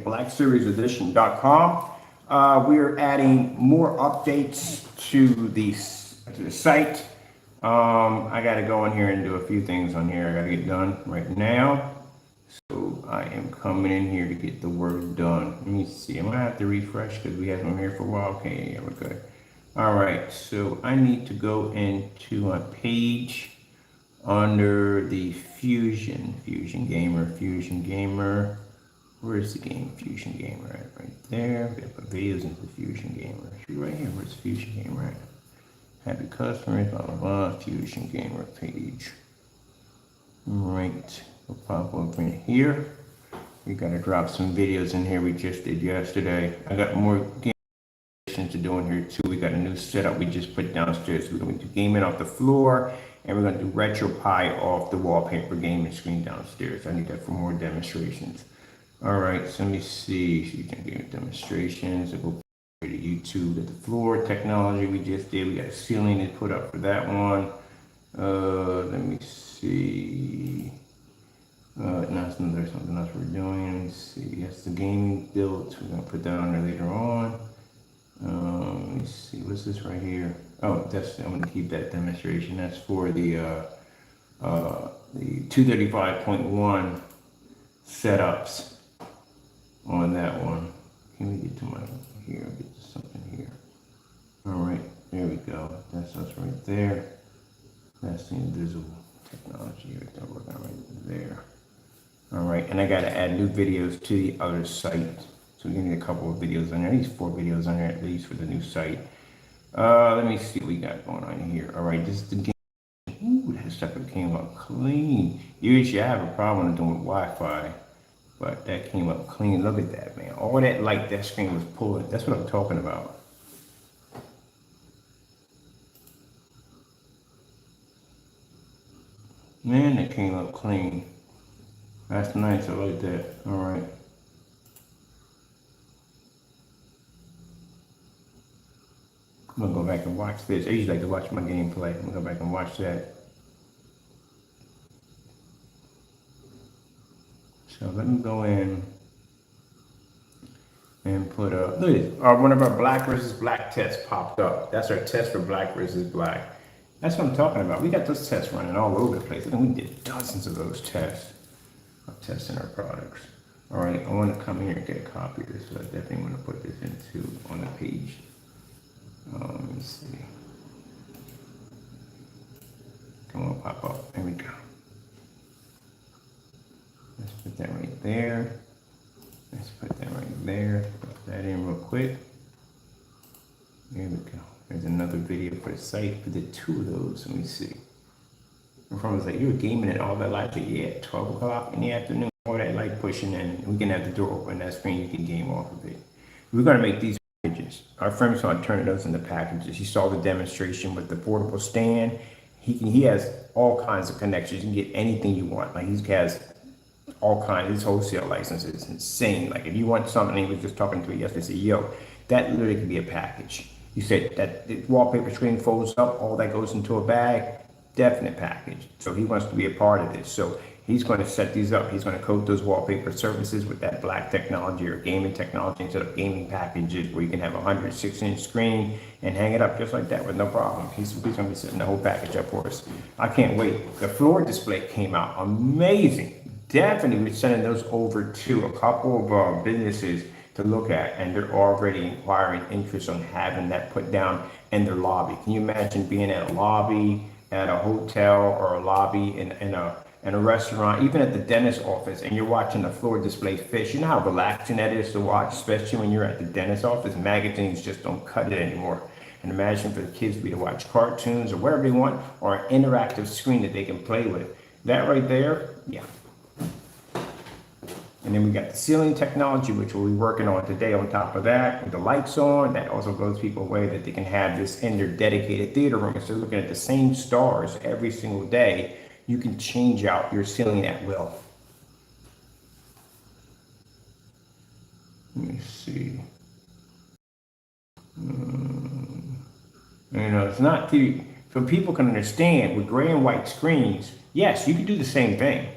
blackseriesedition.com. We're adding more updates to the site. I got to go in here and do a few things on here. I got to get done right now. So I am coming in here to get the work done. Let me see. I'm gonna have to refresh because we haven't been here for a while. Okay, yeah, we're good. All right. So I need to go into a page under the Fusion Gamer. Where's the game Fusion Gamer at? Right there. We put videos into Fusion Gamer. Should be right here. Where's Fusion Gamer at? Happy customers, blah blah blah. Fusion Gamer page. Right. We'll pop over in here. We gotta drop some videos in here we just did yesterday. I got more game to do in here too. We got a new setup we just put downstairs. We're going to do gaming off the floor, and we're going to do RetroPie off the wallpaper gaming screen downstairs. I need that for more demonstrations. All right, so let me see. So you can do demonstrations. We'll go to YouTube at the floor technology we just did. We got a ceiling to put up for that one. Let me see. Now there's something else we're doing. Let me see. That's the gaming build. We're gonna put that on there later on. Let me see. What's this right here? Oh, I'm gonna keep that demonstration. That's for the 235.1 setups on that one. Can we get to my here? Get to something here. All right, there we go. That's us right there. That's the invisible technology right there. Working right there. All right, and I got to add new videos to the other site. So we need a couple of videos on there, at least 4 videos on there at least for the new site. Let me see what we got going on here. All right, this is the game. Ooh, that sucker came up clean. Usually I have a problem doing Wi-Fi, but that came up clean. Look at that, man. All that light that screen was pulling. That's what I'm talking about. Man, that came up clean. That's nice. I like that. All right. I'm gonna go back and watch this. I usually like to watch my gameplay. I'm gonna go back and watch that. So let me go in and put up. Look at this. One of our black versus black tests popped up. That's our test for black versus black. That's what I'm talking about. We got those tests running all over the place. I think we did dozens of those tests of testing our products. All right, I want to come here and get a copy of this. So I definitely want to put this into on the page. Let me see. Come on, pop up. There we go. Let's put that right there. Let's put that right there. Put that in real quick. There we go. There's another video for the site for the 2 of those. Let me see. My friend was like, "You were gaming and all that light." But yeah, 12 o'clock in the afternoon, all that light pushing in. We can have the door open. That screen, you can game off of it. We're gonna make these packages. Our friend saw turning those into packages. He saw the demonstration with the portable stand. He has all kinds of connections. You can get anything you want. Like he has all kinds. His wholesale license is insane. Like if you want something, he was just talking to me yesterday. Said, "Yo, that literally could be a package." You said that the wallpaper screen folds up, all that goes into a bag. Definite package. So he wants to be a part of this. So he's going to set these up. He's going to coat those wallpaper surfaces with that black technology or gaming technology instead of gaming packages where you can have a 106-inch screen and hang it up just like that with no problem. He's going to be setting the whole package up for us. I can't wait. The floor display came out amazing. Definitely we're sending those over to a couple of businesses to look at, and they're already inquiring interest on having that put down in their lobby. Can you imagine being at a lobby at a hotel or a lobby in a restaurant, even at the dentist office, and you're watching the floor display fish? You know how relaxing that is to watch, especially when you're at the dentist office. Magazines just don't cut it anymore. And imagine for the kids to watch cartoons or whatever they want, or an interactive screen that they can play with. That right there, yeah. And then we got the ceiling technology, which we'll be working on today on top of that. With the lights on, that also blows people away that they can have this in their dedicated theater room. Instead of looking at the same stars every single day, you can change out your ceiling at will. Let me see. You know, it's not so people can understand with gray and white screens. Yes, you can do the same thing.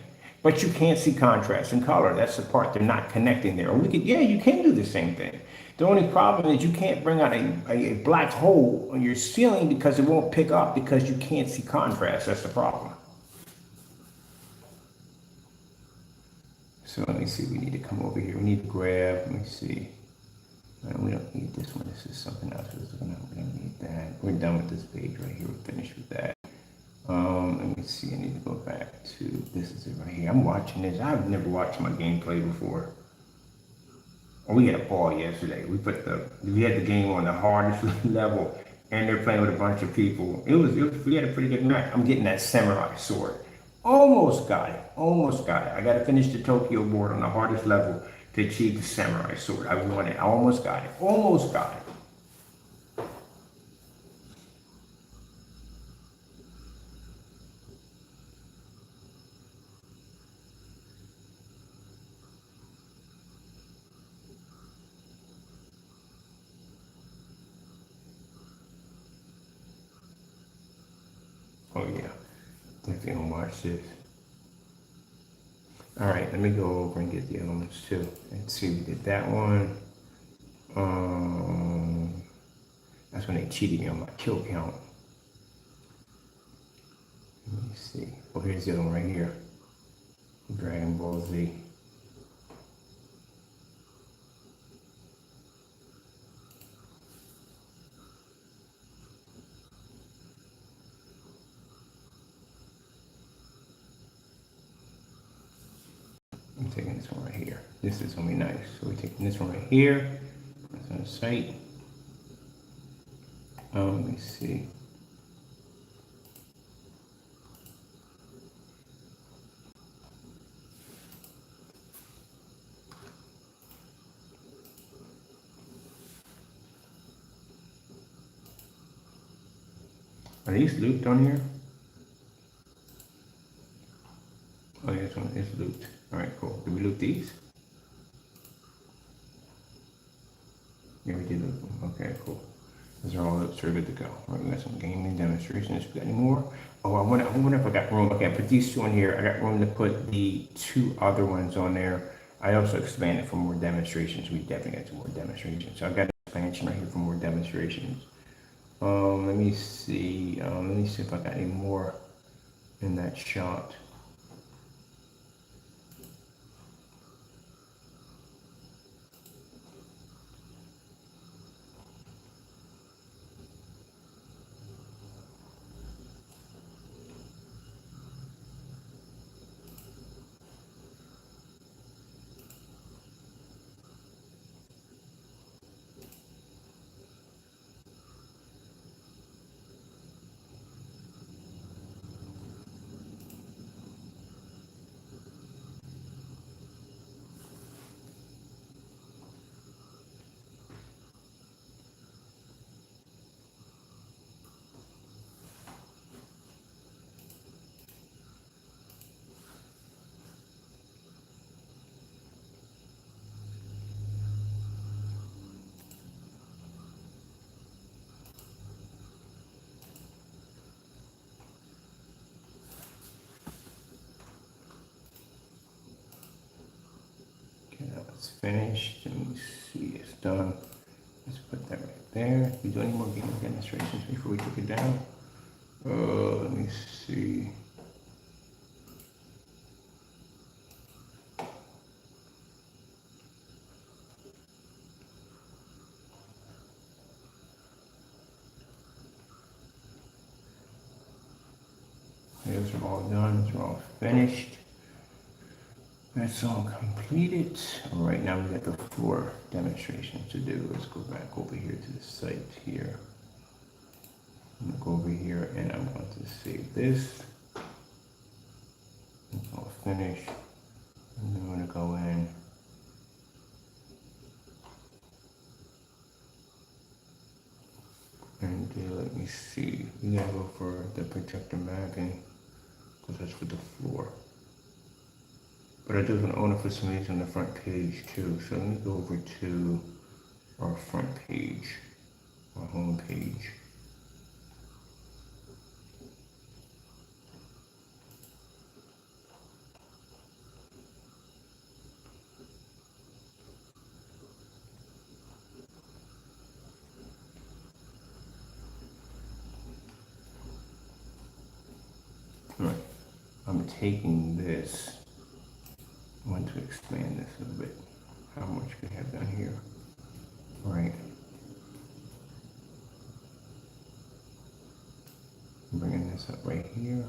But you can't see contrast and color. That's the part they're not connecting there. Or we could, yeah, you can do the same thing. The only problem is you can't bring out a black hole on your ceiling because it won't pick up because you can't see contrast. That's the problem. So let me see, we need to come over here. We need to grab, let me see. We don't need this one. This is something else. We don't need that. We're done with this page right here. We're finished with that. Let me see. I need to go back to, this is it right here. I'm watching this. I've never watched my gameplay before. Oh, we had a ball yesterday. We had the game on the hardest level, and they're playing with a bunch of people. We had a pretty good match. I'm getting that samurai sword. Almost got it. Almost got it. I got to finish the Tokyo board on the hardest level to achieve the samurai sword. I won it. I almost got it. Almost got it. Oh yeah. Definitely gonna watch this. All right, let me go over and get the other ones too. And see, we did that one. That's when they cheated me on my kill count. Let me see. Oh, here's the other one right here. Dragon Ball Z. I'm taking this one right here. This is gonna be nice. So we're taking this one right here. That's on the site. Let me see. Are these looped on here? Oh yeah, this one is looped. All right, cool. Did we loop these? Yeah, we did loop them. Okay, cool. Those are all looped, so we're good to go. All right, we got some gaming demonstrations. We got any more? Oh, I wonder if I got room. Okay, I put these two in here. I got room to put the two other ones on there. I also expanded for more demonstrations. We definitely got some more demonstrations. So I've got an expansion right here for more demonstrations. Let me see. Let me see if I got any more in that shot. It's finished. Let me see, it's done. Let's put that right there. We do any more game demonstrations before we took it down? Let me see. Those are all done. Those are all finished. That's all completed. Right now we got the floor demonstration to do. Let's go back over here to the site here. I'm gonna go over here and I'm going to save this. It's all finished. And then I'm gonna go in. And let me see. We gotta go for the projector mapping because that's for the floor. But I do want to own it for some reason on the front page too. So let me go over to our front page, our home page. I'm taking this. I want to expand this a little bit. How much we have down here? All right. I'm bringing this up right here.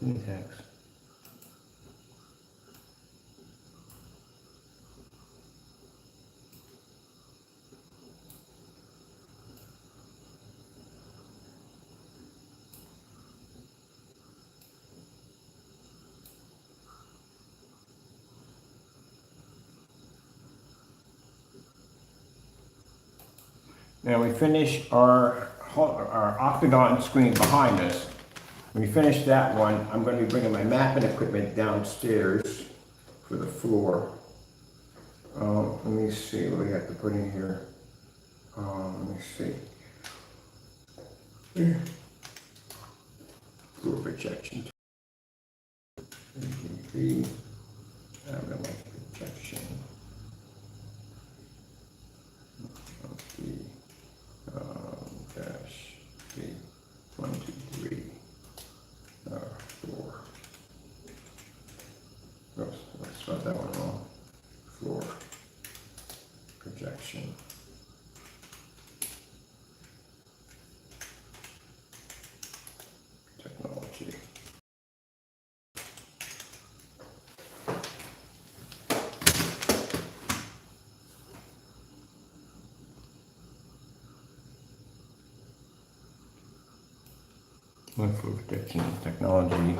Syntax. Now we finish our octagon screen behind us. When we finish that one, I'm going to be bringing my mapping equipment downstairs for the floor. Let me see what we have to put in here. Let me see. Floor projection. I don't know, projection. Dash B 1, 2, 3, 4. Oops, I spelled that one wrong. Floor projection. Technology. For protection technology.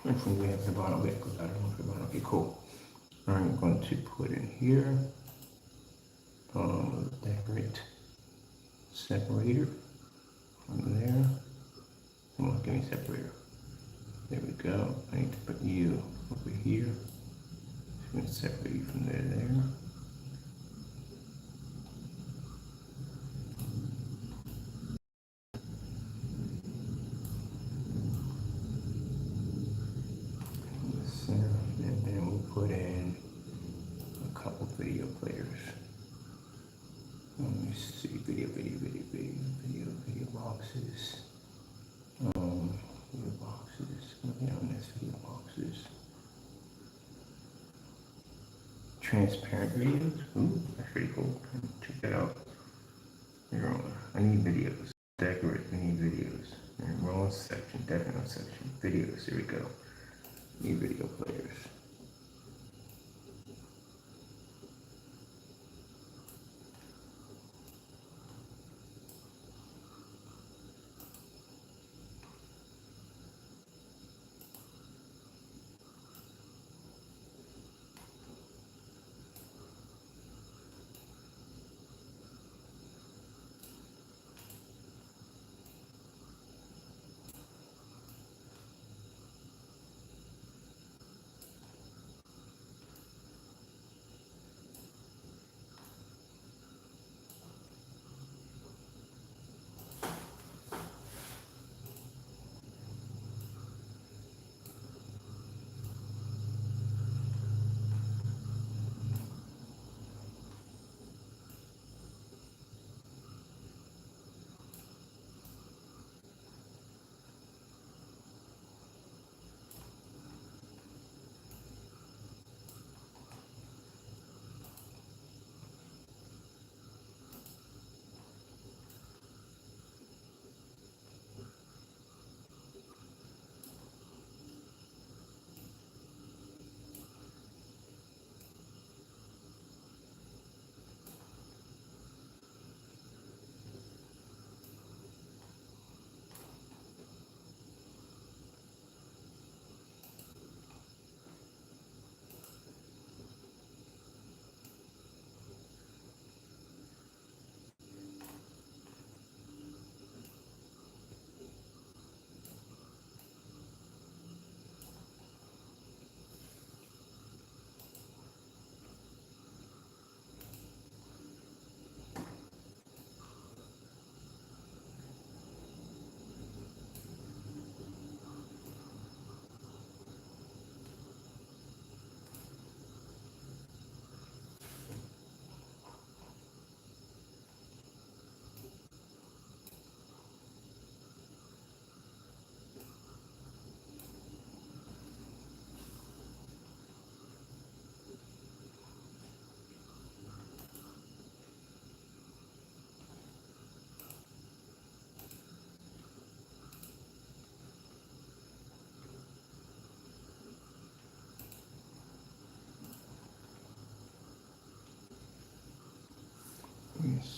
Actually, we have the bottom bit because I don't know if the bottom. Okay, cool. I'm going to put in here decorate separator from there. Come on, give me separator. There we go. I need to put you over here. I'm going to separate you from there to there. And then we'll put in a couple video players. Let me see, video boxes. Video boxes. Nothing on this, video boxes. Transparent videos. Ooh, that's pretty cool. Check that out. I need videos. Decorate. We need videos. And roll section. Definitely section. Videos. Here we go. Need video players.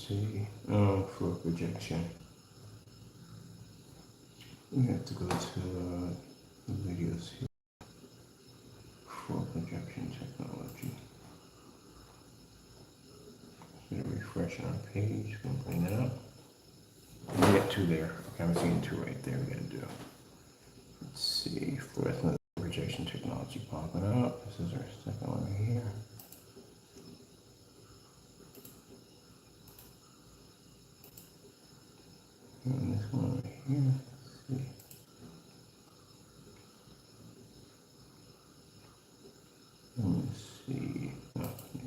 see. For projection, we have to go to the videos here for projection technology. Gonna refresh our page. We'll bring that up. We get two there. Okay, I'm seeing two right there. We gotta do. Let's see. Fluorescent projection technology popping up. This is our second one right here. And this one right here. Let's see. Let me see. Oh, yeah.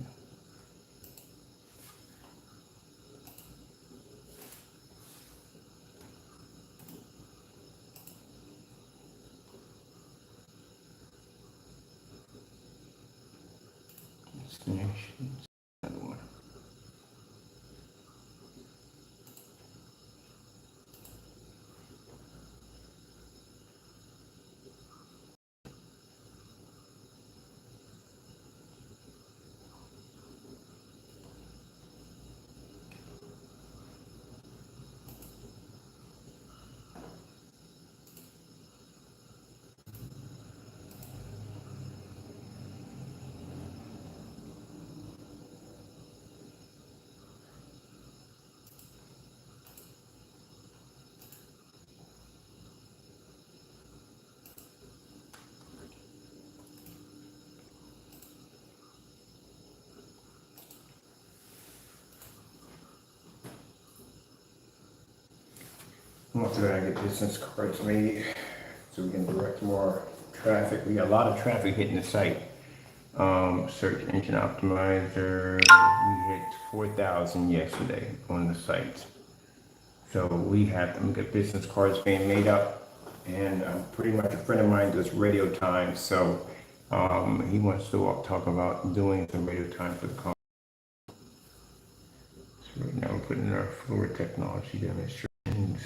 Destinations. Another one. After I get business cards made, so we can direct more traffic. We got a lot of traffic hitting the site. Search engine optimizer, we hit 4,000 yesterday on the site. So we have them get business cards being made up, and pretty much a friend of mine does radio time, so he wants to talk about doing some radio time for the company. So right now we're putting our fluid technology demonstrations.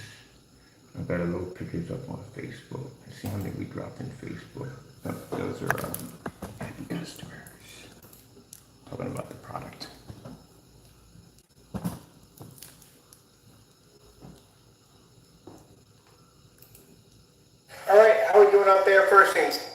I got a little pictures up on Facebook. Let's see how many we dropped in Facebook. Those are happy customers. Talking about the product. All right, how are we doing out there first things?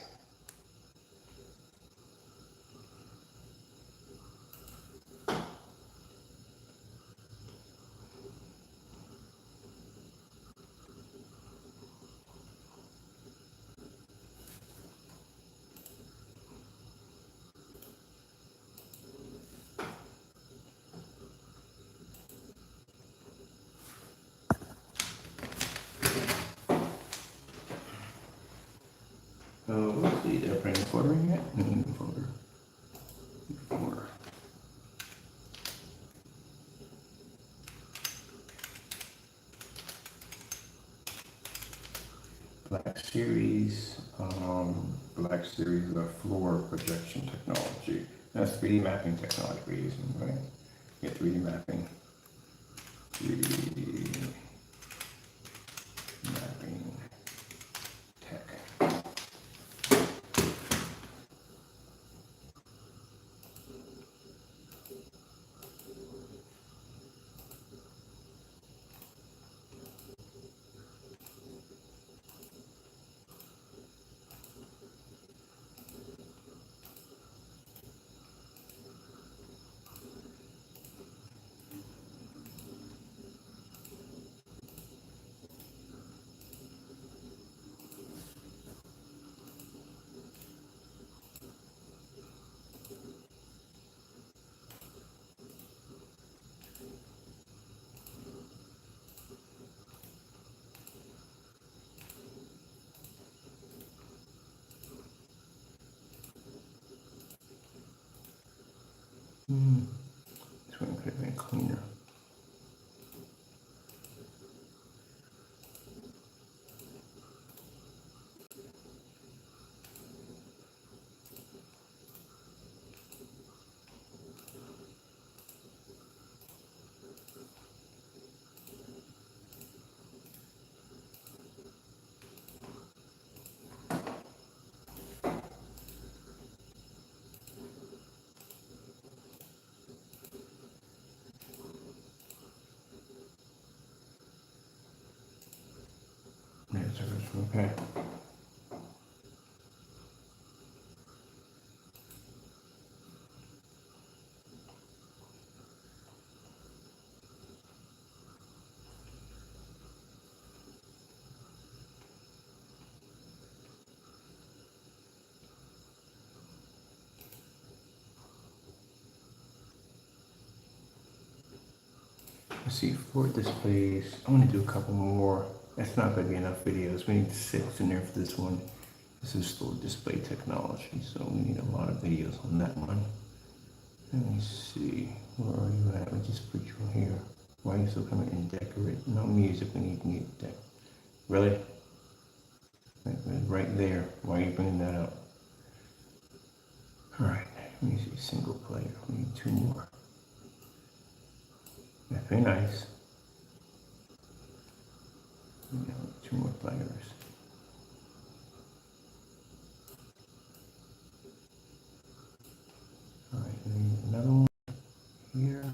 Let's see, did I bring the folder in yet? Folder. Folder. Black Series of floor projection technology. That's 3D mapping technology we're using, right? Yeah, 3D mapping. 3D mapping tech. This one could have been cleaner. Okay. Let's see, floor displays. I want to do a couple more. That's not going to be enough videos. We need 6 in there for this one. This is floor display technology, so we need a lot of videos on that one. Let me see, where are you at? We just put you here. Why are you still coming in decorate? No music, we need music. Really? Right there. Why are you bringing that up? All right, let me see, single player. We need 2 more. That's very nice. We got 2 more players. All right, we need another one here.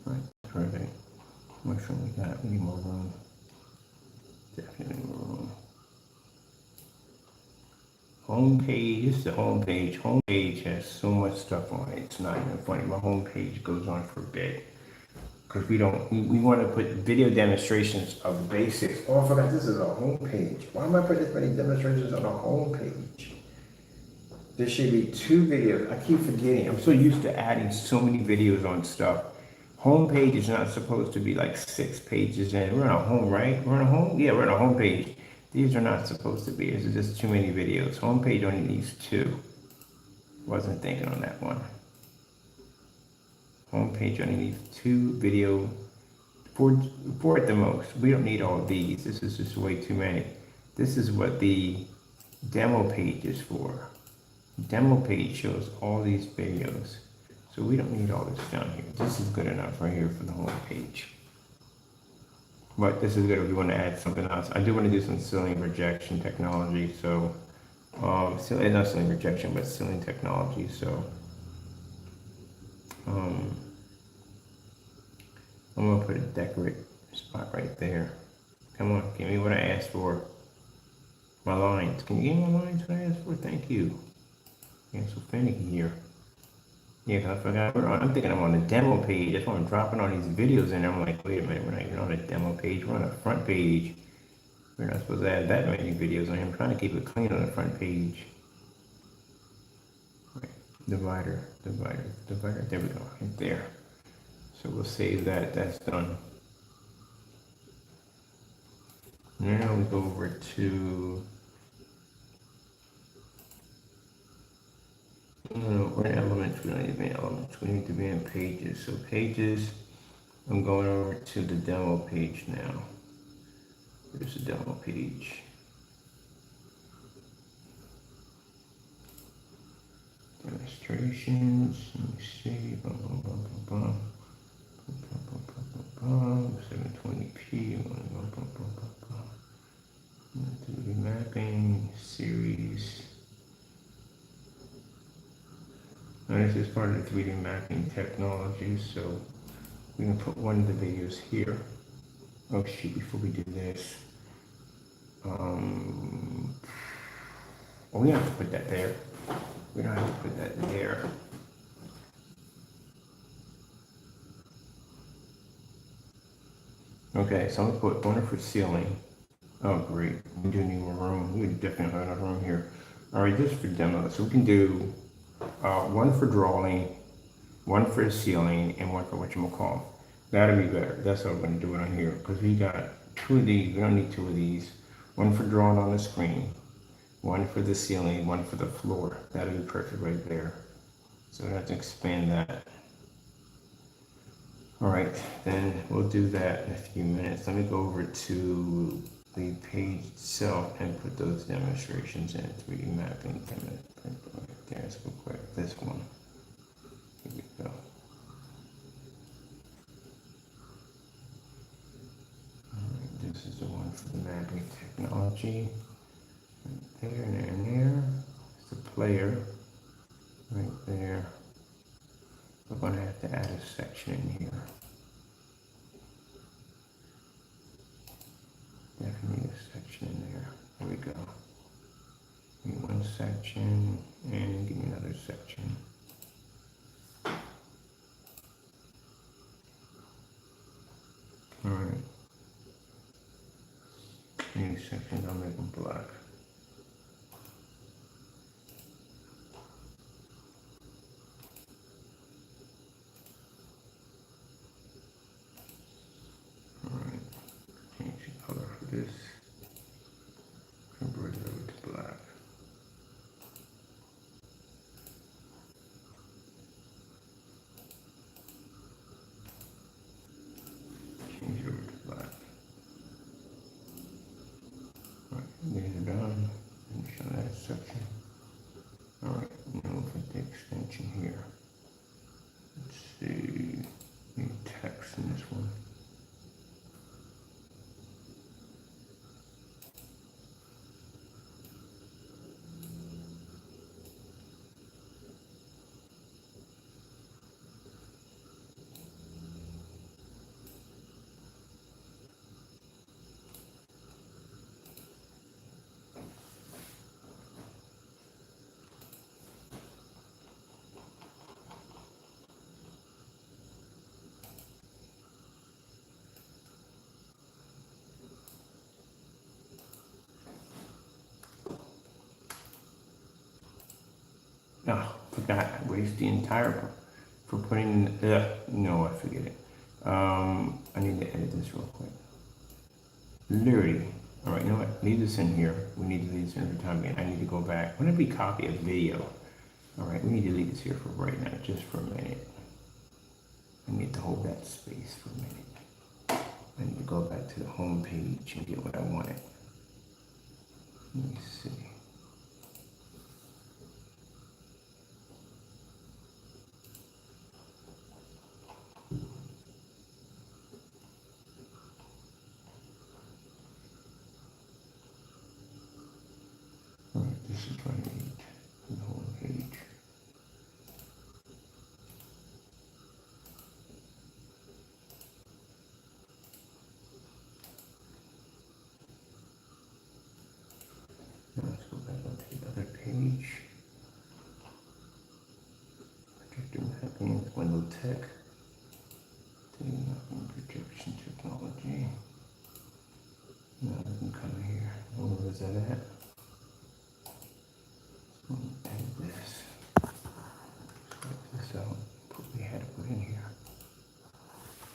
All right, perfect. What should we got? We need more room. Definitely more room. Homepage, this is the homepage. Homepage has so much stuff on it. It's not even funny. My homepage goes on for a bit. Because we want to put video demonstrations of the basics. Oh, I forgot this is a homepage. Why am I putting this many demonstrations on a homepage? There should be 2 videos. I keep forgetting. I'm so used to adding so many videos on stuff. Homepage is not supposed to be like 6 pages in. We're on a home, right? We're on a home? Yeah, we're on a homepage. These are not supposed to be. This is just too many videos. Homepage only needs 2. Wasn't thinking on that one. Homepage only needs 2 video, 4 at the most. We don't need all of these. This is just way too many. This is what the demo page is for. Demo page shows all these videos. So we don't need all this down here. This is good enough right here for the home page. But this is good if you want to add something else. I do want to do some ceiling projection technology. So, not ceiling projection, but ceiling technology. So, I'm gonna put a decorate spot right there. Come on, give me what I asked for. My lines. Can you give me my lines what I asked for? Thank you. I'm so finicky here. Yeah, I forgot. I'm thinking I'm on the demo page. That's why I'm dropping all these videos in there. I'm like, wait a minute, we're not even on the demo page. We're on the front page. We're not supposed to add that many videos on here. I'm trying to keep it clean on the front page. Right. Divider. There we go. Right there. So we'll save that. That's done. Now we go over to. We're in elements. We don't need to be in elements. We need to be in pages. So pages. I'm going over to the demo page now. There's the demo page. Demonstrations. Let me see. 720p. 3D mapping series. Now this is part of the 3D mapping technology, so we can put one of the videos here. Oh shoot, before we do this. We don't have to put that there. We don't have to put that there. Okay, so I'm gonna put one for ceiling. Oh great, we do need more room. We definitely have enough room here. All right, this is for demo. So we can do one for drawing, one for the ceiling, and one for whatchamacallit. That'll be better. That's how I'm gonna do it on here, because we got 2 of these. We don't need 2 of these. One for drawing on the screen, one for the ceiling, one for the floor. That'll be perfect right there. So we have to expand that. All right, then we'll do that in a few minutes. Let me go over to the page itself and put those demonstrations in. 3D mapping. There's real quick. This one. Here we go. mapping technology. Right there and there. It's the player. Right there. We're going to have to add a section in here. Definitely need a section in there. There we go. Give me one section and give me another section. All right. Any sections, I'll make them black. All right. Change the color for this. Convert it over to black. Change it over to black. All right, these are done. Finish on that section. All right, now look at the extension here. Let's see, need text in this one. Oh, forgot, I waste the entire, for putting, no, I forget it. I need to edit this real quick. Literally, all right, you know what, leave this in here. We need to leave this in for the time being. I need to go back, whenever we copy a video, all right, we need to leave this here for right now, just for a minute. I need to hold that space for a minute. I need to go back to the home page and get what I wanted. Let me see. All right, this is what I need, the home page. Now let's go back onto the other page. Projector mapping, window tech. Projection technology. Now we can come here. Where is that at? Edit this. Select this out. Put what we had to put in here.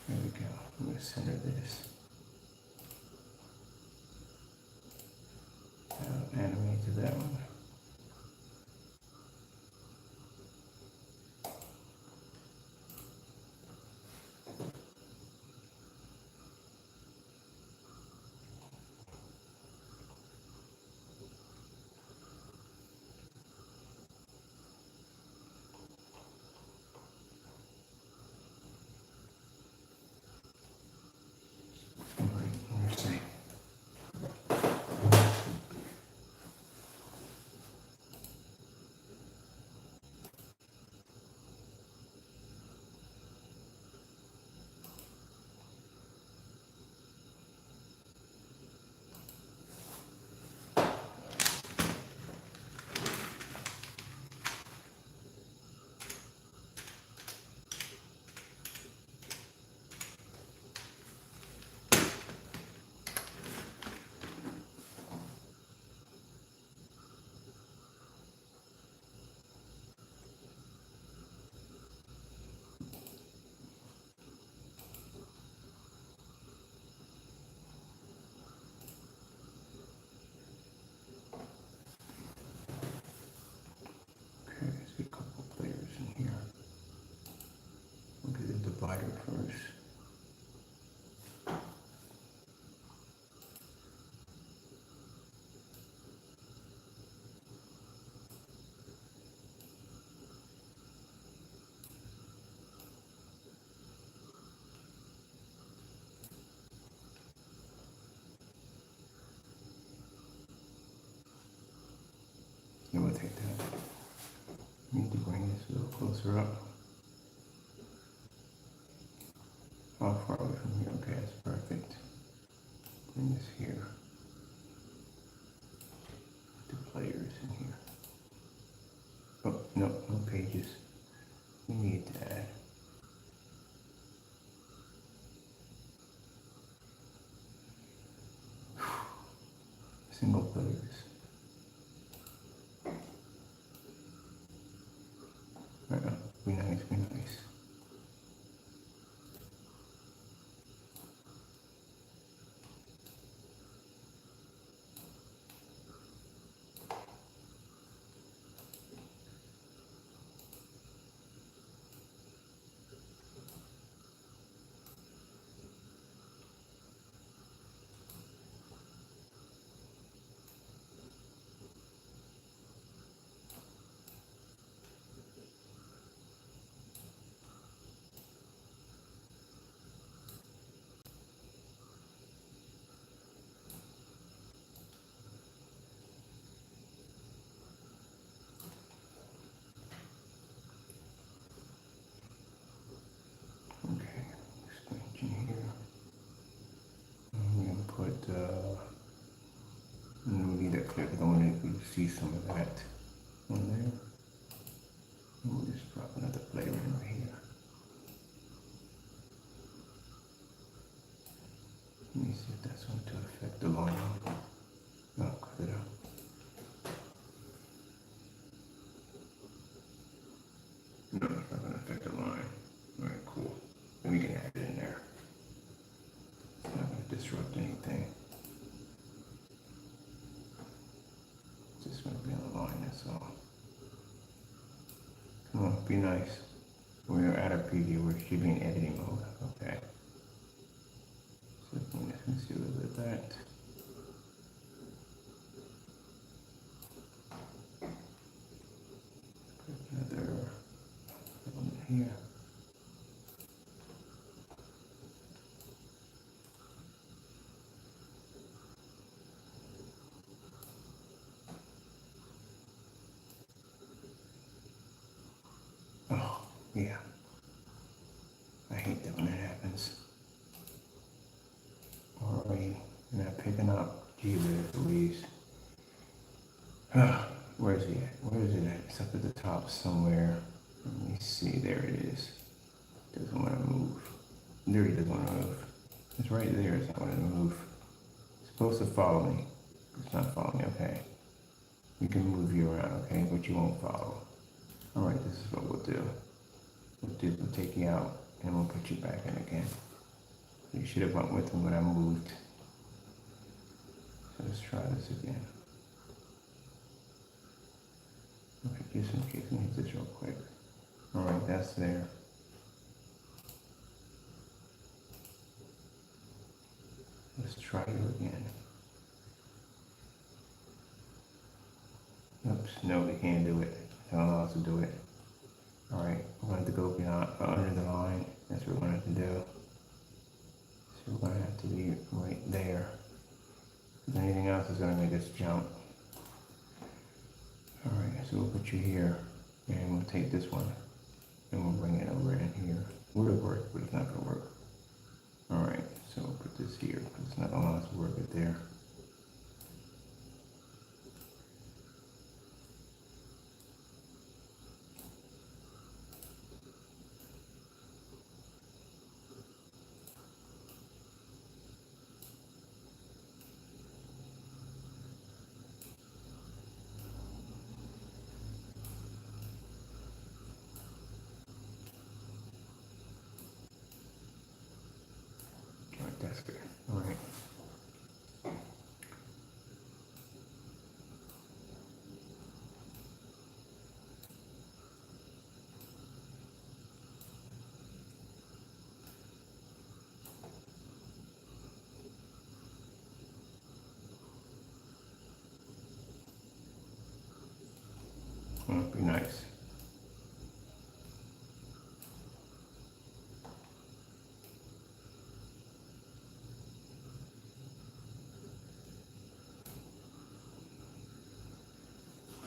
There we go. I'm going to center this. Animate to that one. rotate that. Need to bring this a little closer up. How far away from here? Okay, that's perfect. Bring this here. The players in here. Oh, no, no pages. We need to add. Single players. Be nice, be nice. Okay, expansion here. I'm gonna put leave that clear because I want to see some of that on there. And we'll just drop another player in right here. Let me see if that's going to affect the line. No, cut it out. No, it's not going to affect the line. All right, cool. Then we can add it in there. It's not going to disrupt anything. It's just going to be on the line, that's all. Come on, be nice. We're at a preview. We're shooting in editing mode. Okay. So let's see a little bit of that. Put another element here. Oh, yeah. I hate that when that happens. Alright, not picking up. Gee Louise. Where is he at? Where is it at? It's up at the top somewhere. Let me see. There it is. Doesn't want to move. There he doesn't want to move. It's right there. It's not want to move. It's supposed to follow me. It's not following me. Okay. We can move you around, okay? But you won't follow. Alright, this is what we'll do. We'll take you out and we'll put you back in again. You should have went with me when I moved. So let's try this again. Okay, just in case, let me hit this real quick. Alright, that's there. Let's try you again. Oops, no, we can't do it. Don't allow us to do it. Alright, we're going to go beyond, under the line. That's what we're going to have to do. So we're going to have to be right there. If anything else is going to make us jump. Alright, so we'll put you here. And we'll take this one. And we'll bring it over in here. Would have worked, but it's not going to work. Alright, so we'll put this here. Because it's not going to allow us to work it there. Alright, that's good. Alright. Be nice.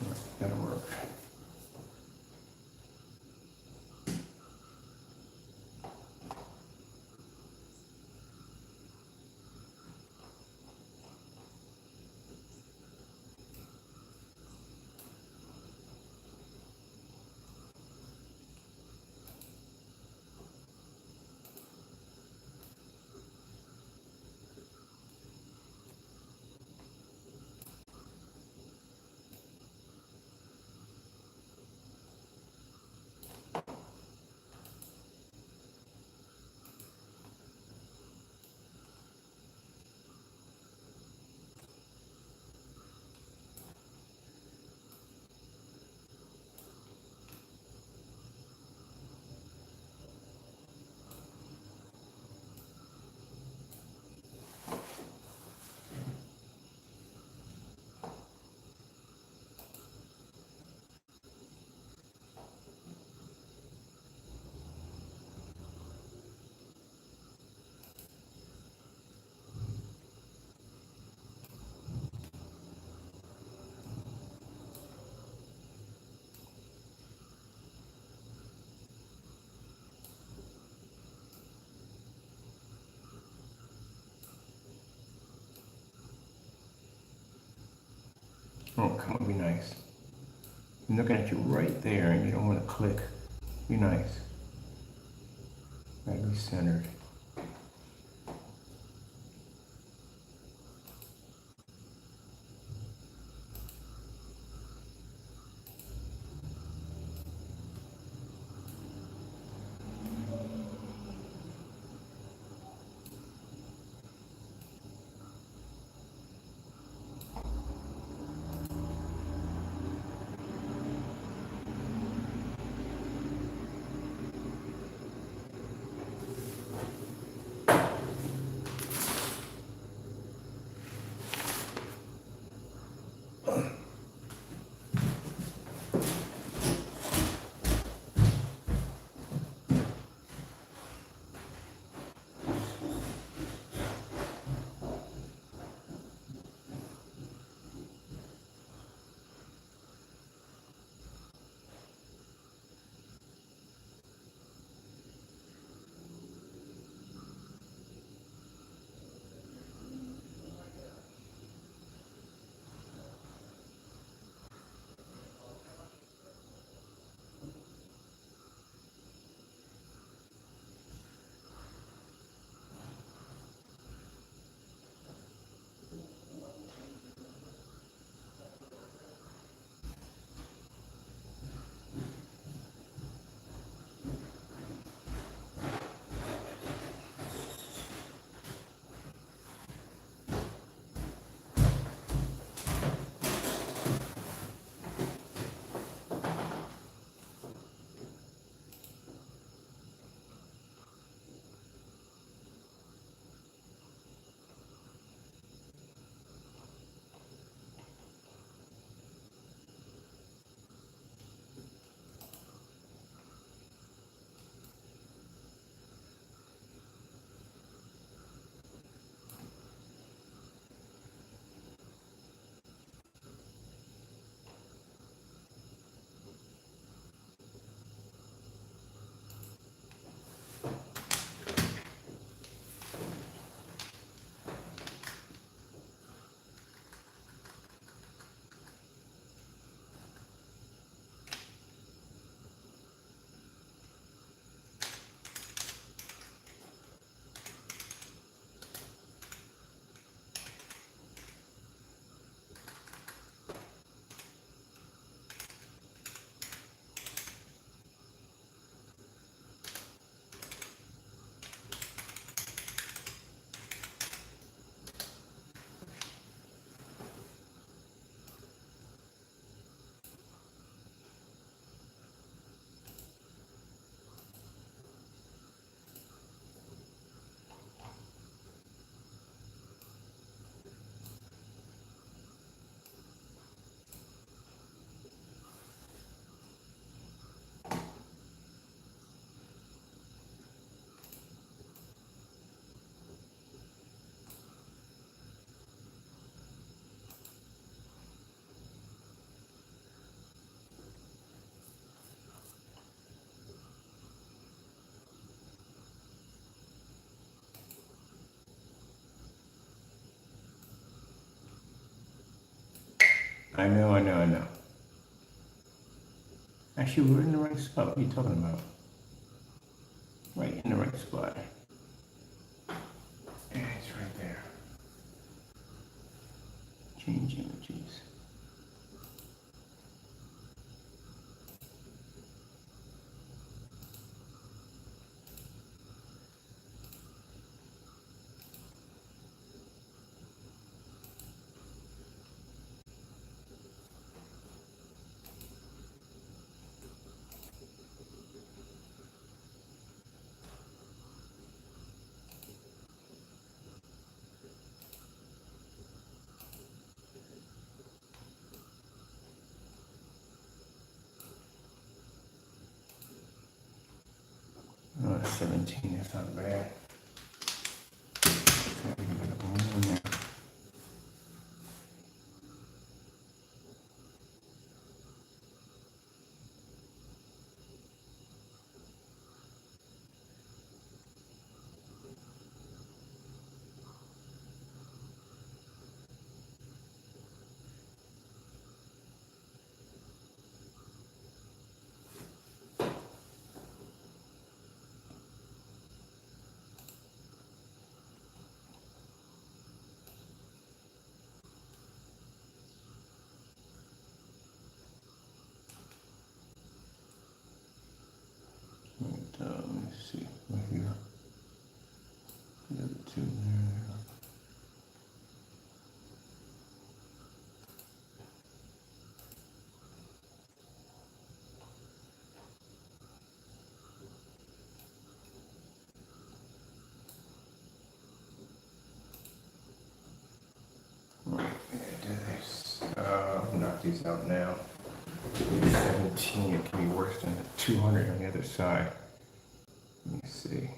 All right. Gotta work. Oh, come on, be nice. I'm looking at you right there and you don't want to click. Be nice. Gotta be centered. I know, I know, I know. Actually, we're in the right spot. What are you talking about? Right in the right spot. Yeah, it's right there. Change images. Oh, 17, that's not bad. We can get one more in there. Let's see, right here. The other two there. Right, do this. Knock these out now. 17, it can be worse than the 200 on the other side. Let me see.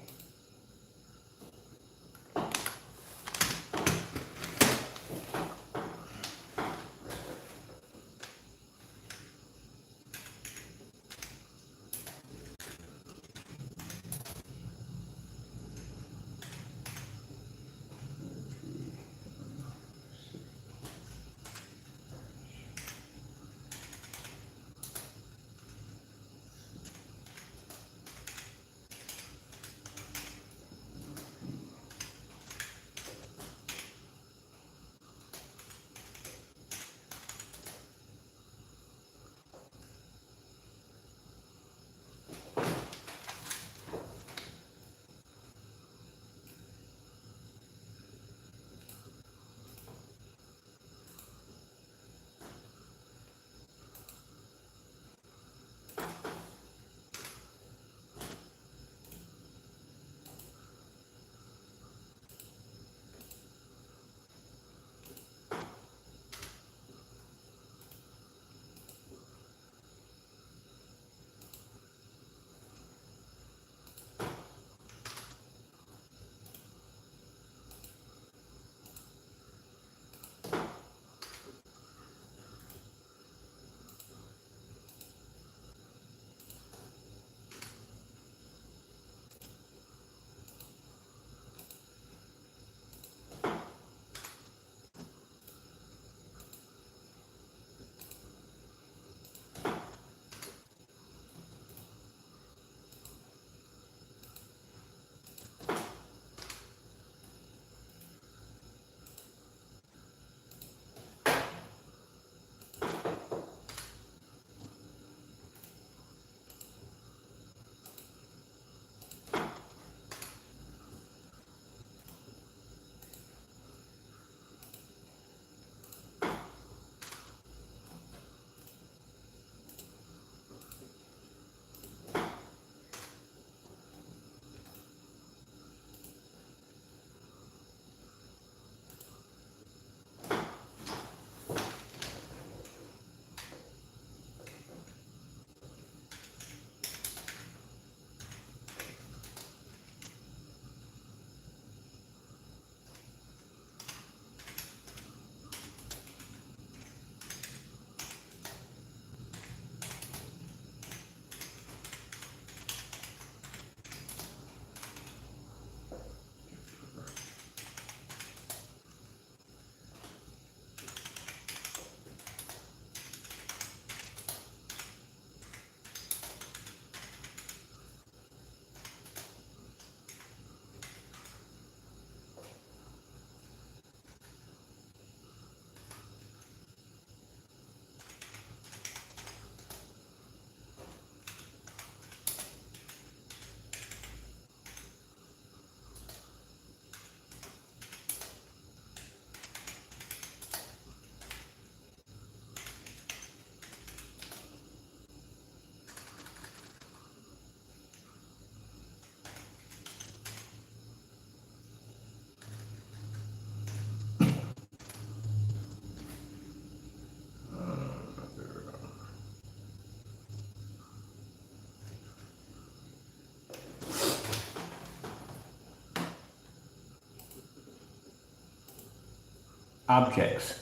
objects.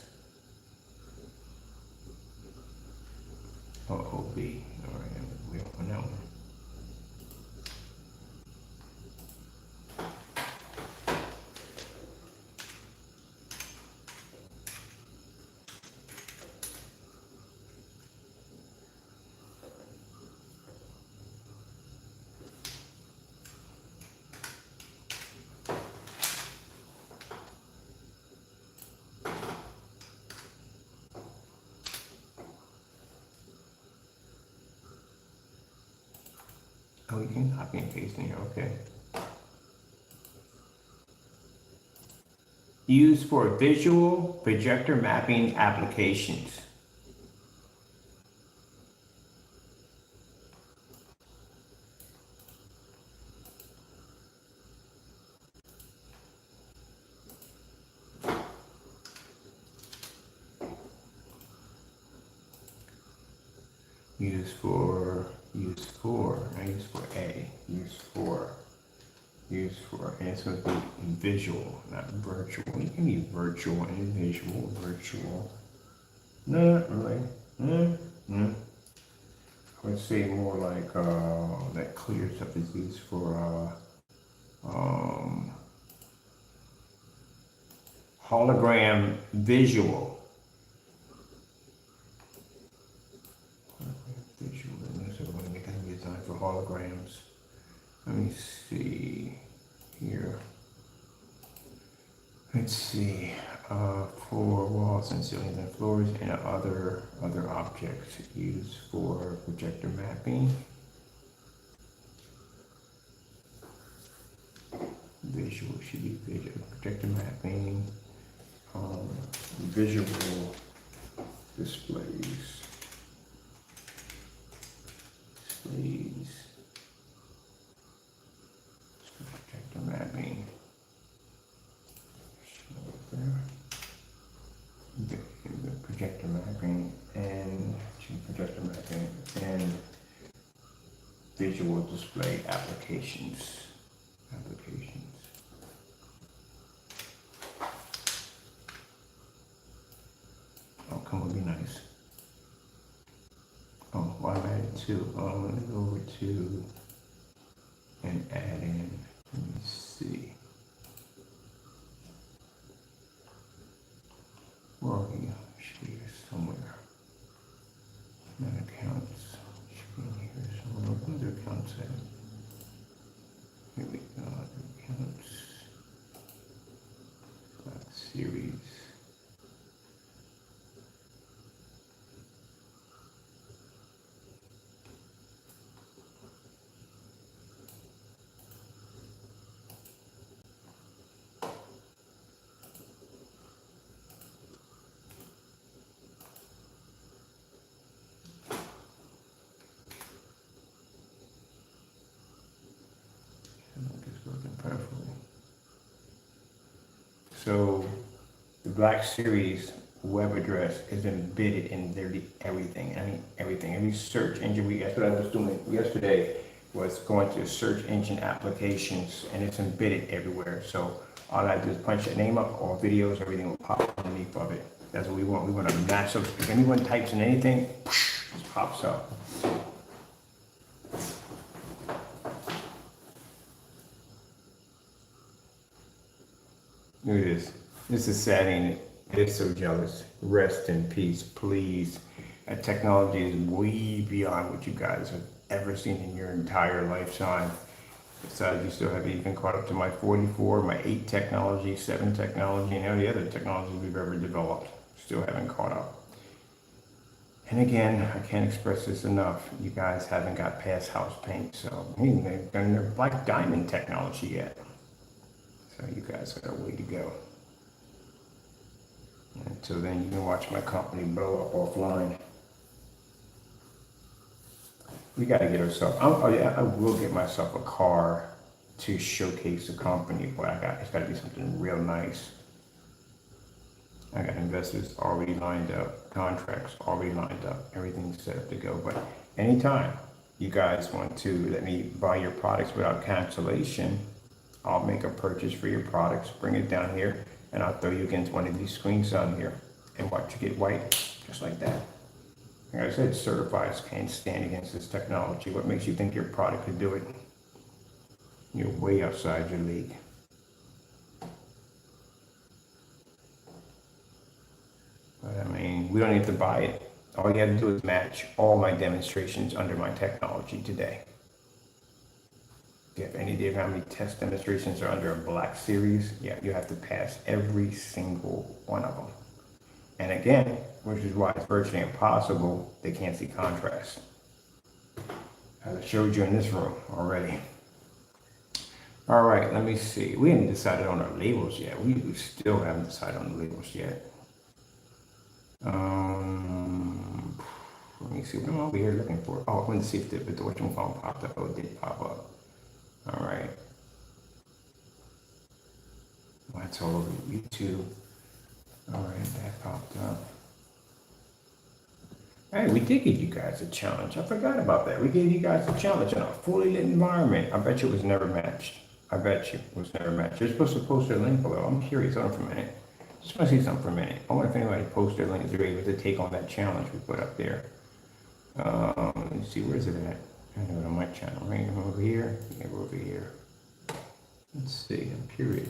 OOB. All right, we open that one. Oh, you can copy and paste in here, okay. Used for visual projector mapping applications. Used for, and it's going to be visual, not virtual. You can be virtual and visual, Not really. I would say more like that clear stuff is used for hologram visual. Visual, and so when we can design for holograms. Let me see here. Let's see, for walls and ceilings and floors and other objects used for projector mapping. Visual should be visual projector mapping. Visual displays. Projector mapping. Projector mapping and visual display applications. Oh, come on, be nice. Oh, well, I'm adding two. Let me go over to and add in. Let me see. Where are you? Should be here somewhere. Not accounts. Should be in here somewhere. Where's the accounts at? Here we go. Accounts. Series. So the Black Series web address is embedded in nearly everything. I mean, everything. Every search engine. That's what I was doing yesterday. Was going to search engine applications, and it's embedded everywhere. So all I do is punch that name up, all videos, everything will pop underneath of it. That's what we want. We want to match up. If anyone types in anything, it just pops up. Look at this. This is sad, ain't it? It is so jealous. Rest in peace, please. That technology is way beyond what you guys have ever seen in your entire lifetime. Besides, you still haven't even caught up to my 44, my 8 technology, 7 technology, and every other technology we've ever developed. Still haven't caught up. And again, I can't express this enough. You guys haven't got past house paint, so they've done their black diamond technology yet. So you guys got a way to go. Until then, you can watch my company blow up offline. We got to get ourselves. I will get myself a car to showcase the company, but it's got to be something real nice. I got investors already lined up, contracts already lined up, everything's set up to go. But anytime you guys want to let me buy your products without cancellation, I'll make a purchase for your products, bring it down here, and I'll throw you against one of these screens on here and watch you get white, just like that. Like I said, certifieds can't stand against this technology. What makes you think your product could do it? You're way outside your league. But I mean, we don't need to buy it. All you have to do is match all my demonstrations under my technology today. Do you have any idea how many test demonstrations are under a Black Series? Yeah, you have to pass every single one of them. And again, which is why it's virtually impossible, they can't see contrast. As I showed you in this room already. All right, let me see. We haven't decided on our labels yet. We still haven't decided on the labels yet. Let me see what I'm over here looking for. Oh, I wanted to see if the whatchamacallit popped up. Oh, it did pop up. All right. Well, that's all over YouTube. All right, that popped up. Hey, we did give you guys a challenge. I forgot about that. We gave you guys a challenge in a fully lit environment. I bet you it was never matched. I bet you it was never matched. You're supposed to post their link below. I'm curious on it for a minute. Just want to see something for a minute. I wonder if anybody posts their link, they're able to take on that challenge we put up there. Let me see, where's it at? I know it on my channel, right? Over here? Yeah, we're over here. Let's see, I'm curious.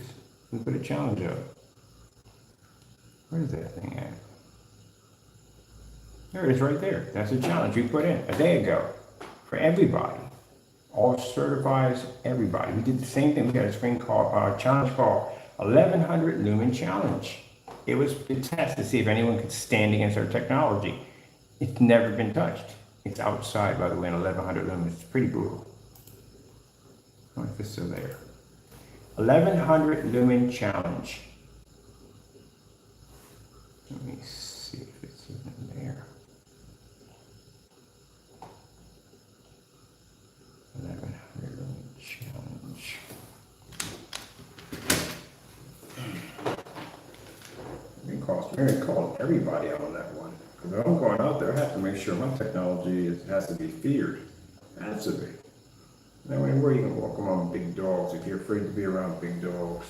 We put a challenge up. Where's that thing at? There it is right there. That's a challenge we put in a day ago for everybody. All certifies, everybody. We did the same thing. We got a screen called, challenge called 1100 Lumen Challenge. It was a test to see if anyone could stand against our technology. It's never been touched. It's outside, by the way, in 1100 lumens. It's pretty brutal. I wonder if it's still there. 1100 Lumen Challenge. Let me see if it's even there. 1100 Lumen Challenge. Mary called everybody out on that one. Because if I'm going out there, I have to make sure my technology has to be feared. It has to be. Now, where you can walk among big dogs if you're afraid to be around big dogs?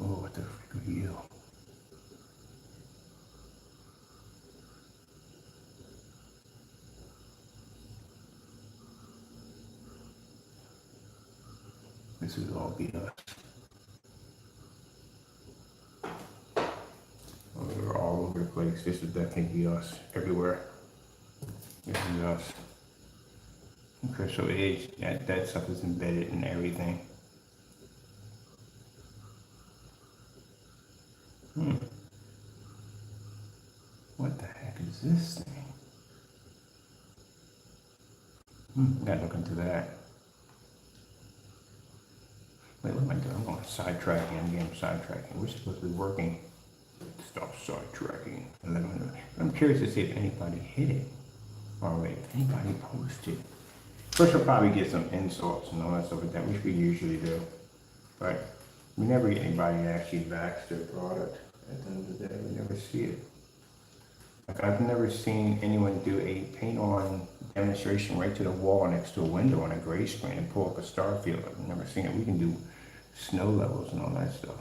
Oh, what the frick are you? This is all BS. Oh, we're all over the place. This would definitely be us everywhere. This is us. Okay, so it is, that stuff is embedded in everything. What the heck is this thing? Gotta look into that. Wait, what am I doing? I'm going sidetracking. I'm getting sidetracking. We're supposed to be working. Stop sidetracking. I'm curious to see if anybody hit it. Or wait, if anybody posted. First, we'll probably get some insults and all that stuff like that, which we usually do. But we never get anybody that actually backs their product. At the end of the day, we never see it. Like, I've never seen anyone do a paint-on demonstration right to the wall next to a window on a gray screen and pull up a star field. I've never seen it. We can do snow levels and all that stuff.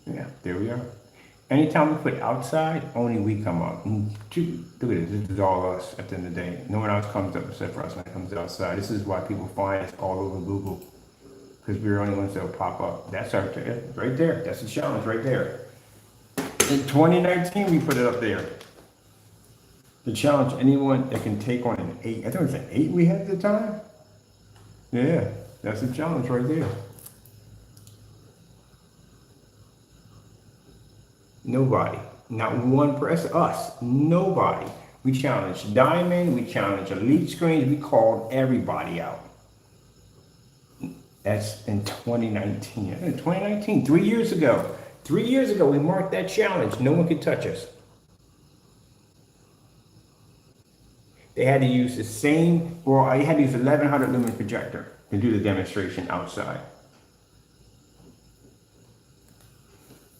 Yeah, there we are. Anytime we put outside, only we come up. Look at this. This is all us at the end of the day. No one else comes up except for us when it comes outside. This is why people find us all over Google. Because we're the only ones that will pop up. That's our, right there. That's the challenge right there. In 2019, we put it up there. The challenge, anyone that can take on an 8. I think it was an 8 we had at the time. Yeah, that's the challenge right there. Nobody, not one person, us, nobody. We challenged Diamond, we challenged Elite Screens, we called everybody out. That's in 2019. In 2019, 3 years ago. 3 years ago, we marked that challenge. No one could touch us. They had to use the same, well, I had to use 1100 lumen projector to do the demonstration outside.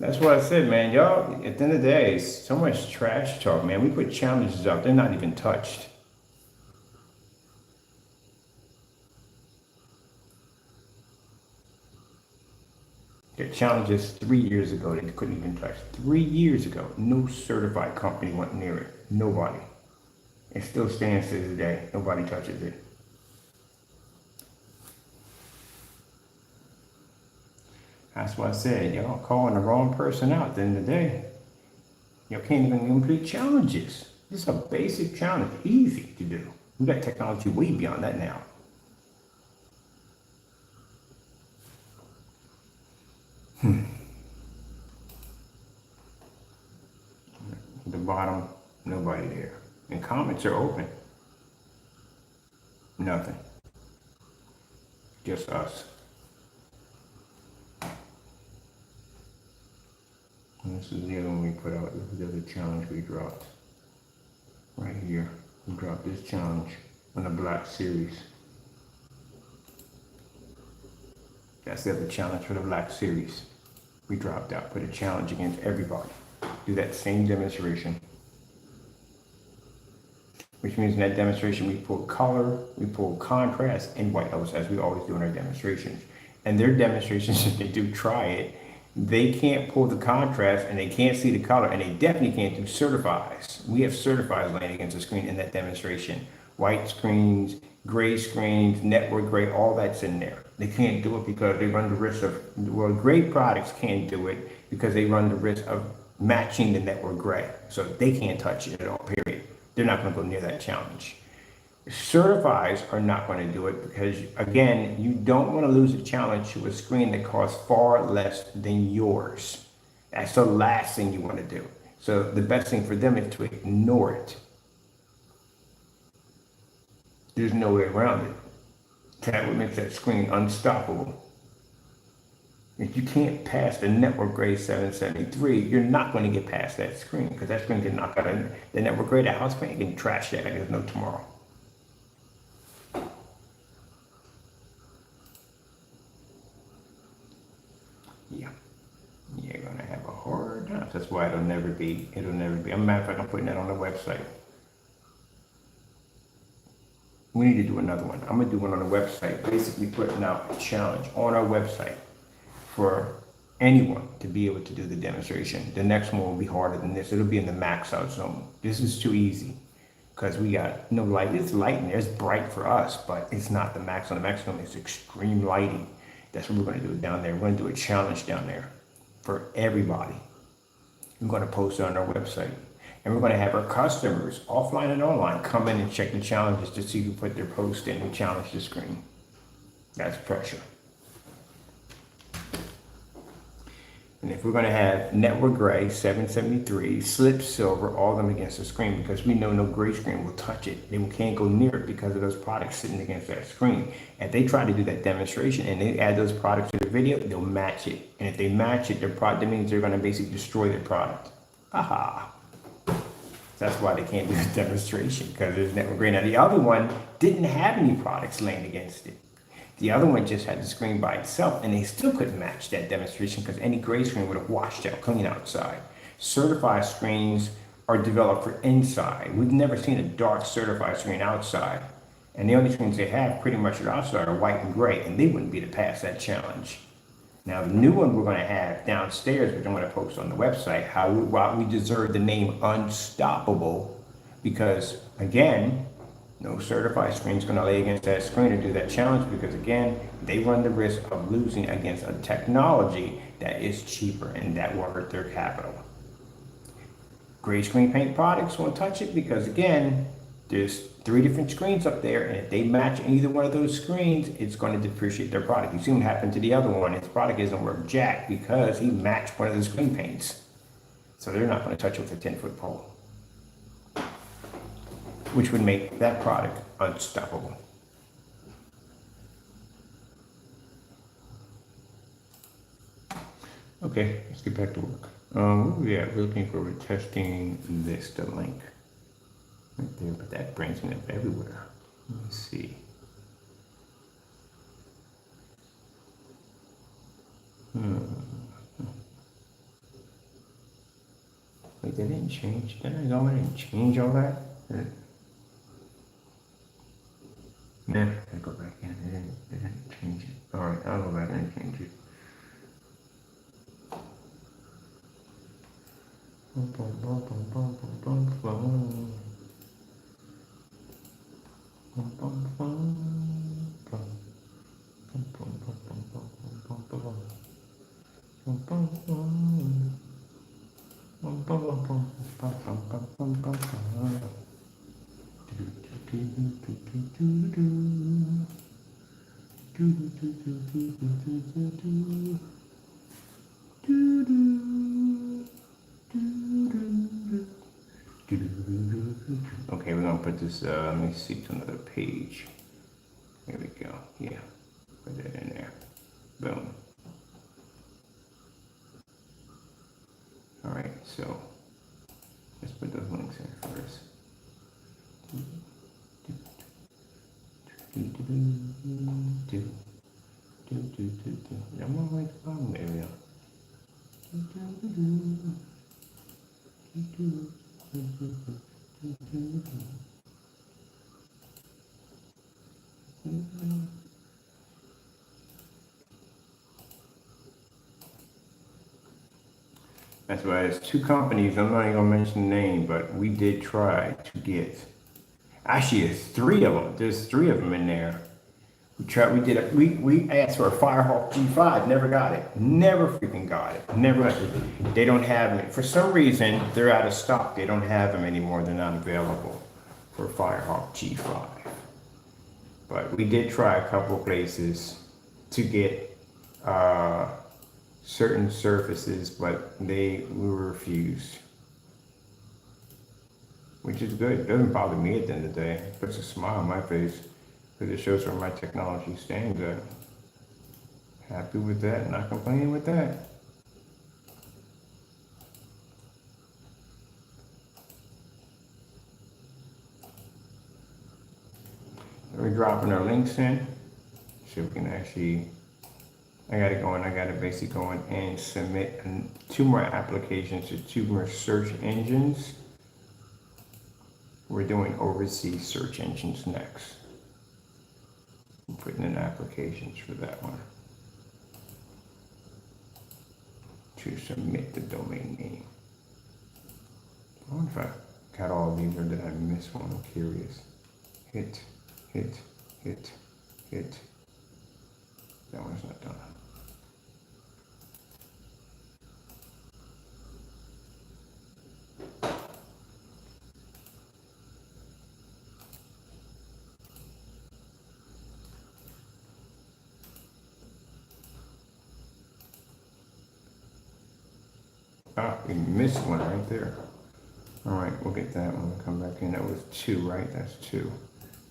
That's what I said, man. Y'all, at the end of the day, so much trash talk, man. We put challenges out, they're not even touched. Their challenges 3 years ago, they couldn't even touch. 3 years ago, no certified company went near it. Nobody. It still stands to this day. Nobody touches it. That's why I said, y'all calling the wrong person out at the end of the day. Y'all can't even complete challenges. This is a basic challenge, easy to do. We got technology way beyond that now. The bottom, nobody there. And comments are open. Nothing. Just us. And this is the other one we put out. This is the other challenge we dropped. Right here. We dropped this challenge on the Black Series. That's the other challenge for the Black Series. We dropped out, put a challenge against everybody. Do that same demonstration. Which means in that demonstration, we pull color, we pull contrast, and white noise, as we always do in our demonstrations. And their demonstrations, if they do try it, they can't pull the contrast and they can't see the color, and they definitely can't do certifies. We have certifies laying against the screen in that demonstration. White screens, gray screens, network gray, all that's in there. They can't do it because they run the risk of, well, gray products can't do it because they run the risk of matching the network gray. So they can't touch it at all, period. They're not going to go near that challenge. Certifies are not going to do it because, again, you don't want to lose a challenge to a screen that costs far less than yours. That's the last thing you want to do. So the best thing for them is to ignore it. There's no way around it. That would make that screen unstoppable. If you can't pass the network grade 773, you're not going to get past that screen because that screen can knock out the network grade. That house fan can trash that like there's no tomorrow. Yeah. You're going to have a hard time. That's why it'll never be. As a matter of fact, I'm putting that on the website. We need to do another one. I'm going to do one on the website, basically putting out a challenge on our website for anyone to be able to do the demonstration. The next one will be harder than this. It'll be in the max out zone. This is too easy because we got no light. It's light in there. It's bright for us, but it's not the max on the max zone. It's extreme lighting. That's what we're going to do down there. We're going to do a challenge down there for everybody. We're going to post it on our website. And we're going to have our customers, offline and online, come in and check the challenges to see who put their post in and challenge the screen. That's pressure. And if we're going to have network gray, 773, slip silver, all of them against the screen, because we know no gray screen will touch it. They can't go near it because of those products sitting against that screen. If they try to do that demonstration and they add those products to the video, they'll match it. And if they match it, that means they're going to basically destroy their product. Aha. That's why they can't do the demonstration, because there's network gray. Now, the other one didn't have any products laying against it. The other one just had the screen by itself, and they still couldn't match that demonstration because any gray screen would have washed out clean outside. Certified screens are developed for inside. We've never seen a dark certified screen outside. And the only screens they have pretty much outside are white and gray, and they wouldn't be to pass that challenge. Now, the new one we're going to have downstairs, which I'm going to post on the website, why we deserve the name Unstoppable, because, again, no certified screen is going to lay against that screen and do that challenge because, again, they run the risk of losing against a technology that is cheaper and that will hurt their capital. Gray screen paint products won't touch it because, again, there's 3 different screens up there, and if they match either one of those screens, it's going to depreciate their product. You see what happened to the other one. His product isn't worth jack because he matched one of the screen paints. So they're not going to touch it with a 10-foot pole, which would make that product unstoppable. Okay. Okay, let's get back to work. Where we at? We're looking for testing this, the link. Right there, but that brings me up everywhere. Let me see. Wait, they didn't change. Didn't I go in and change all that? Nah, I go back in. They didn't change it. All right, I'll go back and change it. Okay, we're gonna put this, let me see, to another page. There we go, yeah, put that in there, boom. All right, so let's put those links in first. I'm gonna write the bottom, there we go. That's why there's two companies, I'm not even gonna mention the name, but we did try to get, actually it's three of them, there's three of them in there. We asked for a Firehawk G5, never got it, never freaking got it, never, they don't have it. For some reason, they're out of stock, they don't have them anymore, they're not available for Firehawk G5. But we did try a couple places to get certain surfaces, but we were refused. Which is good. It doesn't bother me at the end of the day. It puts a smile on my face because it shows where my technology stands at. Happy with that, not complaining with that. We're dropping our links in so we can actually, I gotta basically go in and submit 2 more applications to 2 more search engines. We're doing overseas search engines next. I'm putting in applications for that one to submit the domain name. I wonder if I got all of these or did I miss one? I'm curious. Hit. That one's not done. Ah, we missed one right there. All right, we'll get that one. We'll come back in. That was 2, right? That's 2.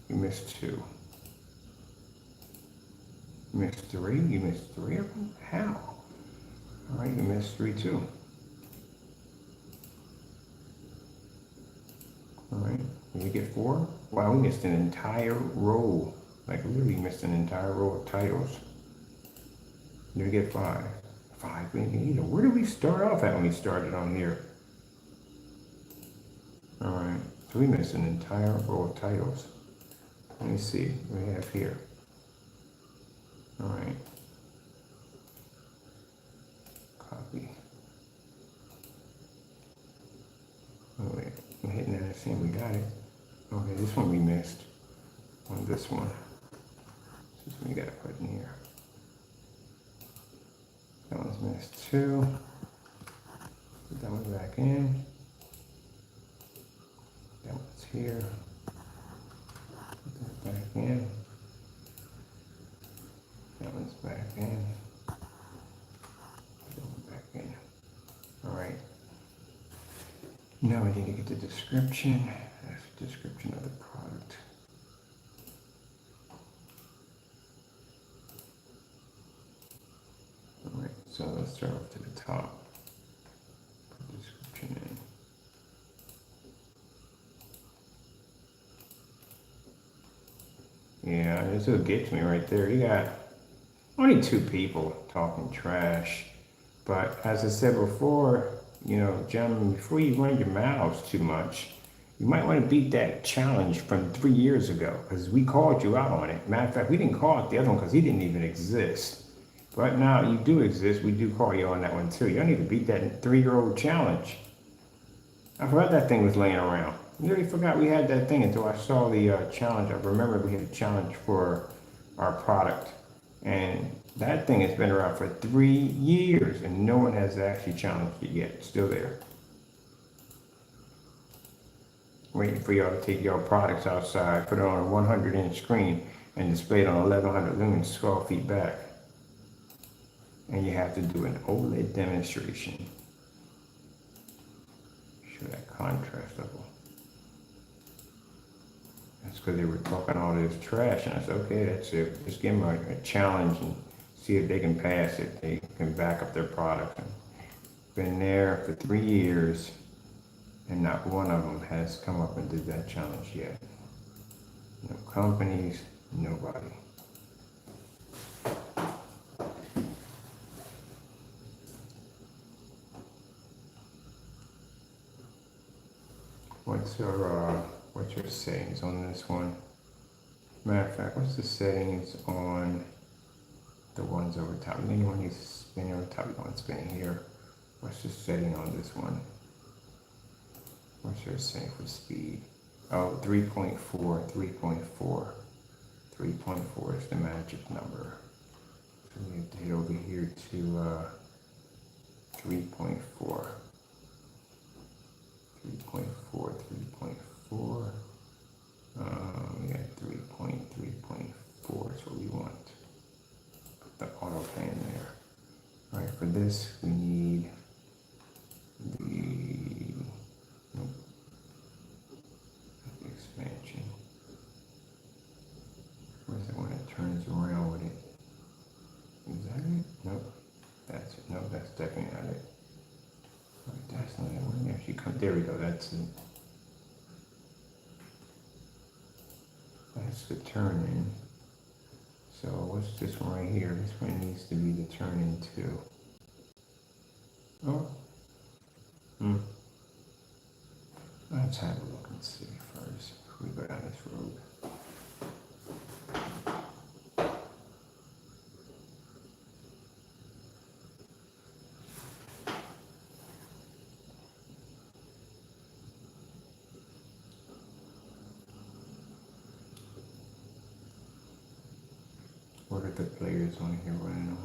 You missed 2. You missed 3? You missed 3 of them? How? All right, you missed 3 too. All right, did you get 4? Wow, we missed an entire row. Like literally missed an entire row of titles. Did we get 5? 5, where did we start off at when we started on here? All right, so we missed an entire row of titles. Let me see what we have here. All right, copy. Oh wait, I'm hitting that, saying we got it. Okay, this one we missed. On this one. This one we gotta put in here. That one's missed too. Put that one back in. That one's here. Put that back in. That one's back in. Put that one back in. All right. Now we need to get the description. That's the description of the product. All right, so let's start off to the top. Put description in. Yeah, this will get me right there. You got only 2 people talking trash. But as I said before, you know, gentlemen, before you run your mouths too much, you might want to beat that challenge from 3 years ago, because we called you out on it. Matter of fact, we didn't call out the other one because he didn't even exist. But now you do exist. We do call you on that one too. You need to beat that 3-year-old challenge. I forgot that thing was laying around. Really forgot we had that thing until I saw the challenge. I remember we had a challenge for our product. And that thing has been around for 3 years and no one has actually challenged it yet. It's still there. Waiting for y'all to take your products outside, put it on a 100-inch screen and display it on 1100 lumens 12 feet back. And you have to do an OLED demonstration. Show that contrast level. That's because they were talking all this trash, and I said, okay, that's it. Just give them a challenge and see if they can pass it. They can back up their product. And been there for 3 years, and not one of them has come up and did that challenge yet. No companies, nobody. What's your settings on this one? Matter of fact, what's the settings on the ones over top? Anyone needs to spin over top, you want to spin here. What's the setting on this one? What's your setting for speed? Oh, 3.4, 3.4. 3.4 is the magic number. So we have to hit over here to 3.4. 3.4, 3.4. We got 3.3.4 is what we want. Put the auto pan there. All right, for this we need the expansion. Where's the one that turns around with it? Is that it? Nope. That's it. No, that's definitely not it. Right, that's not it. When you actually come, there we go. That's it. That's the turn in. So what's this one right here? This one needs to be the turn in too. Oh. Let's have a look and see first. We go down this road. What are the players on here running on?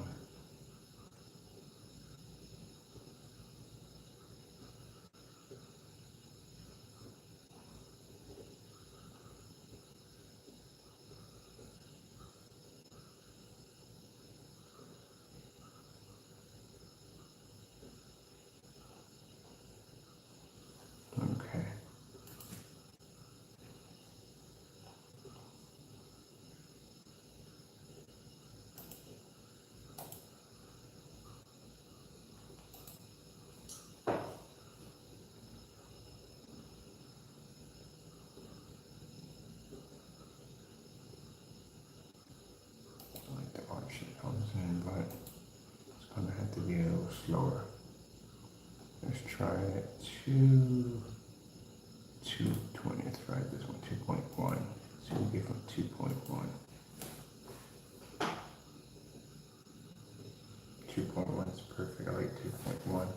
Okay. Like the option comes in, but it's gonna have to be a little slower. Let's try it 220. Let's try this one 2.1. So we get from 2.1. 2.1 is perfect. I like 2.1.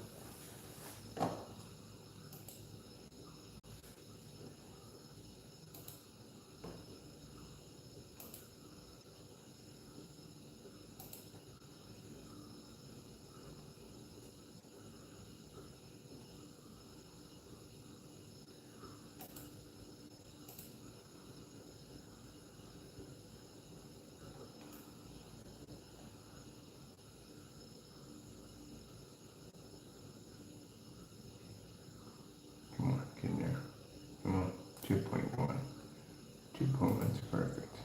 Come on, get in there. Come on, 2.1. 2.1 is perfect.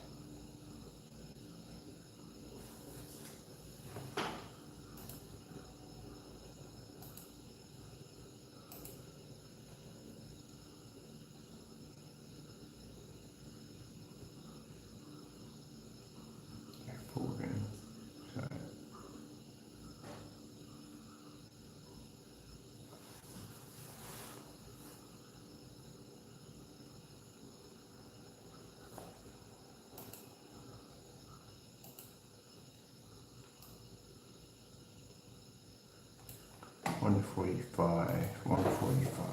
145, 145.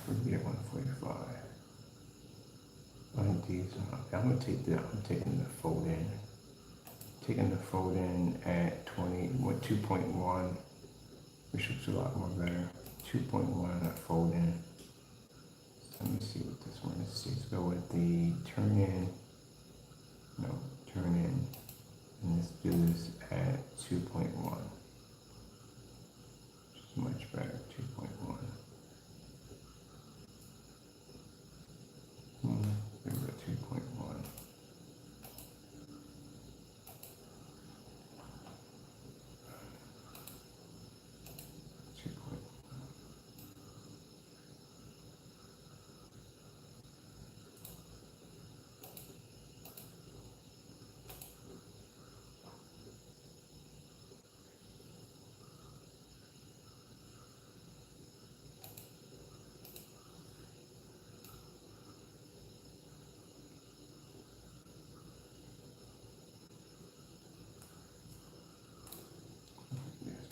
We'll be at 145. I'm taking the fold in. Taking the fold in at 2.1, which looks a lot more better. 2.1 at fold in. So let me see what this one is. Let's go with the turn in. No, turn in. And let's do this at 2.1. Which is much better. 2.1. There we go, 2.1.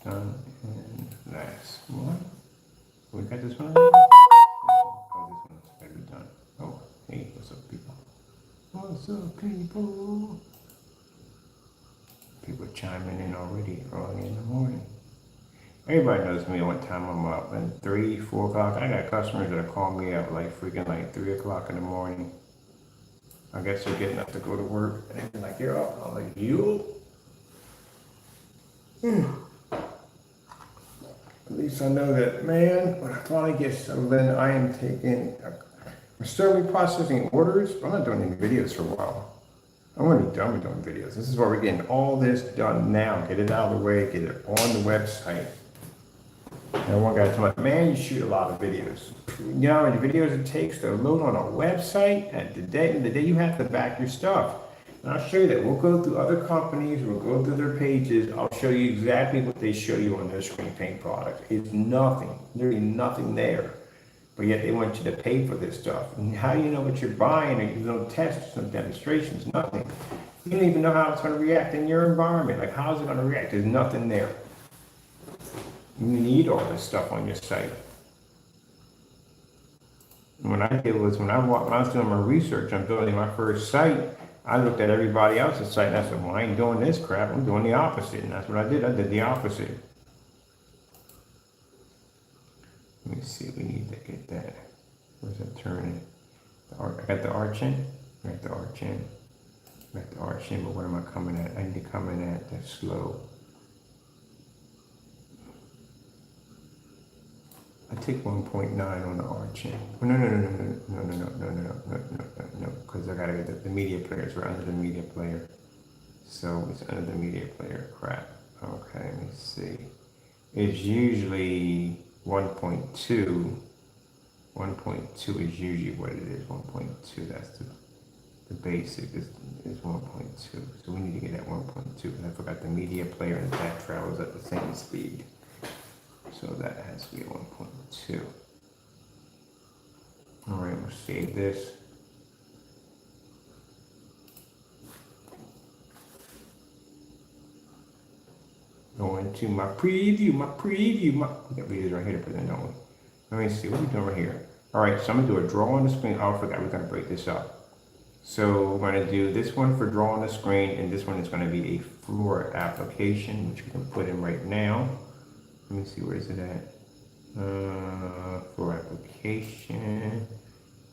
Done, and last one. We got this one already? Oh, this one's better done. Oh, hey, what's up, people? What's up, people? People chiming in already early in the morning. Everybody knows me what time I'm up. At 3, 4 o'clock. I got customers that call me up like freaking like 3 o'clock in the morning. I guess they're getting up to go to work. And they're like, you're up. I'm like, you? At least I know that, man, when I finally get settled in, I am I'm still processing orders, but I'm not doing any videos for a while. I'm going to be done with doing videos. This is why we're getting all this done now. Get it out of the way, get it on the website. And one guy told me, man, you shoot a lot of videos. You know how many videos it takes to load on a website? At the day you have to back your stuff. And I'll show you that. We'll go through other companies, we'll go through their pages. I'll show you exactly what they show you on their screen paint products. It's nothing, literally nothing there. But yet they want you to pay for this stuff. And how do you know what you're buying? There's no tests, no demonstrations, nothing. You don't even know how it's going to react in your environment. Like, how's it going to react? There's nothing there. You need all this stuff on your site. And when I was doing my research on building my first site, I looked at everybody else's site and I said, well, I ain't doing this crap. I'm doing the opposite. And that's what I did. I did the opposite. Let me see. We need to get that. Where's that turning? I got the arch in. I got the arch in. But what am I coming at? I need to come in at the slow. I take 1.9 on the arch in. Oh, no, because I gotta get the media players. We're under the media player. So it's under the media player. Crap. Okay, let me see. It's usually 1.2. 1.2 is usually what it is. 1.2. That's the basic is 1.2. So we need to get at 1.2. I forgot the media player and that travels at the same speed. So that has to be 1.2. All right, we'll save this. Go into my preview. We got videos right here to put in, don't we? Let me see, what are we doing right here? All right, so I'm gonna do a draw on the screen. Oh, I forgot we're gonna break this up. So we're gonna do this one for draw on the screen, and this one is gonna be a floor application, which we can put in right now. Let me see, where is it at? Floor application.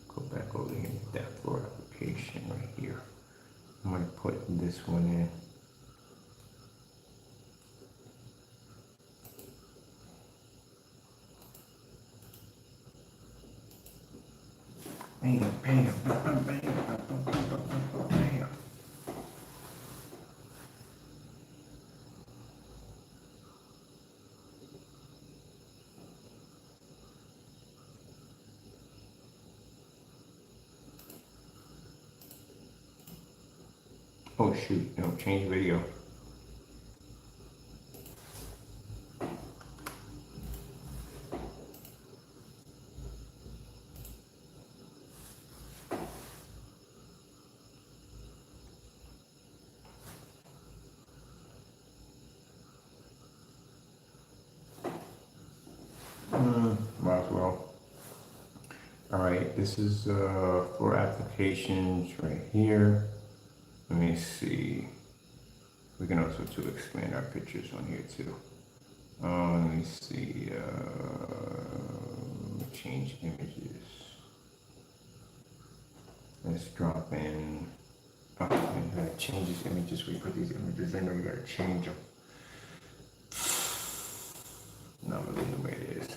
Go back over here, that floor application right here. I'm gonna put this one in. Bam, bam, bam, bam, bam, bam, bam. Oh shoot, no, change video. All right, this is for applications right here. Let me see. We can also too expand our pictures on here too. Let me see. Change images. Let's drop in. Oh, we gotta change these images. We put these images in, we gotta change them. Not really the way it is.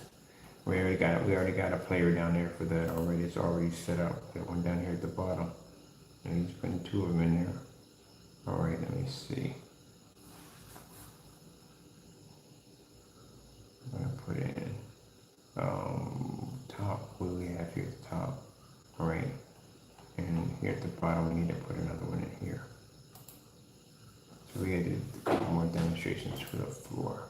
We already got a player down there for that already. It's already set up. That one down here at the bottom. And he's putting two of them in there. All right, let me see. I'm gonna put in top. What do we have here at the top? All right, and here at the bottom, we need to put another one in here. So we did a couple more demonstrations for the floor.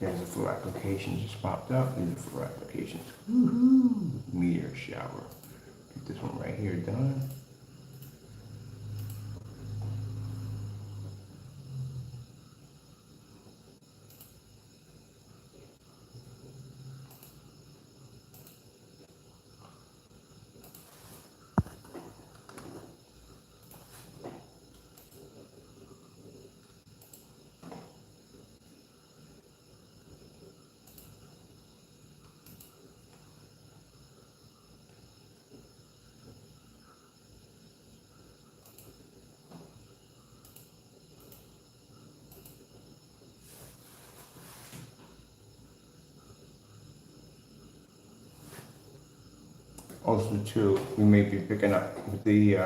There's a floor application just popped up. These are floor applications. Woohoo! Meteor shower. Get this one right here done. Also, too, we may be picking up the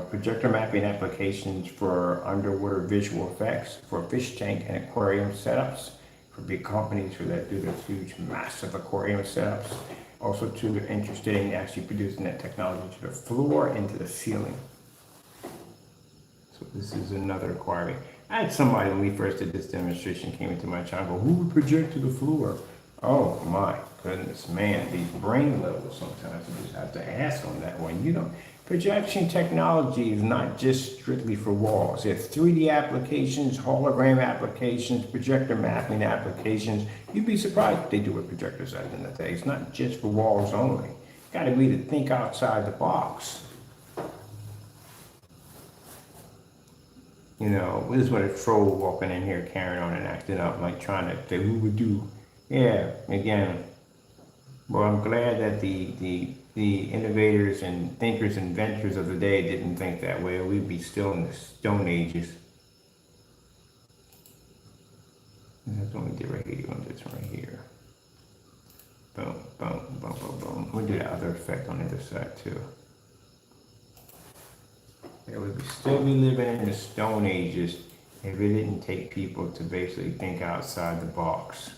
projector mapping applications for underwater visual effects for fish tank and aquarium setups for big companies who that do those huge, massive aquarium setups. Also, too, they're interested in actually producing that technology to the floor and to the ceiling. So this is another requirement. I had somebody when we first did this demonstration came into my channel, who would project to the floor? Oh my goodness, man, these brain levels sometimes you just have to ask on that one. You know, projection technology is not just strictly for walls. It's 3D applications, hologram applications, projector mapping applications. You'd be surprised what they do with projectors at the end of the day. It's not just for walls only. Gotta be to think outside the box. You know, this is what a troll walking in here carrying on and acting up, like trying to say who would do. Yeah, again, well, I'm glad that the innovators and thinkers, inventors of the day didn't think that way. We'd be still in the Stone Ages. And that's what we did right here. You want this right here. Boom, boom, boom, boom, boom. We'll do the other effect on the other side too. Yeah, we'd still be living in the Stone Ages if it didn't take people to basically think outside the box.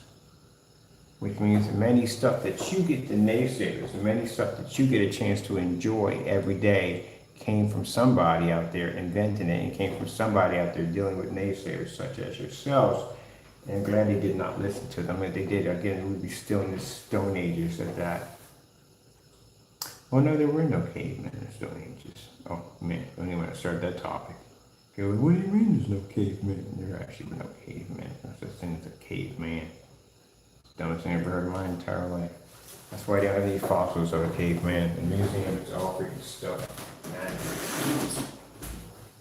Which means many stuff that you get, the naysayers, many stuff that you get a chance to enjoy every day came from somebody out there inventing it and came from somebody out there dealing with naysayers such as yourselves. And I'm glad they did not listen to them. If they did, again, we'd be still in the Stone Ages at that. Well, no, there were no cavemen in the Stone Ages. Oh, man, I don't even want to start that topic. Okay, well, what do you mean there's no cavemen? There actually were no cavemen. There's such thing as a caveman. Dumbest thing I've ever heard in my entire life. That's why they have these fossils of a caveman. The museum is all freaking stuff.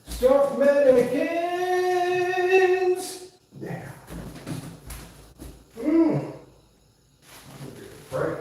Stuffed mannequins! Yeah. Break.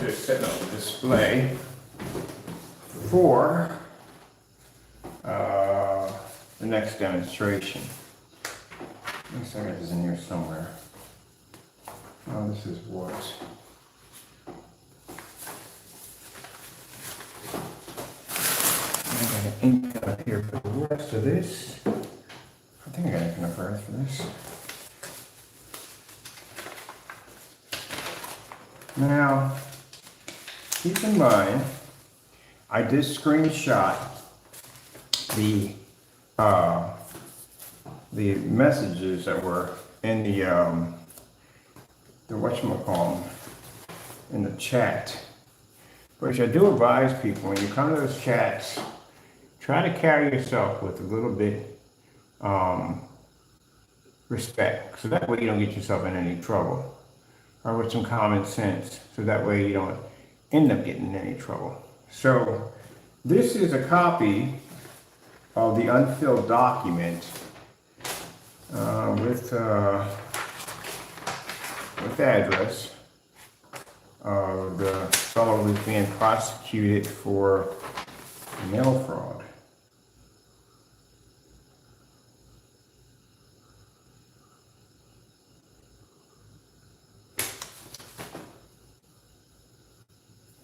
just setting up the display for the next demonstration. Looks like it is in here somewhere. Oh, this is what. I got an ink up here for the rest of this. I think I got ink enough for this. Now, keep in mind, I did screenshot the messages that were in the whatchamacallit, in the chat. Which I do advise people, when you come to those chats, try to carry yourself with a little bit respect, so that way you don't get yourself in any trouble, or with some common sense, so that way you don't end up getting in any trouble. So this is a copy of the unfilled document with address of the fellow who's being prosecuted for mail fraud.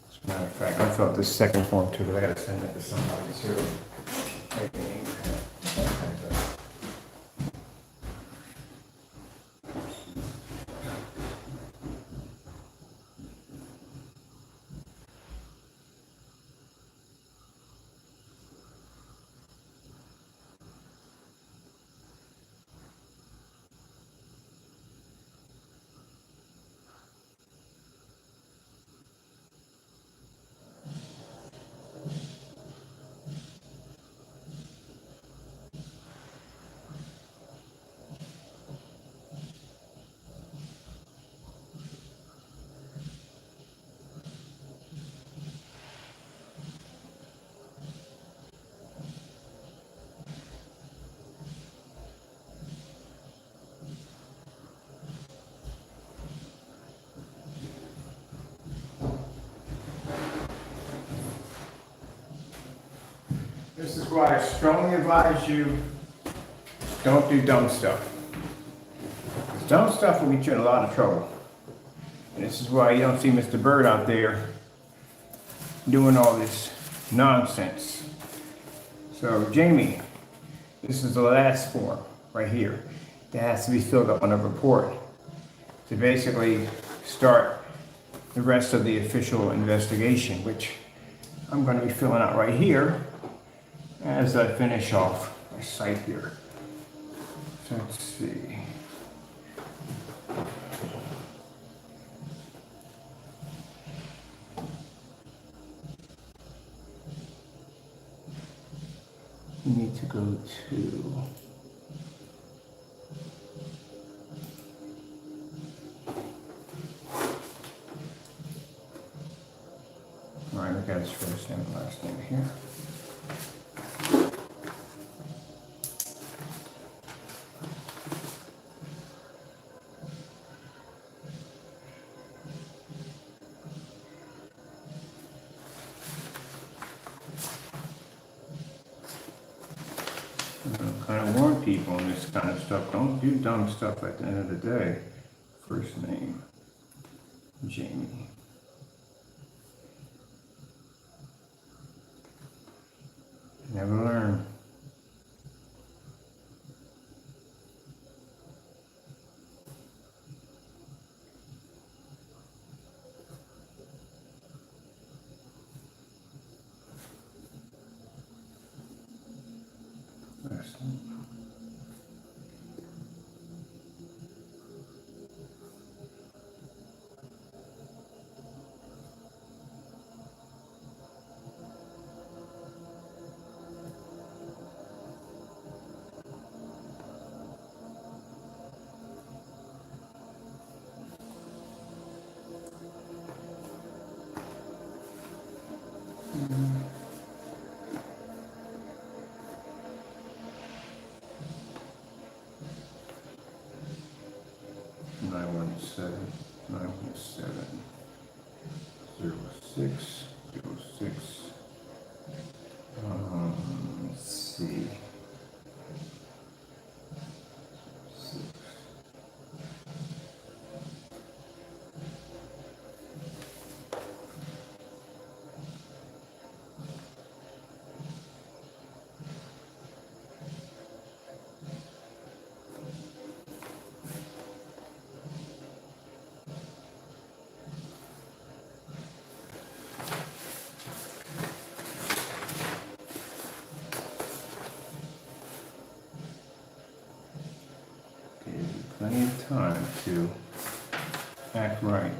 As a matter of fact, I filled this second form too, but I gotta send it to somebody too. This is why I strongly advise you, don't do dumb stuff. Because dumb stuff will get you in a lot of trouble. And this is why you don't see Mr. Bird out there doing all this nonsense. So Jamie, this is the last form right here that has to be filled up on a report to basically start the rest of the official investigation, which I'm going to be filling out right here as I finish off my site here. So let's see. You need to go to all right, look at his first name and last name here. Kind of warn people on this kind of stuff. Don't do dumb stuff at the end of the day. First name, Jamie. Never learn. Last name. Mm-hmm. 917. 06, 06. Let's see. Plenty of time to act right.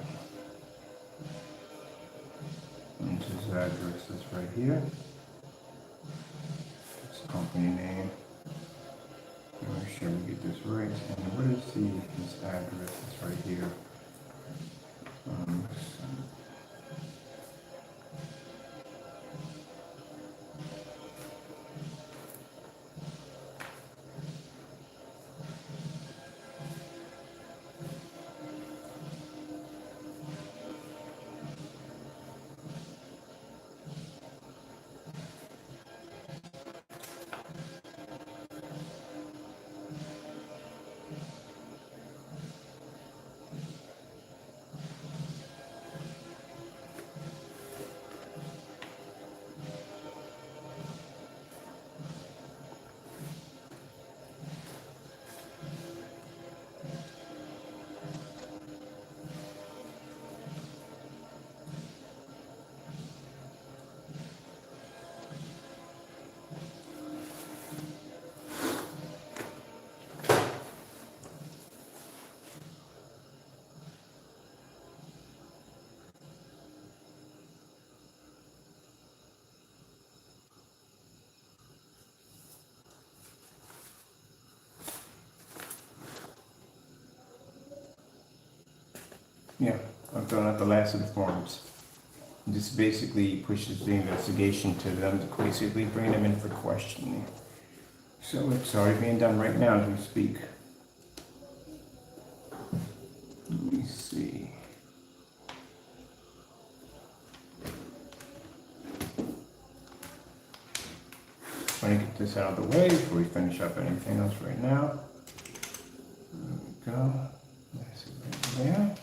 And his address is right here. This company name. Make sure we get this right. And what is his address? It's right here. Yeah, I'm filling out the last of the forms. This basically pushes the investigation to them to basically bring them in for questioning. So it's already being done right now as we speak. Let me see. I want to get this out of the way before we finish up anything else right now. There we go. That's it right there.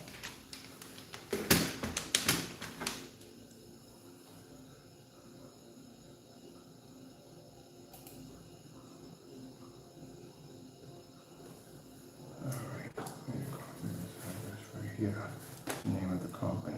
Here, the name of the company.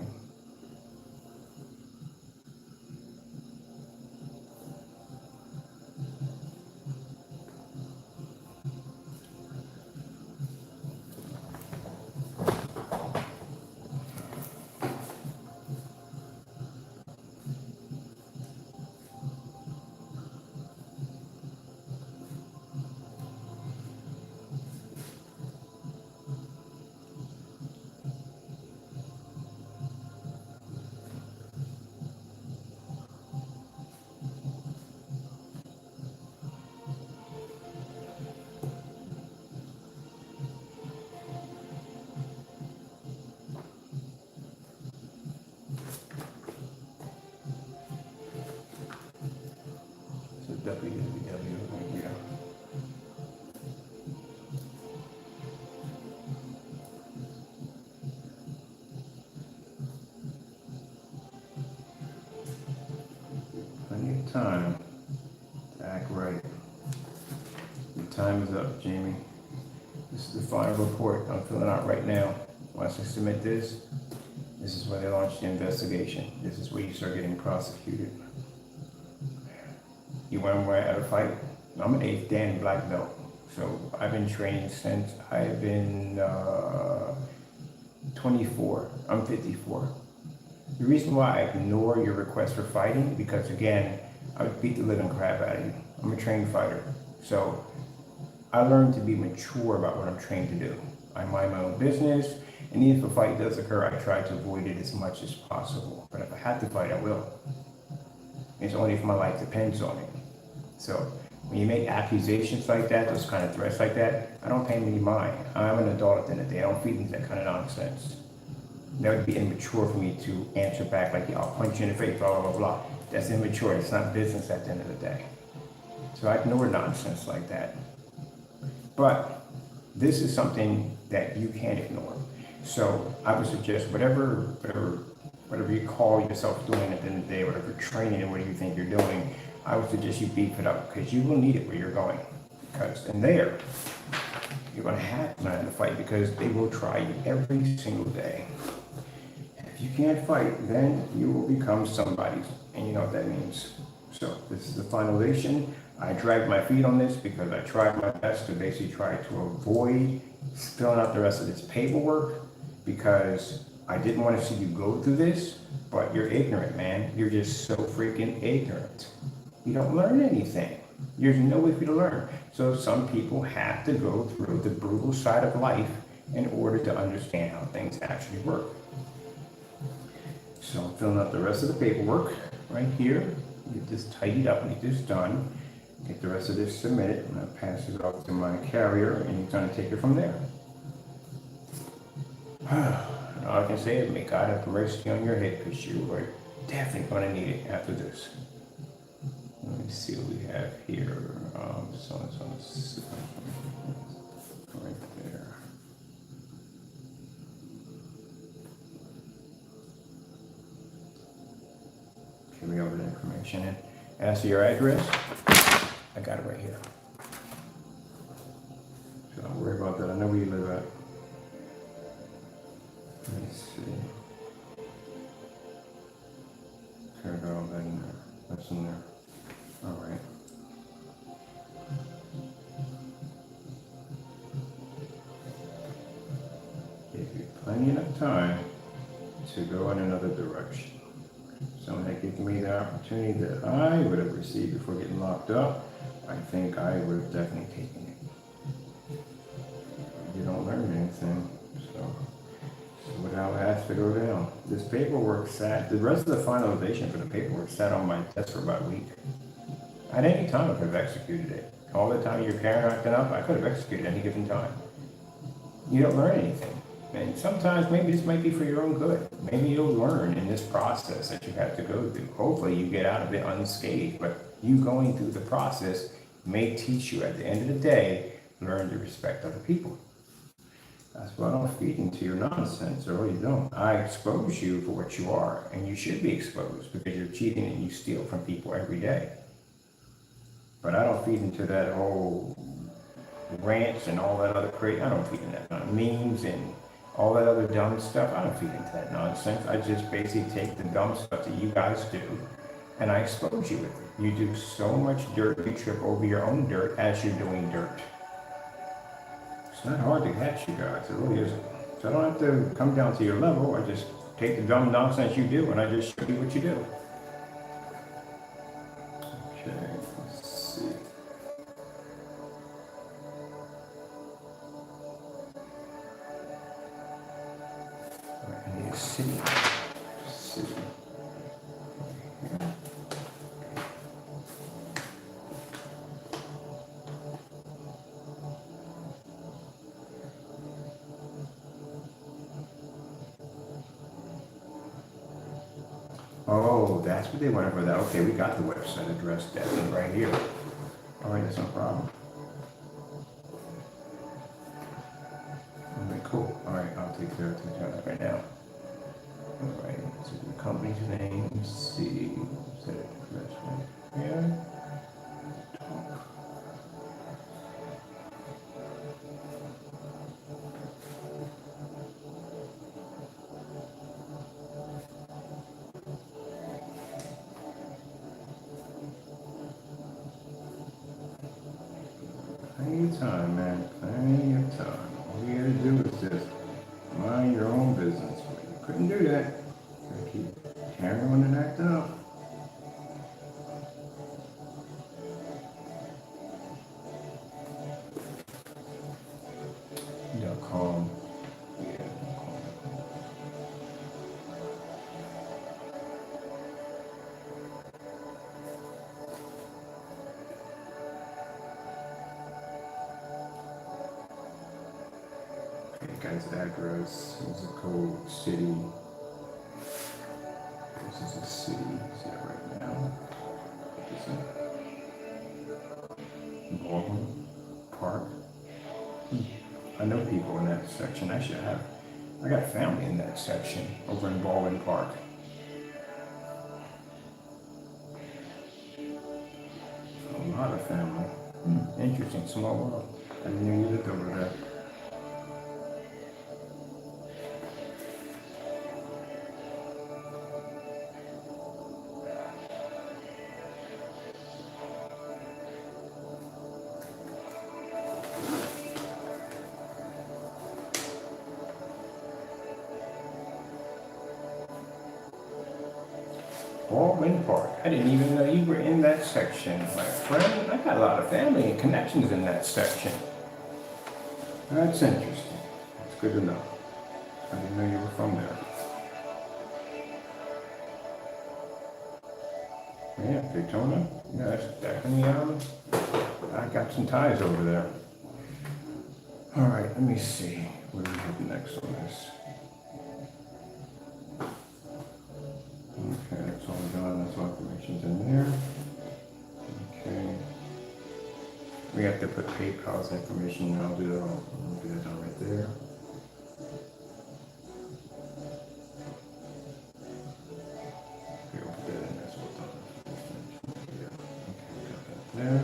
www. Yeah. Plenty of time to act right. Your time is up, Jamie. This is the final report I'm filling out right now. Once I submit this, this is where they launch the investigation. This is where you start getting prosecuted. You want to at a fight? I'm an 8th Dan black belt. So I've been training since I've been 24. I'm 54. The reason why I ignore your request for fighting, because again, I would beat the living crap out of you. I'm a trained fighter. So I learned to be mature about what I'm trained to do. I mind my own business, and even if a fight does occur, I try to avoid it as much as possible. But if I have to fight, I will. It's only if my life depends on it. So when you make accusations like that, those kind of threats like that, I don't pay any mind. I'm an adult at the end of the day. I don't feed into that kind of nonsense. That would be immature for me to answer back like, yeah, I'll punch you in the face, blah, blah, blah, blah. That's immature. It's not business at the end of the day. So I ignore nonsense like that. But this is something that you can't ignore. So I would suggest whatever you call yourself doing at the end of the day, whatever training and what you think you're doing, I would suggest you beef it up because you will need it where you're going. Because in there, you're going to have to learn to fight because they will try you every single day. If you can't fight, then you will become somebody's, and you know what that means. So this is the finalization. I dragged my feet on this because I tried my best to basically try to avoid filling out the rest of this paperwork because I didn't want to see you go through this, but you're ignorant, man. You're just so freaking ignorant. You don't learn anything. There's no way for you to learn. So some people have to go through the brutal side of life in order to understand how things actually work. So I'm filling out the rest of the paperwork right here. Get this tidied up, get this done. Get the rest of this submitted. I'm going to pass this off to my carrier and he's going to take it from there. All I can say is may God have mercy on your head because you are definitely going to need it after this. Let me see what we have here. Right there. Okay, we have the information in. As to your address, I got it right here. So don't worry about that. I know where you live at. Let me see. Okay, I got all that in there. That's in there. All right. Give you plenty enough time to go in another direction. Someone had given me the opportunity that I would have received before getting locked up, I think I would have definitely taken it. You don't learn anything, so how it has to go down. This paperwork sat, the rest of the finalization for the paperwork sat on my desk for about a week. At any time I could have executed it. All the time you're carrying acting up, I could have executed any given time. You don't learn anything. And sometimes maybe this might be for your own good. Maybe you'll learn in this process that you have to go through. Hopefully you get out of it unscathed, but you going through the process may teach you at the end of the day, learn to respect other people. That's why I don't feed into your nonsense, or you don't. I expose you for what you are, and you should be exposed because you're cheating and you steal from people every day. But I don't feed into that whole rants and all that other crazy. I don't feed into that memes and all that other dumb stuff. I don't feed into that nonsense. I just basically take the dumb stuff that you guys do and I expose you with it. You do so much dirt, you trip over your own dirt as you're doing dirt. It's not hard to catch you guys, it really isn't. So I don't have to come down to your level. I just take the dumb nonsense you do and I just show you what you do. Okay, let's see. I need a city. Oh, that's what they wanted for that. Okay, we got the website address definitely right here. All right, that's no problem. Okay, cool. All right, I'll take care of that right now. All right, so the company's name, let's see, set it address right here. Plenty of time, man. Plenty of time. All you gotta do is just mind your own business. But you couldn't do that. You gotta keep carrying on and acting up. .com. Yeah. guy's address, zip code, city. This is a city, see it right now. Baldwin Park. I know people in that section. Actually, I got family in that section over in Baldwin Park. A lot of family. Interesting, small world. I didn't know you lived over there. Baldwin Park. I didn't even know you were in that section, my friend. I got a lot of family and connections in that section. That's interesting. That's good to know. I didn't know you were from there. Yeah, Daytona. Yeah, that's definitely, I got some ties over there. All right, let me see. Where do we have next on this? Okay, that's all done. That's all information's in there. Okay. We have to put PayPal's information. I'll do that. I'll do that down right there. Okay, we'll put that in there. So we'll talk about yeah. Okay, got that there.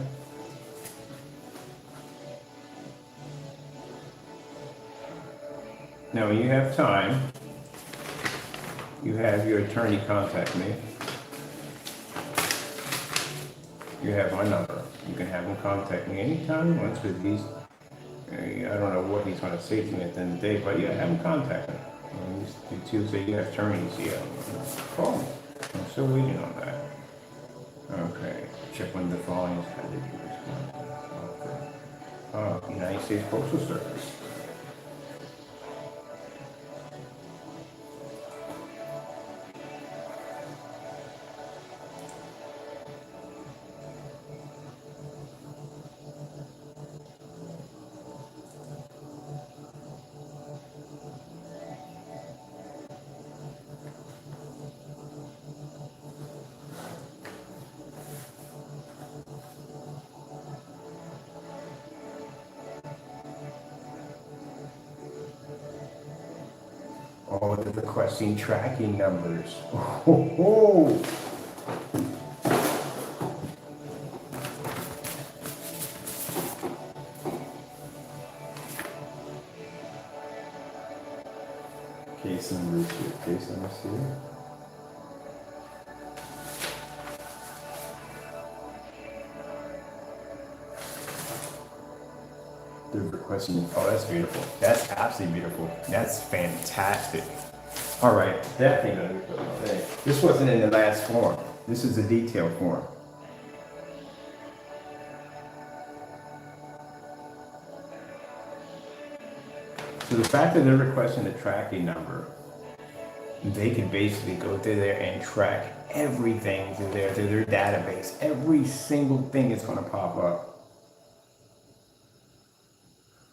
Now, when you have time, you have your attorney contact me. You have my number. You can have him contact me anytime he wants, because he's, I don't know what he's going to say to me at the end of the day, but yeah, have him contact me. You two say you have attorneys, yeah, call me. I'm still waiting on that. Okay, check when the following is headed. Okay. United States Postal Service. Oh, they're requesting tracking numbers. Oh. Case number here. Case number here. They're requesting. Oh, that's beautiful. That's absolutely beautiful. That's fantastic. All right, definitely gonna be put on there. This wasn't in the last form. This is a detailed form. So the fact that they're requesting a tracking number, they can basically go through there and track everything through their database. Every single thing is going to pop up.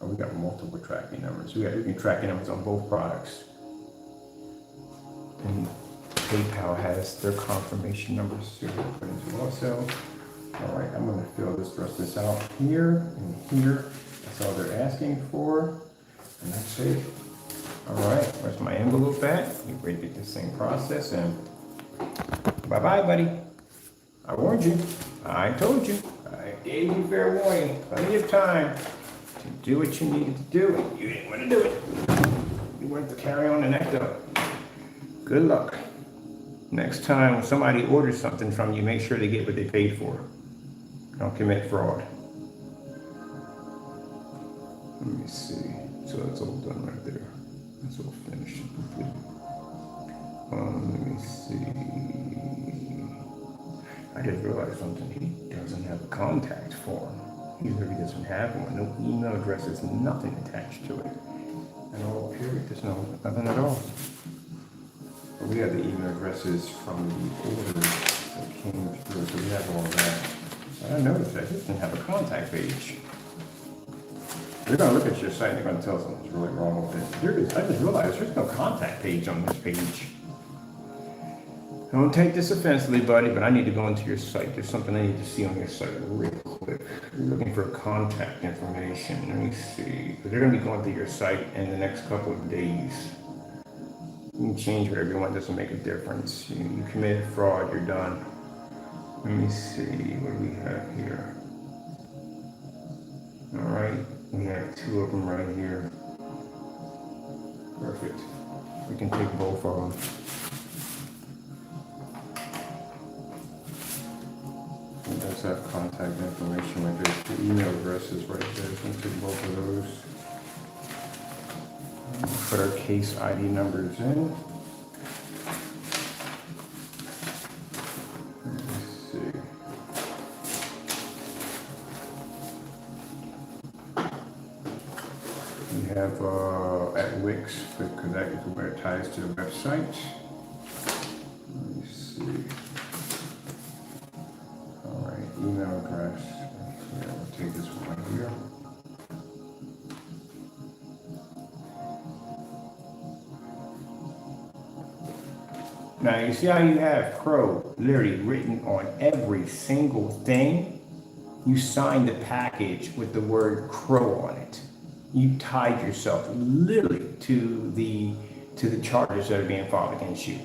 Oh, we got multiple tracking numbers. We got tracking numbers on both products. And PayPal has their confirmation numbers too. Put into also. All right, I'm going to fill this rest of this out here and here. That's all they're asking for. And that's it. All right, where's my envelope at? We ready to get this thing processed and bye-bye, buddy. I warned you. I told you. I gave you fair warning. Plenty of time to do what you needed to do, and you didn't want to do it. You wanted to carry on and act up. Good luck. Next time when somebody orders something from you, make sure they get what they paid for. Don't commit fraud. Let me see. So that's all done right there. That's all finished and complete. Let me see. I just realized something. He doesn't have a contact form. Either he doesn't have one. No email addresses, nothing attached to it. And all period. There's nothing at all. But we have the email addresses from the order that came through, so we have all that. But I noticed that he doesn't have a contact page. They're going to look at your site and they're going to tell something's really wrong with it. Here is, I just realized there's no contact page on this page. Don't take this offensively, buddy, but I need to go into your site. There's something I need to see on your site real quick. You're looking for contact information. Let me see. They're going to be going through your site in the next couple of days. You can change whatever you want. Doesn't make a difference. You commit fraud, you're done. Let me see. What do we have here? All right. We have two of them right here. Perfect. We can take both of them. It does have contact information right there. The email addresses right there. So we can take both of those. Put our case ID numbers in. Let's see. We have at Wix, because that is where it ties to the website. Let me see. All right, email address. Yeah, we'll take this one right here. Now you see how you have Crow literally written on every single thing? You signed the package with the word Crow on it. You tied yourself literally to the charges that are being filed against you.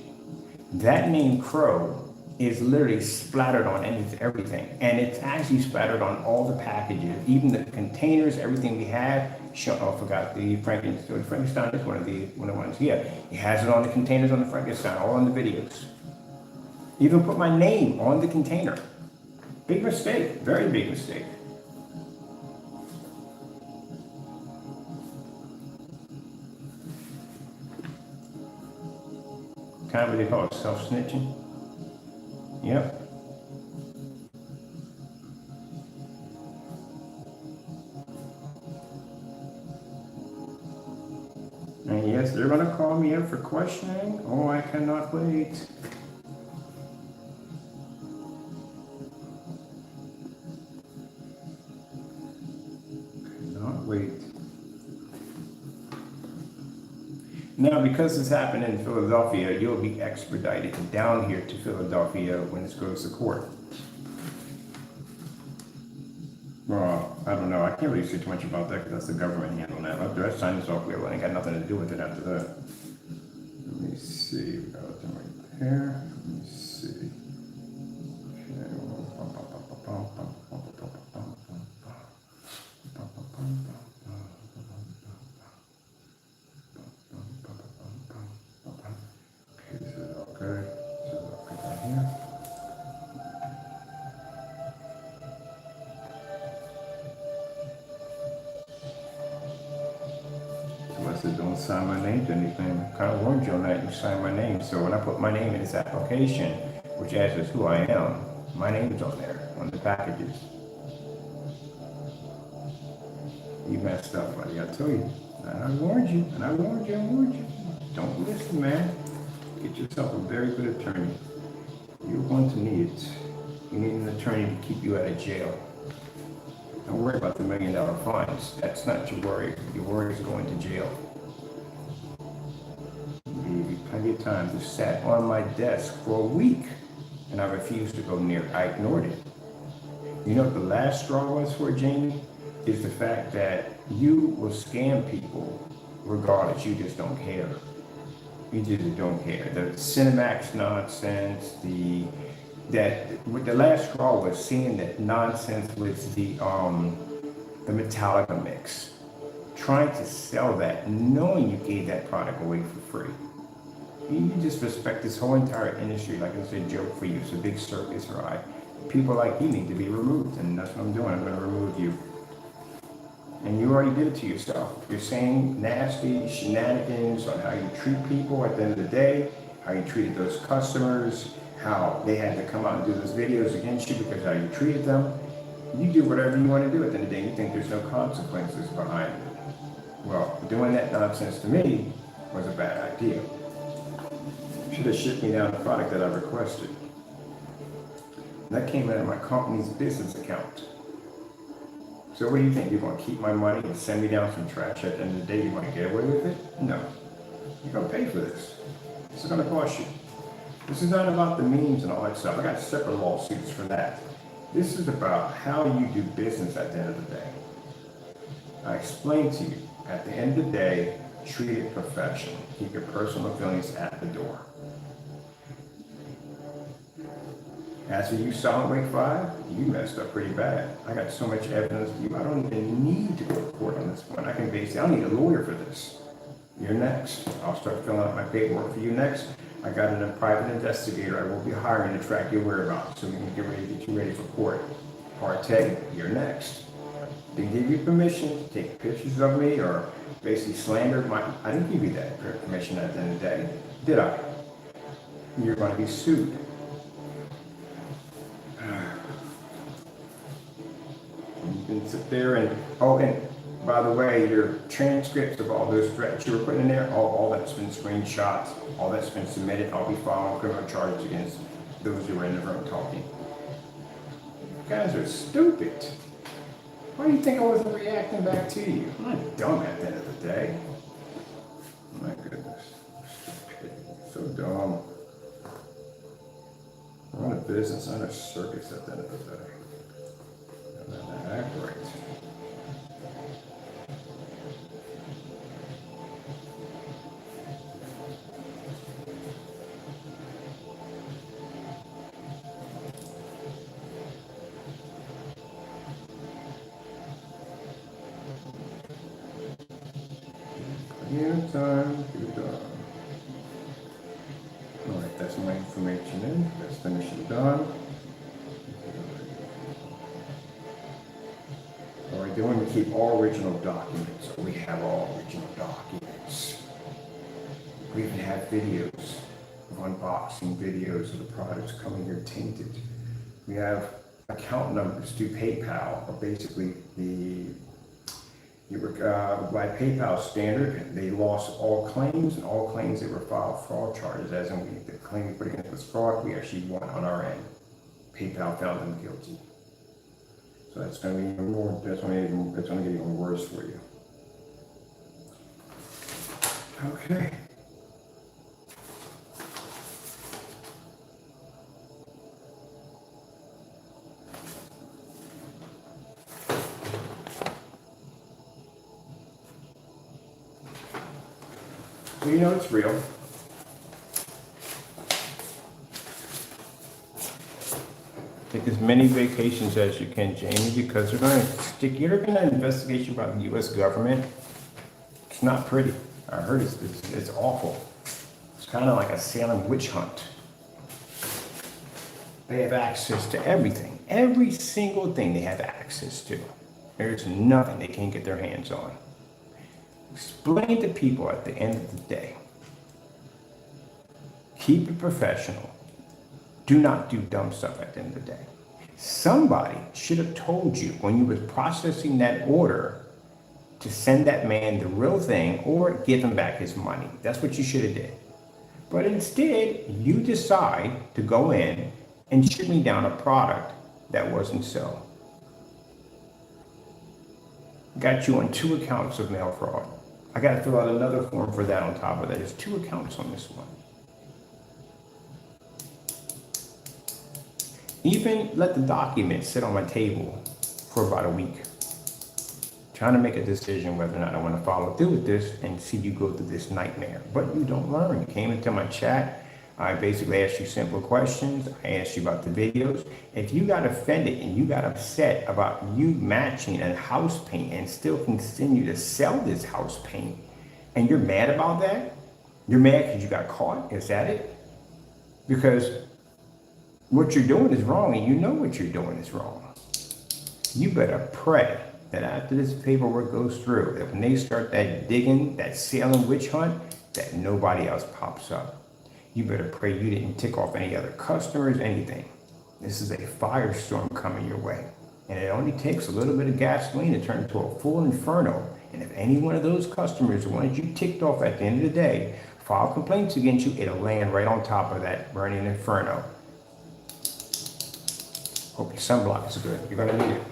That name Crow is literally splattered on everything, and it's actually splattered on all the packages, even the containers, everything we have. Oh, I forgot the Frankenstein. Frankenstein is one of the ones. Yeah, he has it on the containers on the Frankenstein, all on the videos. Even put my name on the container. Big mistake, very big mistake. Kind of what they call it, self-snitching. Yep. And yes, they're going to call me up for questioning. Oh, I cannot wait. Cannot wait. Now, because this happened in Philadelphia, you'll be extradited down here to Philadelphia when this goes to court. Well, I don't know. I can't really say too much about that because that's the government handling that. After I signed this off, it ain't got nothing to do with it after that. Let me see. We got them right there. Let me see. Don't sign my name to anything. I kind of warned you on that. You sign my name. So when I put my name in this application, which asks who I am, my name is on there, on the packages. You messed up, buddy. I tell you. And I warned you, and I warned you, I warned you. Don't listen, man. Get yourself a very good attorney. You're going to need it. You need an attorney to keep you out of jail. Don't worry about the $1 million fines. That's not your worry. Your worry is going to jail. Plenty of times it sat on my desk for a week and I refused to go near it. I ignored it. You know what the last straw was for, Jamie? Is the fact that you will scam people regardless. You just don't care. You just don't care. The Cinemax nonsense, the last straw was seeing that nonsense with the Metallica mix. Trying to sell that, knowing you gave that product away for free. You just respect this whole entire industry like it's a joke for you. It's a big circus ride. People like you need to be removed, and that's what I'm doing. I'm going to remove you. And you already did it to yourself. You're saying nasty shenanigans on how you treat people at the end of the day, how you treated those customers, how they had to come out and do those videos against you because how you treated them. You do whatever you want to do at the end of the day. You think there's no consequences behind it. Well, doing that nonsense to me was a bad idea. Should have shipped me down the product that I requested. And that came out of my company's business account. So what do you think? You're going to keep my money and send me down some trash at the end of the day? You want to get away with it? No. You're going to pay for this. This is going to cost you. This is not about the memes and all that stuff. I got separate lawsuits for that. This is about how you do business at the end of the day. I explained to you, at the end of the day, treat it professional. Keep your personal feelings at the door. As for you Solid Wake 5, you messed up pretty bad. I got so much evidence for you, I don't even need to go to court on this one. I don't need a lawyer for this. You're next. I'll start filling out my paperwork for you next. I got a private investigator I will be hiring to track your whereabouts so we can get you ready for court. Partey, you're next. They give you permission to take pictures of me or basically slander my... I didn't give you that permission at the end of the day, did I? You're going to be sued. You can sit there and... Oh, and by the way, your transcripts of all those threats you were putting in there, all that's been screenshots, all that's been submitted, I'll be filing criminal charges against those who were in the room talking. You guys are stupid. Why do you think I wasn't reacting back to you? I'm not dumb at the end of the day. My goodness. So dumb. Run a business, not a circus at the end of the day. And act right. Time to done. All right, that's my information in. Let's finish it done. All right, they want to keep all original documents. So we have all original documents. We even have videos of unboxing videos of the products coming here tinted. We have account numbers to PayPal, or basically by PayPal standard, they lost all claims, and all claims that were filed fraud charges, as in the claim we put against was fraud, we actually won on our end. PayPal found them guilty. So that's going to be even more, that's going to get even worse for you. Okay. So you know it's real. Take as many vacations as you can, Jamie, because they're going to stick. You ever been in an investigation about the U.S. government? It's not pretty. I heard it's awful. It's kind of like a Salem witch hunt. They have access to everything. Every single thing they have access to. There's nothing they can't get their hands on. Explain to people at the end of the day. Keep it professional. Do not do dumb stuff at the end of the day. Somebody should have told you when you were processing that order to send that man the real thing or give him back his money. That's what you should have did. But instead, you decide to go in and ship me down a product that wasn't so. Got you on 2 accounts of mail fraud. I got to fill out another form for that on top of that. There's 2 accounts on this one. Even let the document sit on my table for about a week. Trying to make a decision whether or not I want to follow through with this and see you go through this nightmare. But you don't learn. You came into my chat. I basically asked you simple questions. I asked you about the videos. If you got offended and you got upset about you matching a house paint and still continue to sell this house paint, and you're mad about that, you're mad because you got caught, is that it? Because what you're doing is wrong and you know what you're doing is wrong. You better pray that after this paperwork goes through, that when they start that digging, that Salem witch hunt, that nobody else pops up. You better pray you didn't tick off any other customers, anything. This is a firestorm coming your way. And it only takes a little bit of gasoline to turn into a full inferno. And if any one of those customers, the ones you ticked off at the end of the day, file complaints against you, it'll land right on top of that burning inferno. Hope your sunblock is good. You're gonna need it.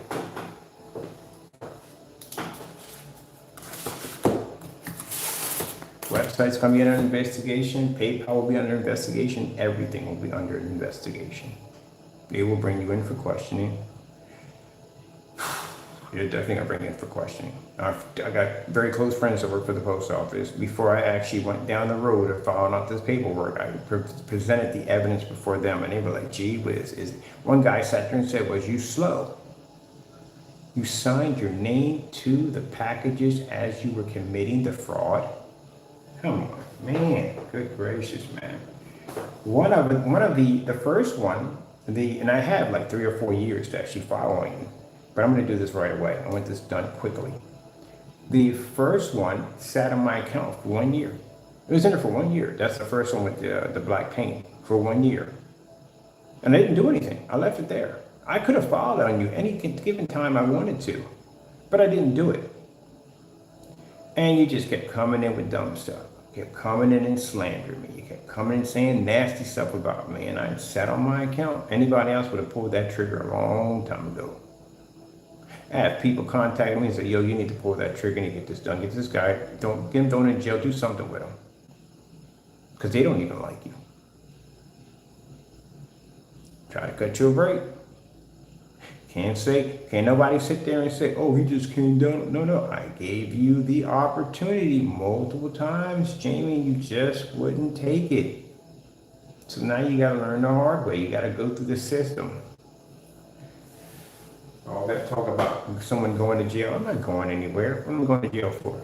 Website's gonna be under investigation, PayPal will be under investigation, everything will be under investigation. They will bring you in for questioning. You're definitely gonna bring you in for questioning. I got very close friends that work for the post office. Before I actually went down the road of filing out this paperwork, I presented the evidence before them, and they were like, gee whiz, one guy sat there and said, was you slow? You signed your name to the packages as you were committing the fraud? Come on, man, good gracious, man. One of the first one, and I have like 3 or 4 years to actually following, but I'm gonna do this right away. I want this done quickly. The first one sat on my account for 1 year. It was in there for 1 year. That's the first one with the black paint for 1 year. And I didn't do anything. I left it there. I could have filed it on you any given time I wanted to, but I didn't do it. And you just kept coming in with dumb stuff. You kept coming in and slandering me. You kept coming in saying nasty stuff about me, and I sat on my account. Anybody else would have pulled that trigger a long time ago. I have people contact me and say, yo, you need to pull that trigger and get this done. Get this guy, don't get him thrown in jail, do something with him. Because they don't even like you. Try to cut you a break. Can't nobody sit there and say, oh, he just came down. No, I gave you the opportunity multiple times, Jamie, you just wouldn't take it. So now you gotta learn the hard way. You gotta go through the system. All that talk about someone going to jail, I'm not going anywhere. What am I going to jail for?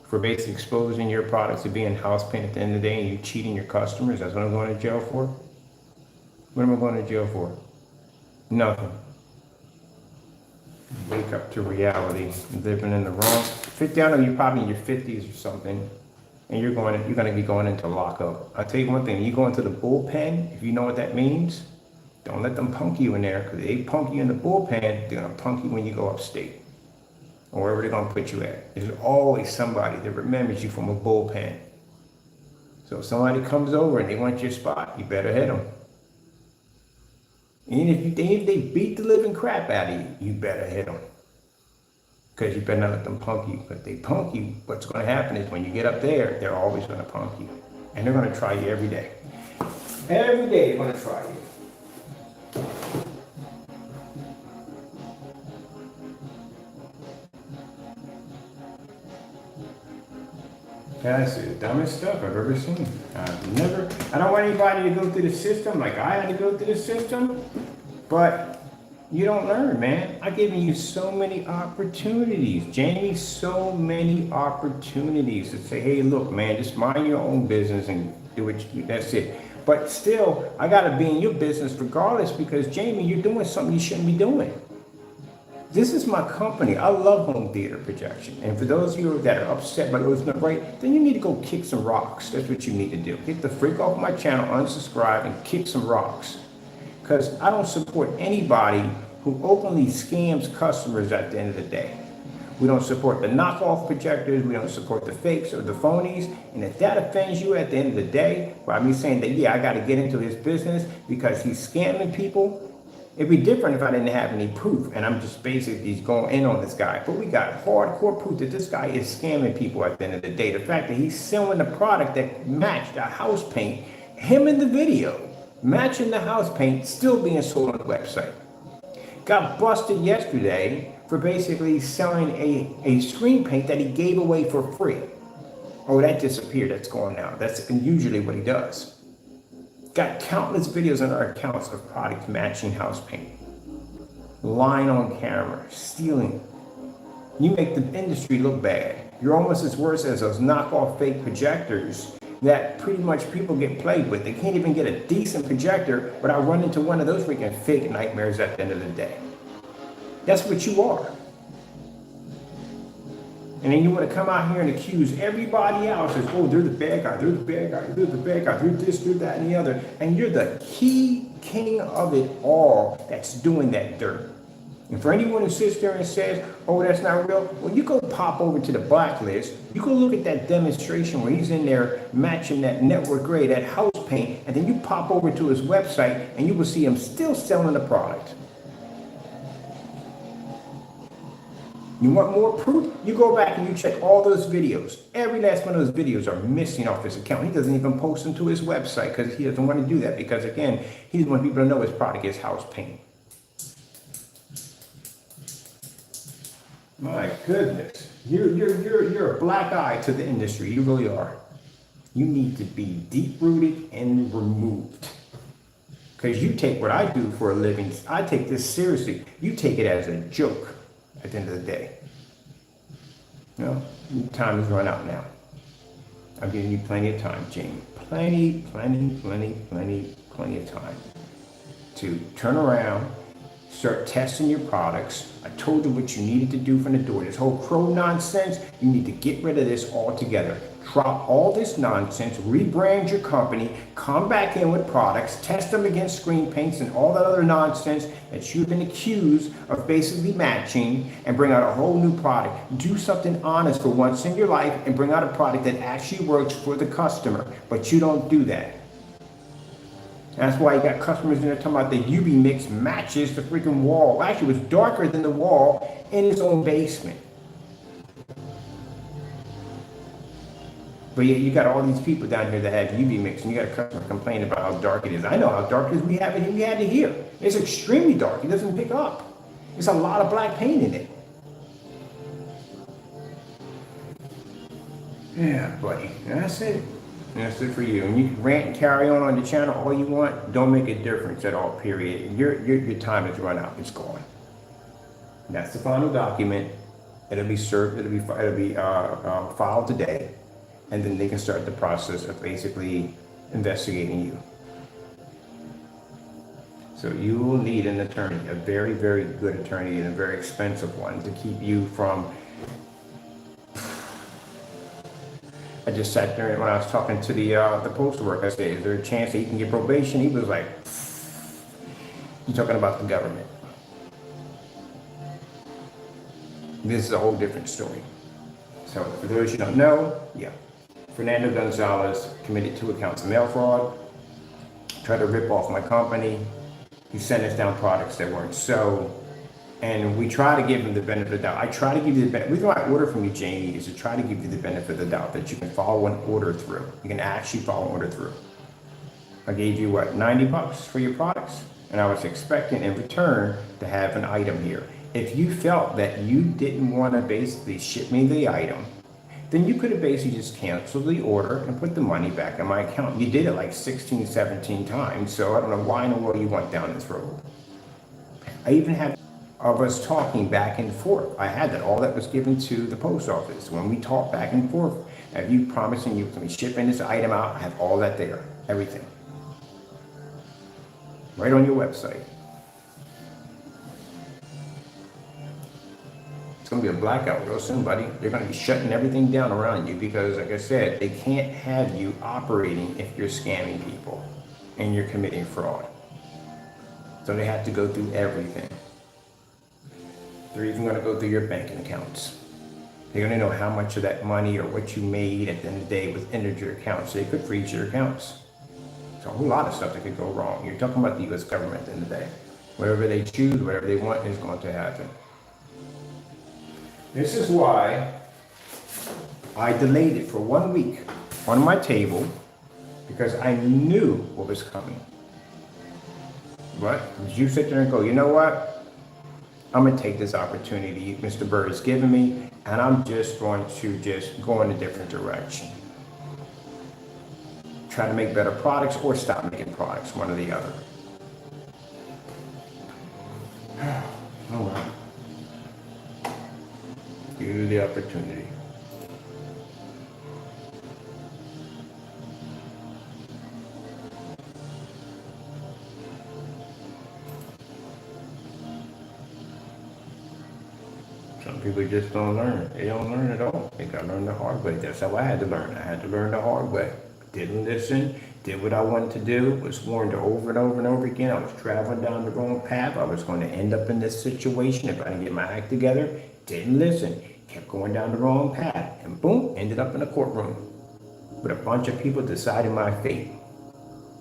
For basically exposing your products to being house paint at the end of the day and you cheating your customers? That's what I'm going to jail for? What am I going to jail for? Nothing. Wake up to reality. Living in the wrong. I know you're probably in your 50s or something, and you're going to be going into lockup. I'll tell you one thing. You go into the bullpen, if you know what that means, don't let them punk you in there, because if they punk you in the bullpen, they're going to punk you when you go upstate, or wherever they're going to put you at. There's always somebody that remembers you from a bullpen. So if somebody comes over and they want your spot, you better hit them. And if they beat the living crap out of you, you better hit them. Because you better not let them punk you. But if they punk you, what's going to happen is when you get up there, they're always going to punk you. And they're going to try you every day. Every day they're going to try you. That's the dumbest stuff I've ever seen. I don't want anybody to go through the system like I had to go through the system, but you don't learn, man. I've given you so many opportunities, Jamie, so many opportunities to say, hey, look, man, just mind your own business and do what you, that's it. But still, I gotta be in your business regardless because, Jamie, you're doing something you shouldn't be doing. This is my company. I love home theater projection. And for those of you that are upset by those not right, then you need to go kick some rocks. That's what you need to do. Get the freak off my channel, unsubscribe, and kick some rocks. Because I don't support anybody who openly scams customers at the end of the day. We don't support the knockoff projectors. We don't support the fakes or the phonies. And if that offends you at the end of the day, by me saying that, yeah, I got to get into his business because he's scamming people, it'd be different if I didn't have any proof and I'm just basically going in on this guy. But we got hardcore proof that this guy is scamming people at the end of the day. The fact that he's selling a product that matched a house paint, him in the video, matching the house paint, still being sold on the website. Got busted yesterday for basically selling a screen paint that he gave away for free. Oh, that disappeared. That's gone now. That's usually what he does. Got countless videos on our accounts of products matching house paint. Lying on camera, stealing. You make the industry look bad. You're almost as worse as those knockoff fake projectors that pretty much people get played with. They can't even get a decent projector without running into one of those freaking fake nightmares at the end of the day. That's what you are. And then you want to come out here and accuse everybody else as, oh, they're the bad guy, they're the bad guy, they're the bad guy, they're this, they're that, and the other. And you're the key king of it all that's doing that dirt. And for anyone who sits there and says, oh, that's not real, well, you go pop over to the blacklist, you go look at that demonstration where he's in there matching that network grade, that house paint, and then you pop over to his website and you will see him still selling the product. You want more proof? You go back and you check all those videos. Every last one of those videos are missing off his account. He doesn't even post them to his website because he doesn't want to do that because, again, he doesn't want people to know his product is house paint. My goodness. You're a black eye to the industry. You really are. You need to be deep-rooted and removed. Because you take what I do for a living, I take this seriously. You take it as a joke at the end of the day. You know, time has run out now. I'm giving you plenty of time, Jamie. Plenty of time to turn around, start testing your products. I told you what you needed to do from the door. This whole crow nonsense, you need to get rid of this altogether. Drop all this nonsense, rebrand your company, come back in with products, test them against screen paints and all that other nonsense that you've been accused of basically matching, and bring out a whole new product. Do something honest for once in your life and bring out a product that actually works for the customer, but you don't do that. That's why you got customers in there talking about the UV mix matches the freaking wall. Actually, it was darker than the wall in his own basement. But yeah, you got all these people down here that have UV mix, and you got a customer complaining about how dark it is. I know how dark it is. We had it here. It's extremely dark. It doesn't pick up. There's a lot of black paint in it. Yeah, buddy. That's it. That's it for you. And you can rant and carry on the channel all you want. Don't make a difference at all, period. Your time has run out. It's gone. And that's the final document. It'll be served. It'll be filed today. And then they can start the process of basically investigating you. So you will need an attorney, a very, very good attorney, and a very expensive one to keep you from. I just sat there and when I was talking to the postal worker, I said, is there a chance that he can get probation? He was like, you're talking about the government. This is a whole different story. So for those you don't know, yeah. Fernando Gonzalez committed 2 accounts of mail fraud, tried to rip off my company. He sent us down products that weren't so. And we try to give him the benefit of the doubt. I try to give you the benefit. The reason why I order from you, Jamie, is to try to give you the benefit of the doubt that you can follow an order through. You can actually follow an order through. I gave you, what, $90 for your products? And I was expecting in return to have an item here. If you felt that you didn't want to basically ship me the item, then you could have basically just canceled the order and put the money back in my account. You did it like 16, 17 times, so I don't know why in the world you went down this road. I even had of us talking back and forth. I had that. All that was given to the post office. When we talked back and forth, have you promising you can be shipping this item out? I have all that there. Everything. Right on your website. It's going to be a blackout real soon, buddy. They're going to be shutting everything down around you because, like I said, they can't have you operating if you're scamming people and you're committing fraud. So they have to go through everything. They're even going to go through your banking accounts. They're going to know how much of that money or what you made at the end of the day was entered your accounts. So they could freeze your accounts. There's a whole lot of stuff that could go wrong. You're talking about the U.S. government at the end of the day. Whatever they choose, whatever they want is going to happen. This is why I delayed it for 1 week on my table because I knew what was coming. But you sit there and go, you know what? I'm going to take this opportunity Mr. Bird has given me, and I'm just going to go in a different direction. Try to make better products or stop making products, one or the other. Oh well. Give you the opportunity. Some people just don't learn. They don't learn at all. They gotta learn the hard way. That's how I had to learn. I had to learn the hard way. Didn't listen, did what I wanted to do, was warned over and over and over again. I was traveling down the wrong path. I was going to end up in this situation if I didn't get my act together. Didn't listen, kept going down the wrong path, and boom, ended up in a courtroom with a bunch of people deciding my fate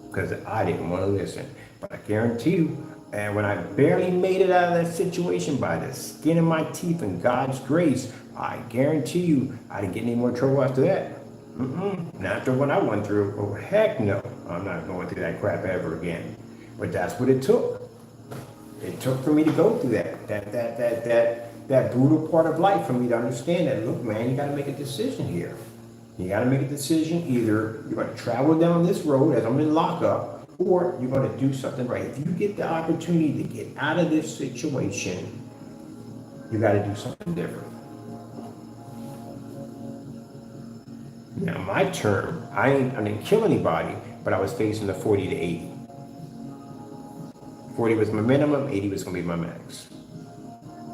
because I didn't want to listen. But I guarantee you, And when I barely made it out of that situation by the skin of my teeth and God's grace, I guarantee you I didn't get any more trouble after that. Not after what I went through. Oh, heck no. I'm not going through that crap ever again. But that's what it took. It took for me to go through that brutal part of life for me to understand that, look, man, you got to make a decision here. You got to make a decision. Either you're going to travel down this road as I'm in lockup, or you're going to do something right. If you get the opportunity to get out of this situation, you got to do something different. Now, my term, I didn't kill anybody, but I was facing the 40 to 80. 40 was my minimum, 80 was going to be my max.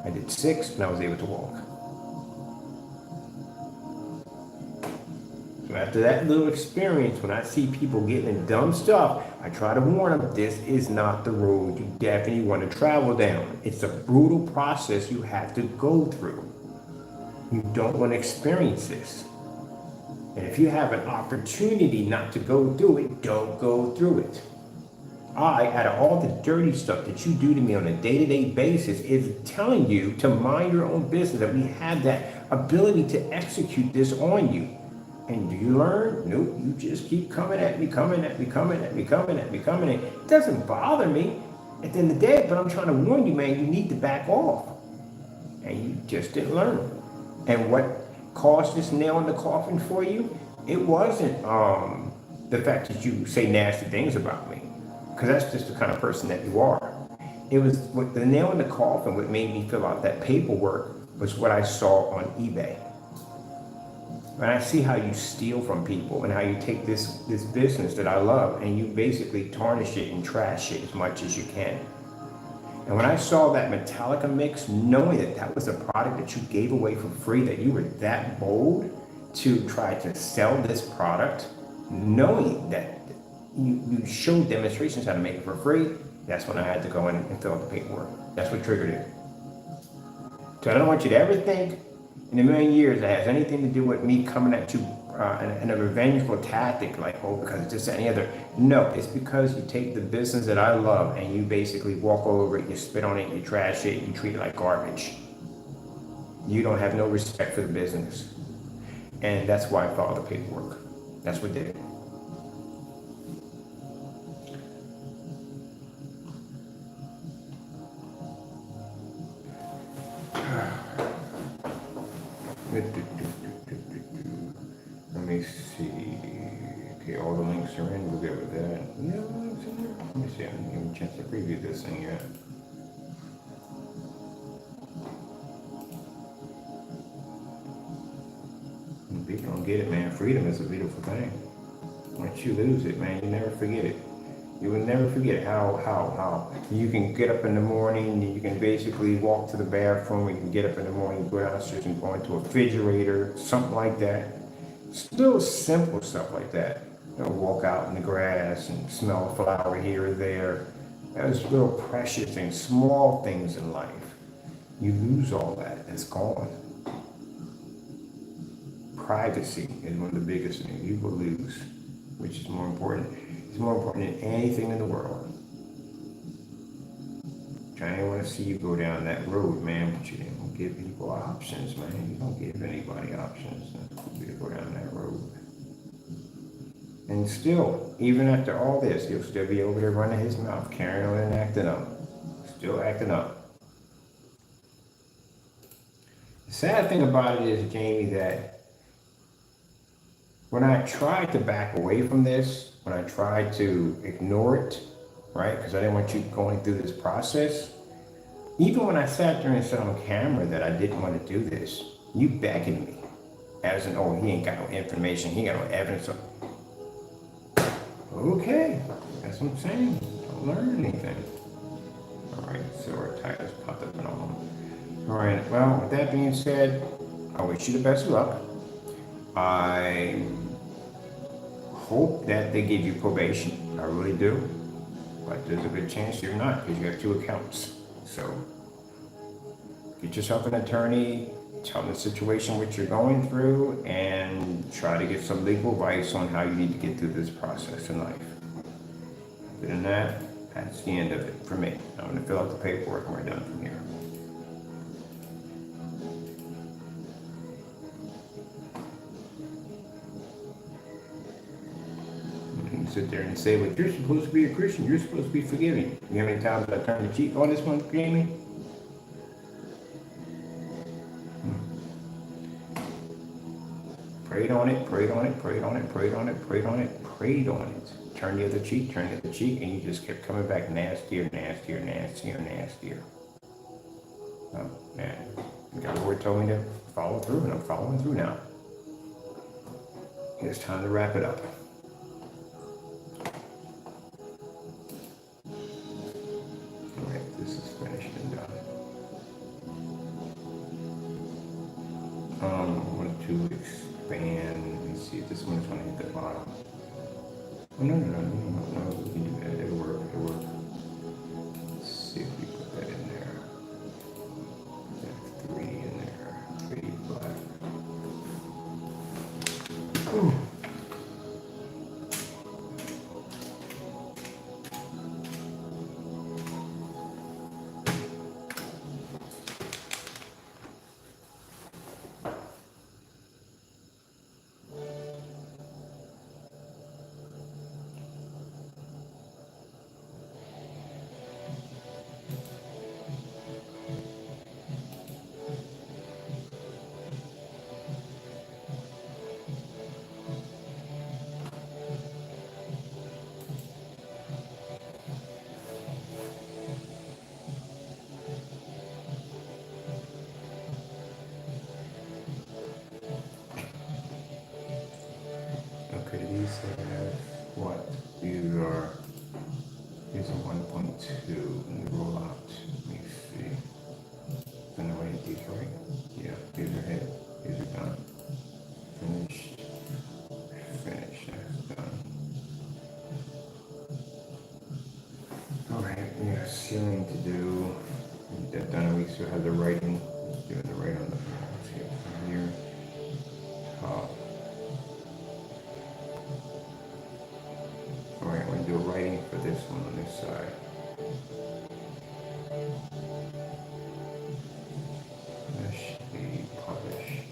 I did 6, and I was able to walk. So after that little experience, when I see people getting in dumb stuff, I try to warn them, this is not the road you definitely want to travel down. It's a brutal process you have to go through. You don't want to experience this. And if you have an opportunity not to go through it, don't go through it. Out of all the dirty stuff that you do to me on a day-to-day basis, is telling you to mind your own business, that we have that ability to execute this on you. And do you learn? Nope, you just keep coming at me. It doesn't bother me at the end of the day, but I'm trying to warn you, man, you need to back off. And you just didn't learn. And what caused this nail in the coffin for you? It wasn't the fact that you say nasty things about me, because that's just the kind of person that you are. It was what the nail in the coffin, what made me fill out that paperwork, was what I saw on eBay. And I see how you steal from people and how you take this business that I love and you basically tarnish it and trash it as much as you can. And when I saw that Metallica mix, knowing that that was a product that you gave away for free, that you were that bold to try to sell this product, knowing that you showed demonstrations how to make it for free, that's when I had to go in and fill out the paperwork. That's what triggered it. So I don't want you to ever think in a million years that has anything to do with me coming at you in a revengeful tactic, like, oh, because it's just any other. No, it's because you take the business that I love and you basically walk over it, you spit on it, you trash it, you treat it like garbage. You don't have no respect for the business. And that's why I filed the paperwork. That's what did it. Let me see. Okay, all the links are in. We're good with that. Yeah, the links in there. Let me see. I didn't even have a chance to preview this thing yet. When people don't get it, man. Freedom is a beautiful thing. Once you lose it, man, you never forget it. You will never forget how you can get up in the morning, you can basically walk to the bathroom, you can get up in the morning, go downstairs and go into a refrigerator, something like that. Still simple stuff like that. You know, walk out in the grass and smell a flower here or there. Those little precious things, small things in life. You lose all that, it's gone. Privacy is one of the biggest things you will lose, which is more important. It's more important than anything in the world. I didn't want to see you go down that road, man, but you didn't give people options, man. You don't give anybody options. That's cool to go down that road. And still, even after all this, you'll still be over there running his mouth, carrying on and acting up. Still acting up. The sad thing about it is, Jamie, that when I tried to back away from this, when I tried to ignore it, right, because I didn't want you going through this process, even when I sat there and said on camera that I didn't want to do this, you begging me, as in, oh, he ain't got no information, he ain't got no evidence. Okay, that's what I'm saying. Don't learn anything. All right, so our titles popped up and all. All right, well, with that being said, I wish you the best of luck. I hope that they give you probation. I really do. But there's a good chance you're not, because you have 2 accounts. So get yourself an attorney, tell them the situation which you're going through, and try to get some legal advice on how you need to get through this process in life. Other than that, That's the end of it for me. I'm gonna fill out the paperwork and we're done from here. You can sit there and say, "But you're supposed to be a Christian. You're supposed to be forgiving." You know how many times I turned the cheek on this one, Jamie? Prayed on it, prayed on it, prayed on it, prayed on it, prayed on it, prayed on it. Turn the other cheek, turn the other cheek, and you just kept coming back nastier, nastier, nastier, nastier. Oh, man. God Lord told me to follow through, and I'm following through now. It's time to wrap it up. All right, this is finished and done. I want to expand. Let me see if this one's going to hit the bottom. Oh, no, we can do that. It'll work, it'll work. Let's see if we put that in there. That's 3 in there. 3 black. Ooh. Okay, these have what? These are 1.2 and they roll out. Let me see. I know I these right. Yeah, these are hit. These are done. Finished. Finished. That's done. Alright, we have ceiling to do. That done. We still have the writing. Doing the right on the walls here. From here. Top. Alright, I'm going to do a writing for this one on this side. That should be polished.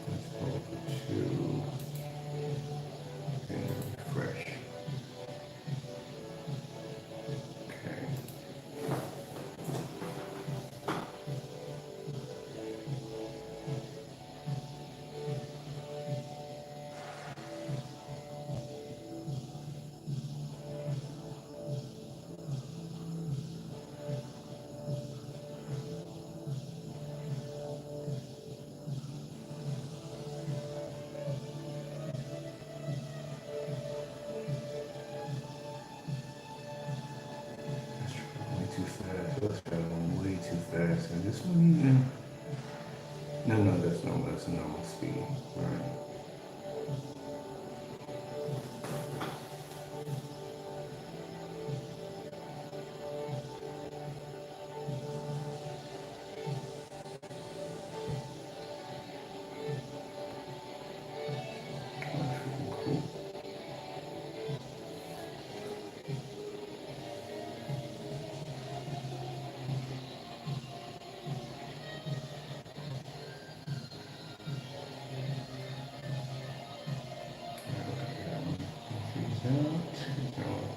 Let's go over to and refresh. Okay. Way too fast. Let's try one way too fast. And this one even. No, that's normal. That's a normal speed. All right. That's freaking cool.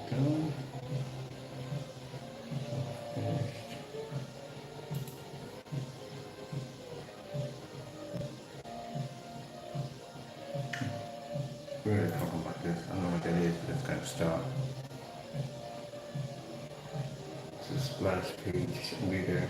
Done. Finished. We're going to talk about this. I don't know what that is, but it's kind of stop. It's a splash page. It shouldn't be there.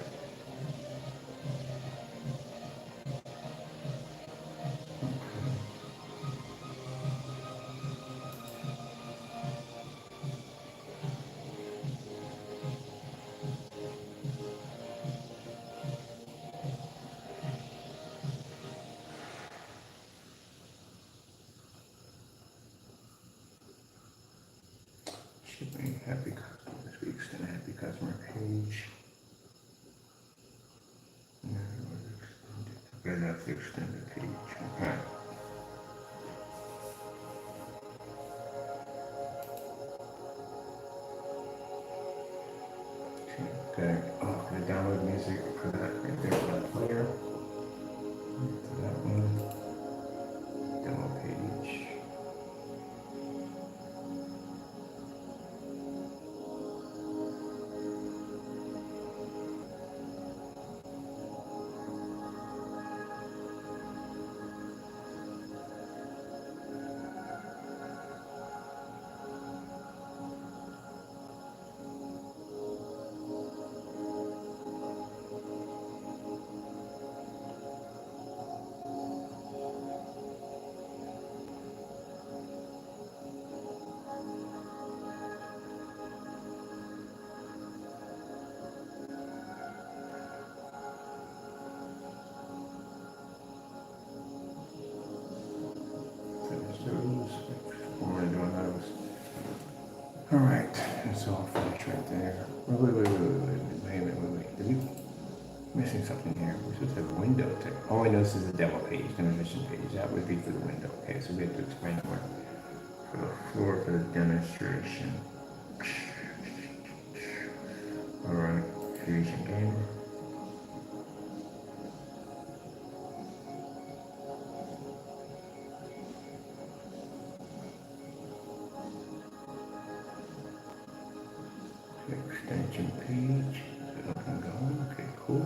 Shipping happy customers. We extend a happy customer page. No, okay, that's the extended page. Okay. Wait. Did we missing something here? We're supposed to have a window tech. Oh, I know this is a demo page, demonstration page. That would be for the window. Okay, so we have to explain more for the floor for the demonstration. All right, creation game. Extension page. Up and going. Okay, cool.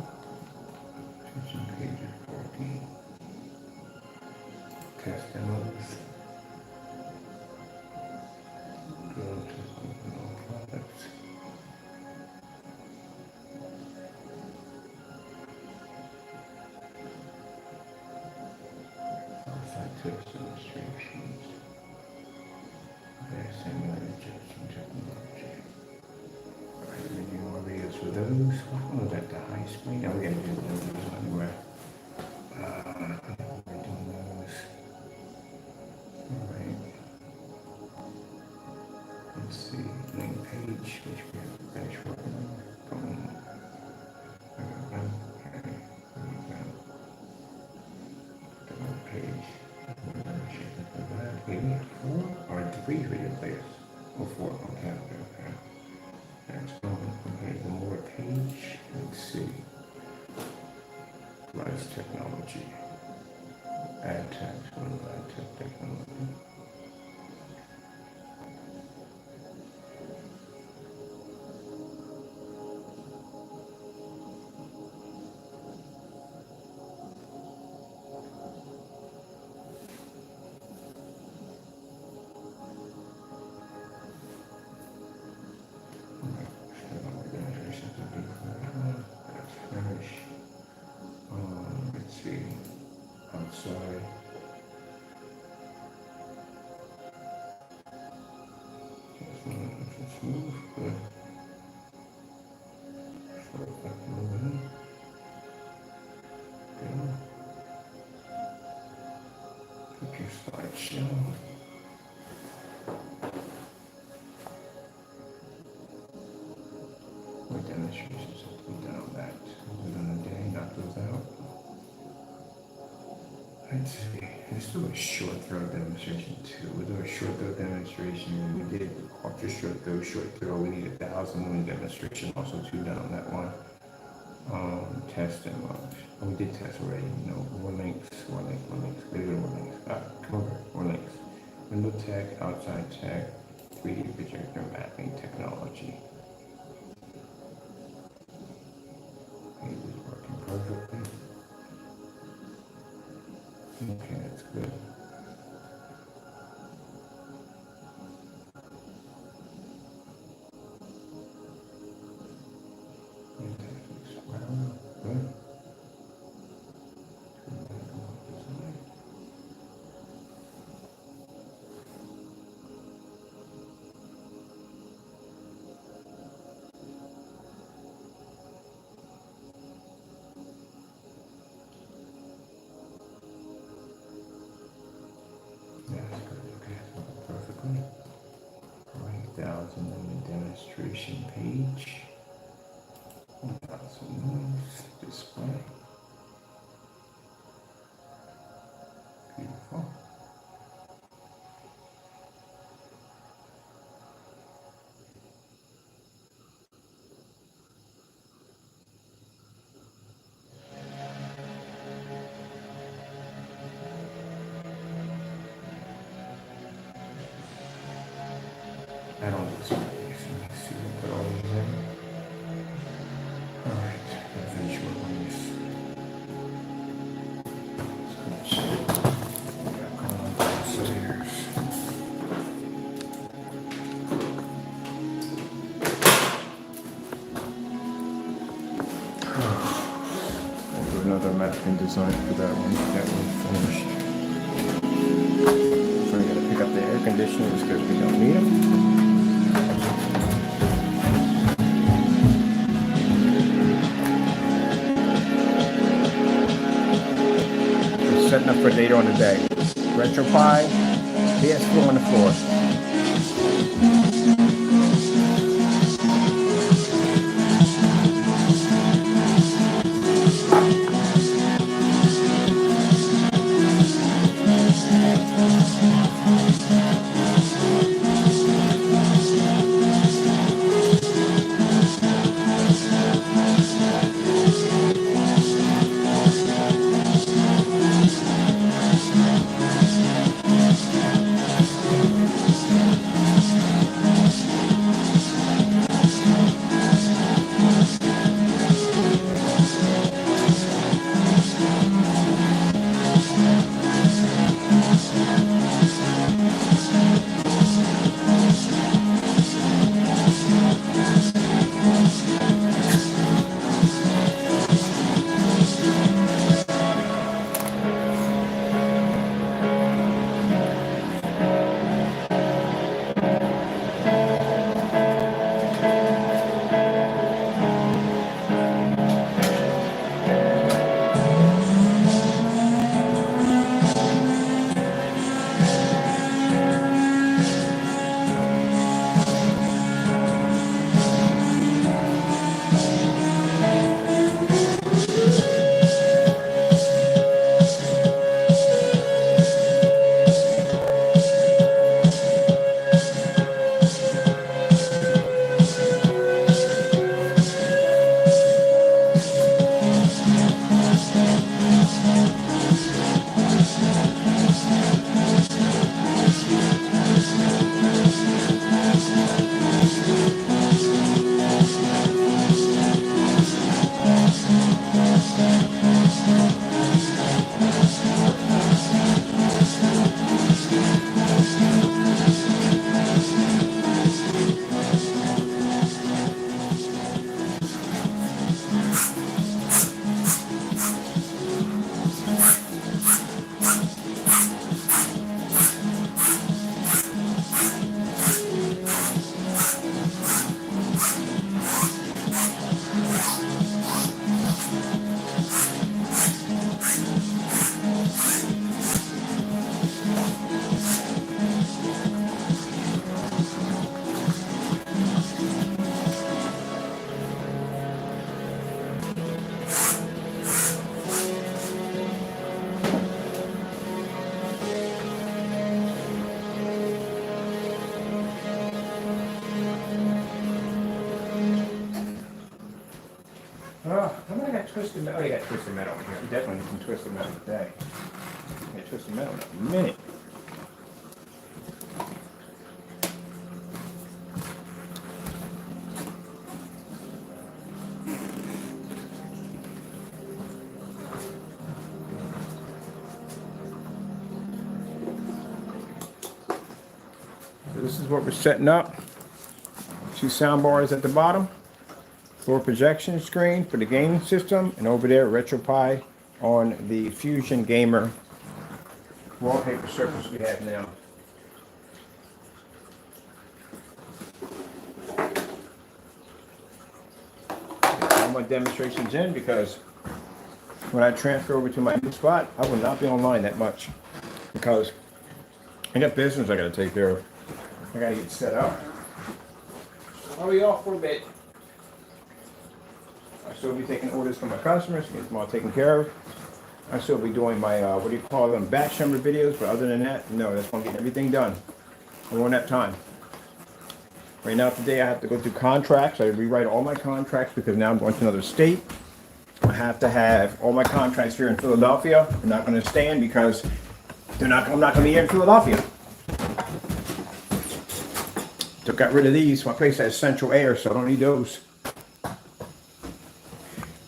Extension page is 14. Test demos. Go to products. Outside test illustrations. Okay, simulated injection technology. Alright, we do more videos for those. What was that, the high screen? Oh, we gotta do those anyway. We're doing those. Alright. Let's see, main page, which we have to finish working on. Boom. There we go. Okay, there we go. The main page. Okay, we have 4 or 3 video players. Oh, 4, okay. That's going. Okay, the more page. Let's see. Rise technology. Add text. What is add text technology? Let's see. Outside. Just move. Good. So that moving. Good. Pick your slideshow. My demonstrations have to be done on that. Within a day, knock those out. Let's see. Let's do a short throw demonstration too. We'll do a short throw demonstration. When we did ultra short throw, we need 1,000 win demonstration. Also 2 done on that one. Test and launch. Oh, we did test already. No, more links. Maybe more links. Come over. More links. Window tech, outside tech, 3D projector mapping technology. It is working perfectly. Okay, that's good. Good. Perfectly. 20,000 on the demonstration page. 1,000 moves. Display. Beautiful. I don't look so nice. Let me see what put all these in. Alright, I'll finish working on this. I'll do another mapping design for that one. That one finished. So we gotta pick up the air conditioners because we don't need them. Setting up for later on the day. RetroPie, PS4 on the floor. Twisted Metal. Oh, you got Twisted Metal in here. We definitely need some Twisted Metal today. Yeah, Twisted Metal in a minute. So this is what we're setting up. 2 sound bars at the bottom. Floor projection screen for the gaming system, and over there RetroPie on the Fusion Gamer wallpaper surface we have now. All my demonstrations in because when I transfer over to my new spot, I will not be online that much because I got business I got to take care of. I got to get set up. I'll be off for a bit. I still be taking orders from my customers, get them all taken care of. I still be doing my, what do you call them, batch number videos, but other than that, no, that's going to get everything done. I won't have time. Right now, today, I have to go through contracts. I rewrite all my contracts because now I'm going to another state. I have to have all my contracts here in Philadelphia. They're not going to stand because I'm not going to be here in Philadelphia. So got rid of these. My place has central air, so I don't need those.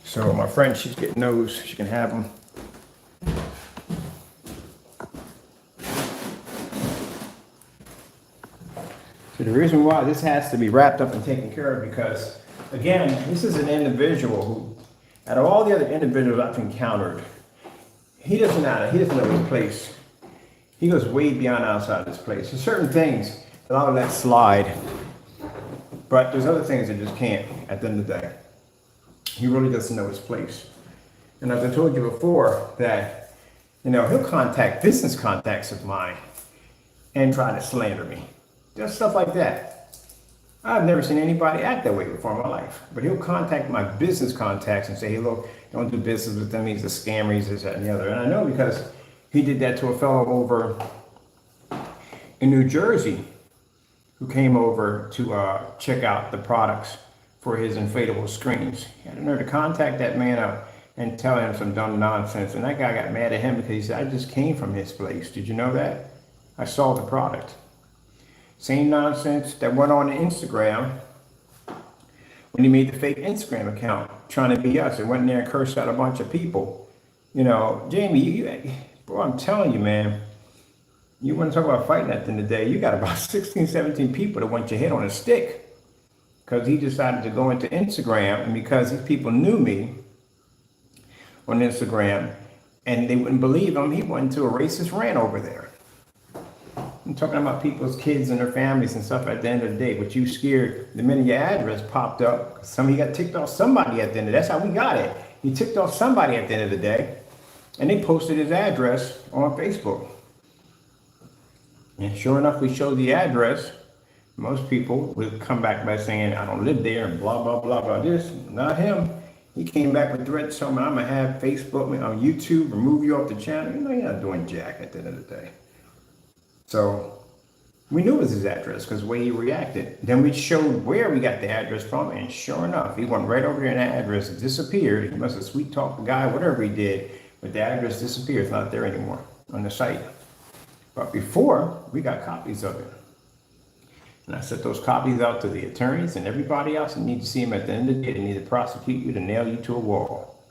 So my friend, she's getting those. She can have them. So the reason why this has to be wrapped up and taken care of because, again, this is an individual who, out of all the other individuals I've encountered, he doesn't know his place. He goes way beyond outside his place. There's certain things that I'll let slide, but there's other things that just can't at the end of the day. He really doesn't know his place. And as I told you before, that, he'll contact business contacts of mine and try to slander me. Just stuff like that. I've never seen anybody act that way before in my life. But he'll contact my business contacts and say, hey, look, don't do business with them. He's a scammer, he's this, that, and the other. And I know because he did that to a fellow over in New Jersey who came over to check out the products for his inflatable screens. He had the nerve to contact that man up and tell him some dumb nonsense. And that guy got mad at him because he said, I just came from his place. Did you know that? I saw the product. Same nonsense that went on Instagram when he made the fake Instagram account trying to be us and went in there and cursed out a bunch of people. Jamie, bro, I'm telling you, man, you want to talk about fighting at the end of the day, you got about 16, 17 people that want your head on a stick because he decided to go into Instagram, and because these people knew me on Instagram and they wouldn't believe him, he went into a racist rant over there. I'm talking about people's kids and their families and stuff at the end of the day, but you scared the minute your address popped up. Somebody got ticked off somebody at the end of the day. That's how we got it. He ticked off somebody at the end of the day, and they posted his address on Facebook. And sure enough, we showed the address. Most people would come back by saying, I don't live there, and blah, blah, blah, blah. This, not him. He came back with threats telling me I'm going to have Facebook on YouTube, remove you off the channel. You're not doing jack at the end of the day. So we knew it was his address because the way he reacted. Then we showed where we got the address from, and sure enough, he went right over there and that address disappeared. He must have sweet talked the guy, whatever he did, but the address disappeared. It's not there anymore on the site. But before, we got copies of it. And I sent those copies out to the attorneys and everybody else that need to see him at the end of the day. They need to prosecute you to nail you to a wall.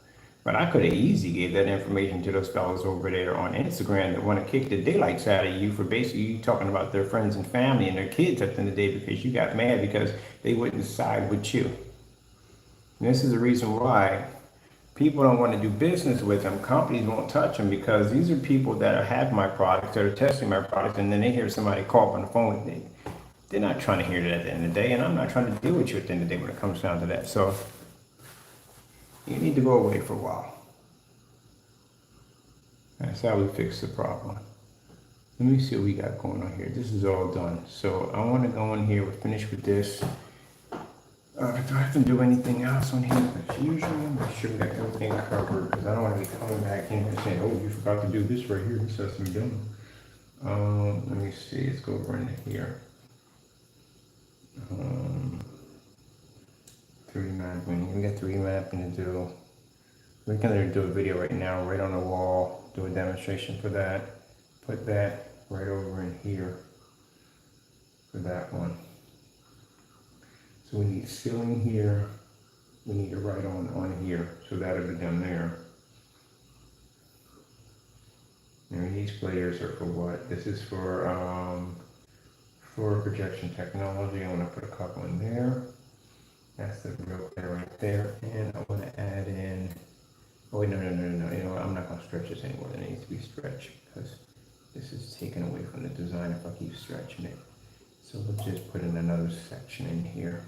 But I could have easily gave that information to those fellows over there on Instagram that want to kick the daylights out of you for basically you talking about their friends and family and their kids at the end of the day because you got mad because they wouldn't side with you. And this is the reason why people don't want to do business with them. Companies won't touch them because these are people that have my products, that are testing my products, and then they hear somebody call up on the phone. They're not trying to hear that at the end of the day, and I'm not trying to deal with you at the end of the day when it comes down to that. So you need to go away for a while. That's how we fix the problem. Let me see what we got going on here. This is all done. So I want to go in here, we're finished with this. Do I have to do anything else on here? As usual, make sure we got everything covered because I don't want to be coming back in here saying, oh, you forgot to do this right here. This has to be done. Let me see. Let's go over in here. 3D mapping. We got 3D mapping to do. We're gonna do a video right now, right on the wall, do a demonstration for that. Put that right over in here for that one. So we need ceiling here. We need to write on here, so that'll be done there. And these players are for what? This is for projection technology. I want to put a couple in there. That's the real player right there. And I want to add in. Oh wait, no. You know what? I'm not gonna stretch this anymore than it needs to be stretched because this is taken away from the design if I keep stretching it. So we'll just put in another section in here.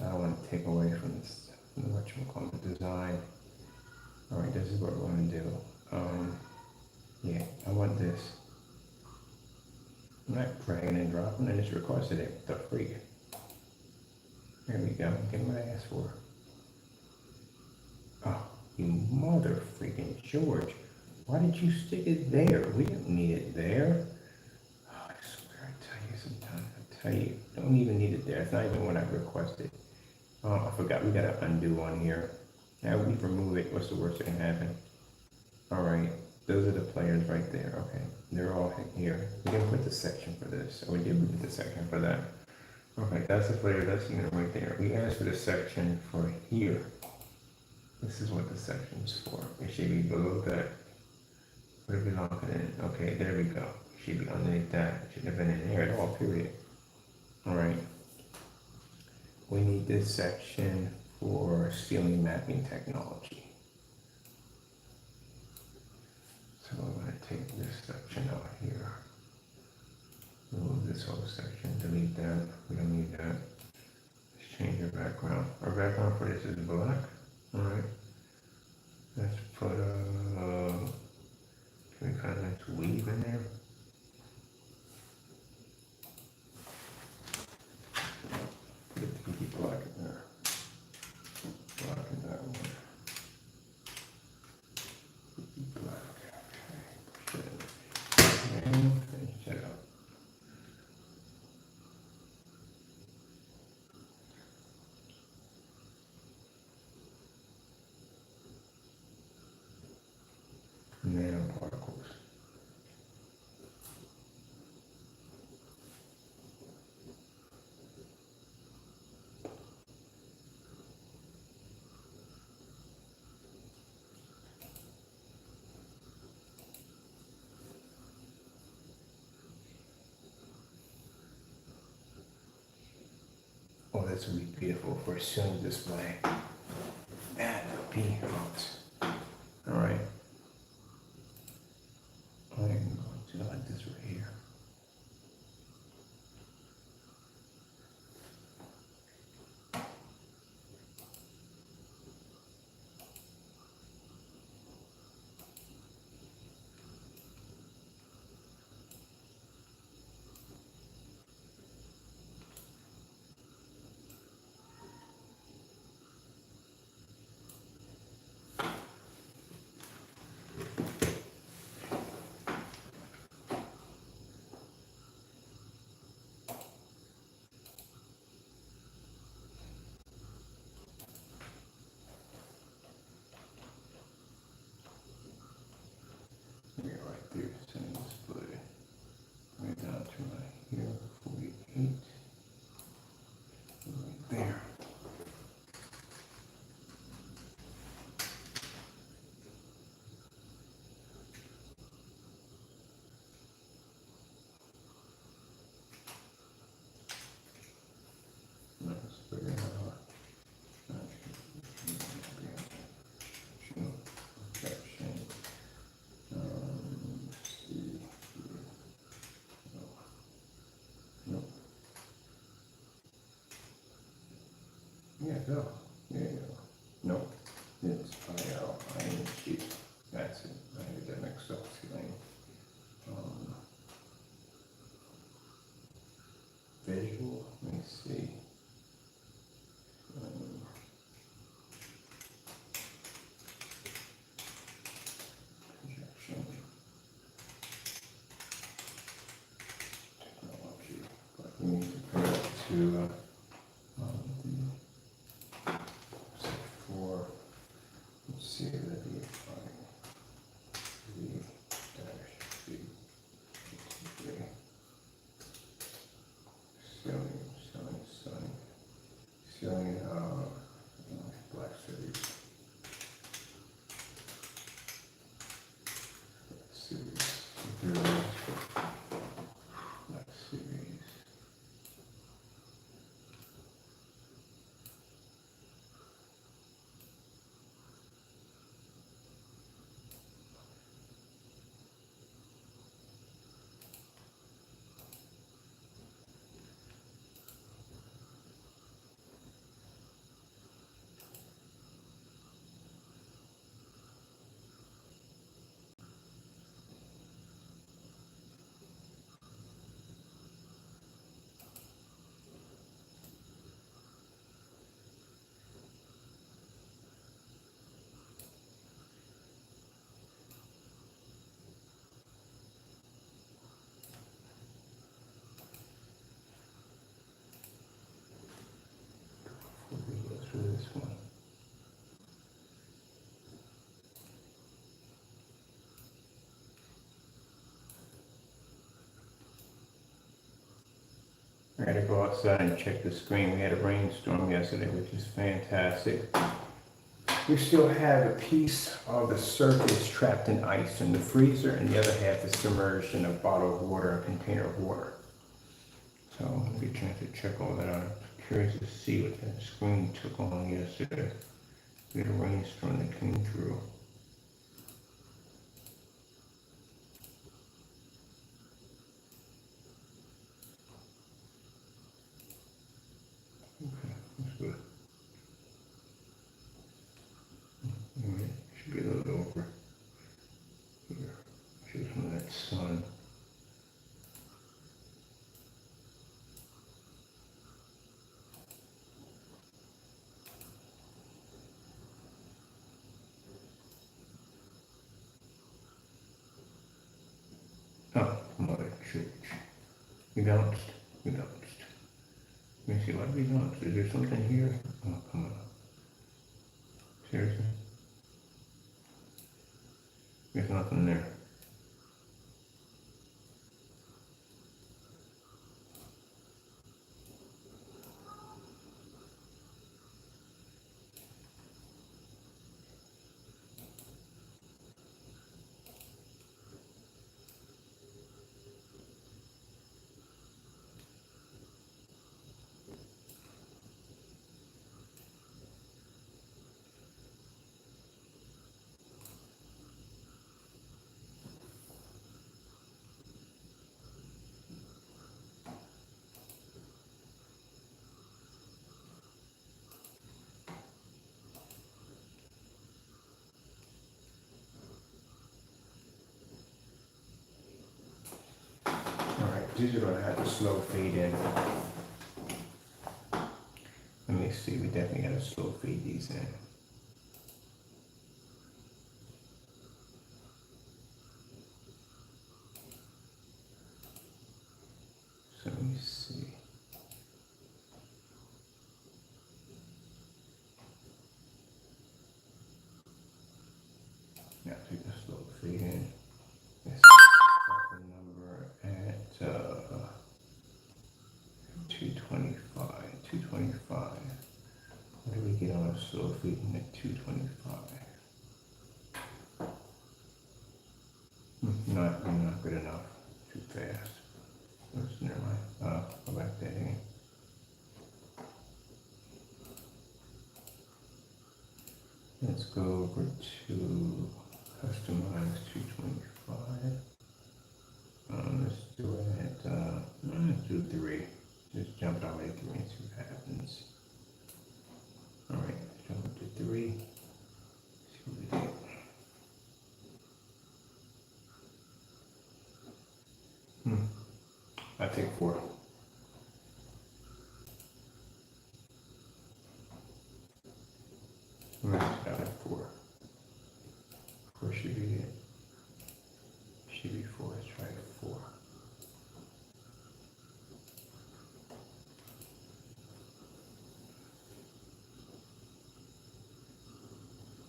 I don't want to take away from this, from what you call the design. All right, this is what we're going to do. Yeah, I want this. I'm not dragging and dropping. I just requested it. The freak. There we go. Get what I asked for. Oh, you mother freaking George! Why did you stick it there? We didn't need it there. Oh, I swear, I tell you sometimes. I tell you, don't even need it there. It's not even what I requested. Oh, I forgot. We got to undo on here. Now we remove it. What's the worst that can happen? All right. Those are the players right there. Okay. They're all here. We didn't put the section for this. Oh, we did put the section for that. Okay. That's the player. That's the unit right there. We asked for the section for here. This is what the section is for. It should be below that. Would it be longer than? Okay. There we go. It should be underneath that. It shouldn't have been in there at all, period. All right. We need this section for ceiling mapping technology. So I'm going to take this section out here. Remove this whole section, delete that. We don't need that. Let's change our background. Our background for this is black. Alright. Let's put a can we kind of nice weave in there? Put a 3D black in there. Black in that one. 3D black. Okay. Push it in. And finish it up. Nanoparticles. Oh, this would be beautiful for a ceiling display. That would be hot. All right. I'm going to like this right here. Yeah, right there, ceiling display. Right down to right here, 48. Right there. Let's figure it out. Section. See here. Nope. Yeah, go. There you go. Nope. It's IL, That's it. Academic self-healing. Visual. Let me see. Projection. Technology. But we need to put it to the set 4. through Black Series. Before we go through this one. I gotta go outside and check the screen. We had a rainstorm yesterday, which is fantastic. We still have a piece of the surface trapped in ice in the freezer, and the other half is submerged in a bottle of water, a container of water. So I'll get a chance to check all that out. I'm curious to see what that screen took on yesterday. We had a rainstorm that came through. Okay, that's good. Alright, should be a little over here. Shoot some of that sun. Oh, Mother Church. We bounced. We bounced. Let me see, why did we bounce? Is there something here? Oh, come on. Seriously? There's nothing there. Alright, these are gonna have to slow fade in. Let me see, we definitely gotta slow fade these in. So let me see. Now take a slow fade in. Let's set the number at 225. 225. What do we get on a slow fade in at 225? Not good enough. Too fast. Oops, never mind. Go back there again. Let's go over to customize 225. Let's do it at, let's do 3. Just jump it already 3 and see what happens. Alright, jump up to 3. See what we get. I take 4. Max out at 4. 4 should be it. Should be 4. Let's try 4.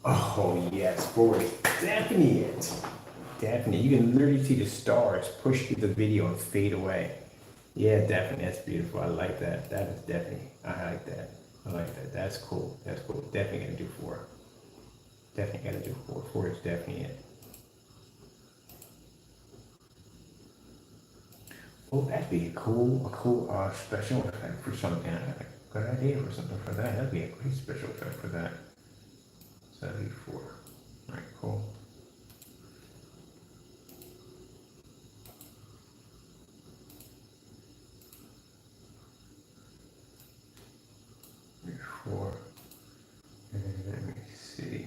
Oh yes, 4 is definitely it. Definitely. You can literally see the stars push through the video and fade away. Yeah, definitely. That's beautiful. I like that. That is definitely. I like that. I like that. That's cool. That's cool. Definitely gotta do 4. Definitely gotta do 4. 4 is definitely it. Oh, that'd be a cool special effect for something. Good idea for something for that. That'd be a great special effect for that. 74. All right, cool. Before, and let me see.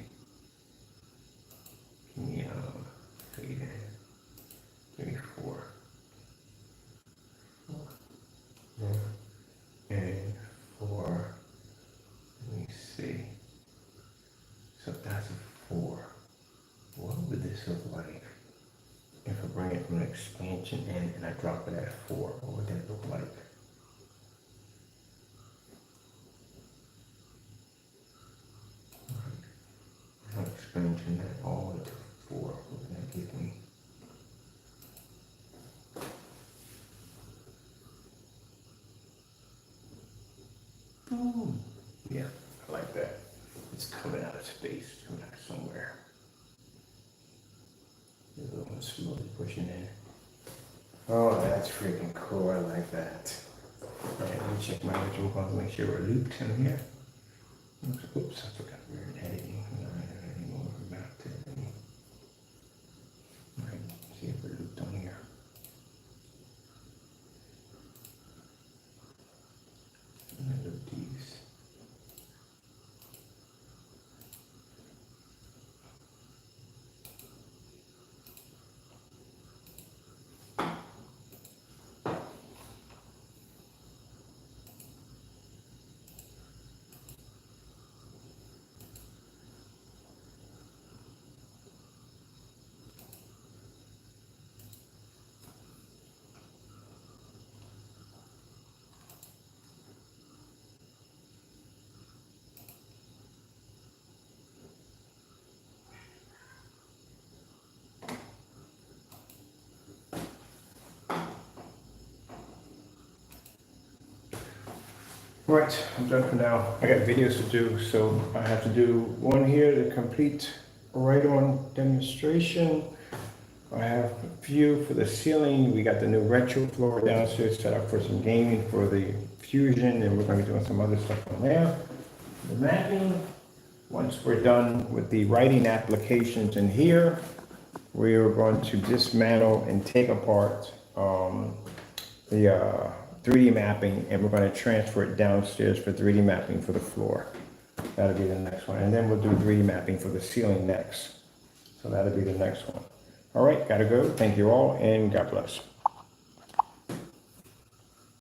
Can you fade in? 34. Yeah. And 4. Let me see. So that's a 4. What would this look like if I bring it from an expansion in and I drop it at 4? What would that look like? I'll expansion that all the way to 4. What would that give me? Oh, yeah, I like that. It's coming out of space, coming out of somewhere. The little one slowly pushing in. Oh, that's freaking cool. I like that. All right, let me check my original button, make sure we're looped in here. Oops, I forgot we're in editing. Anymore. We're back to editing. All right, see if we're looped on here. Loop these. Right, I'm done for now. I got videos to do, so I have to do one here to complete right on demonstration. I have a few for the ceiling. We got the new retro floor downstairs set up for some gaming for the Fusion, and we're going to be doing some other stuff on there. The mapping, once we're done with the writing applications in here, we are going to dismantle and take apart the 3D mapping, and we're going to transfer it downstairs for 3D mapping for the floor. That'll be the next one. And then we'll do 3D mapping for the ceiling next. So that'll be the next one. All right, gotta go. Thank you all, and God bless.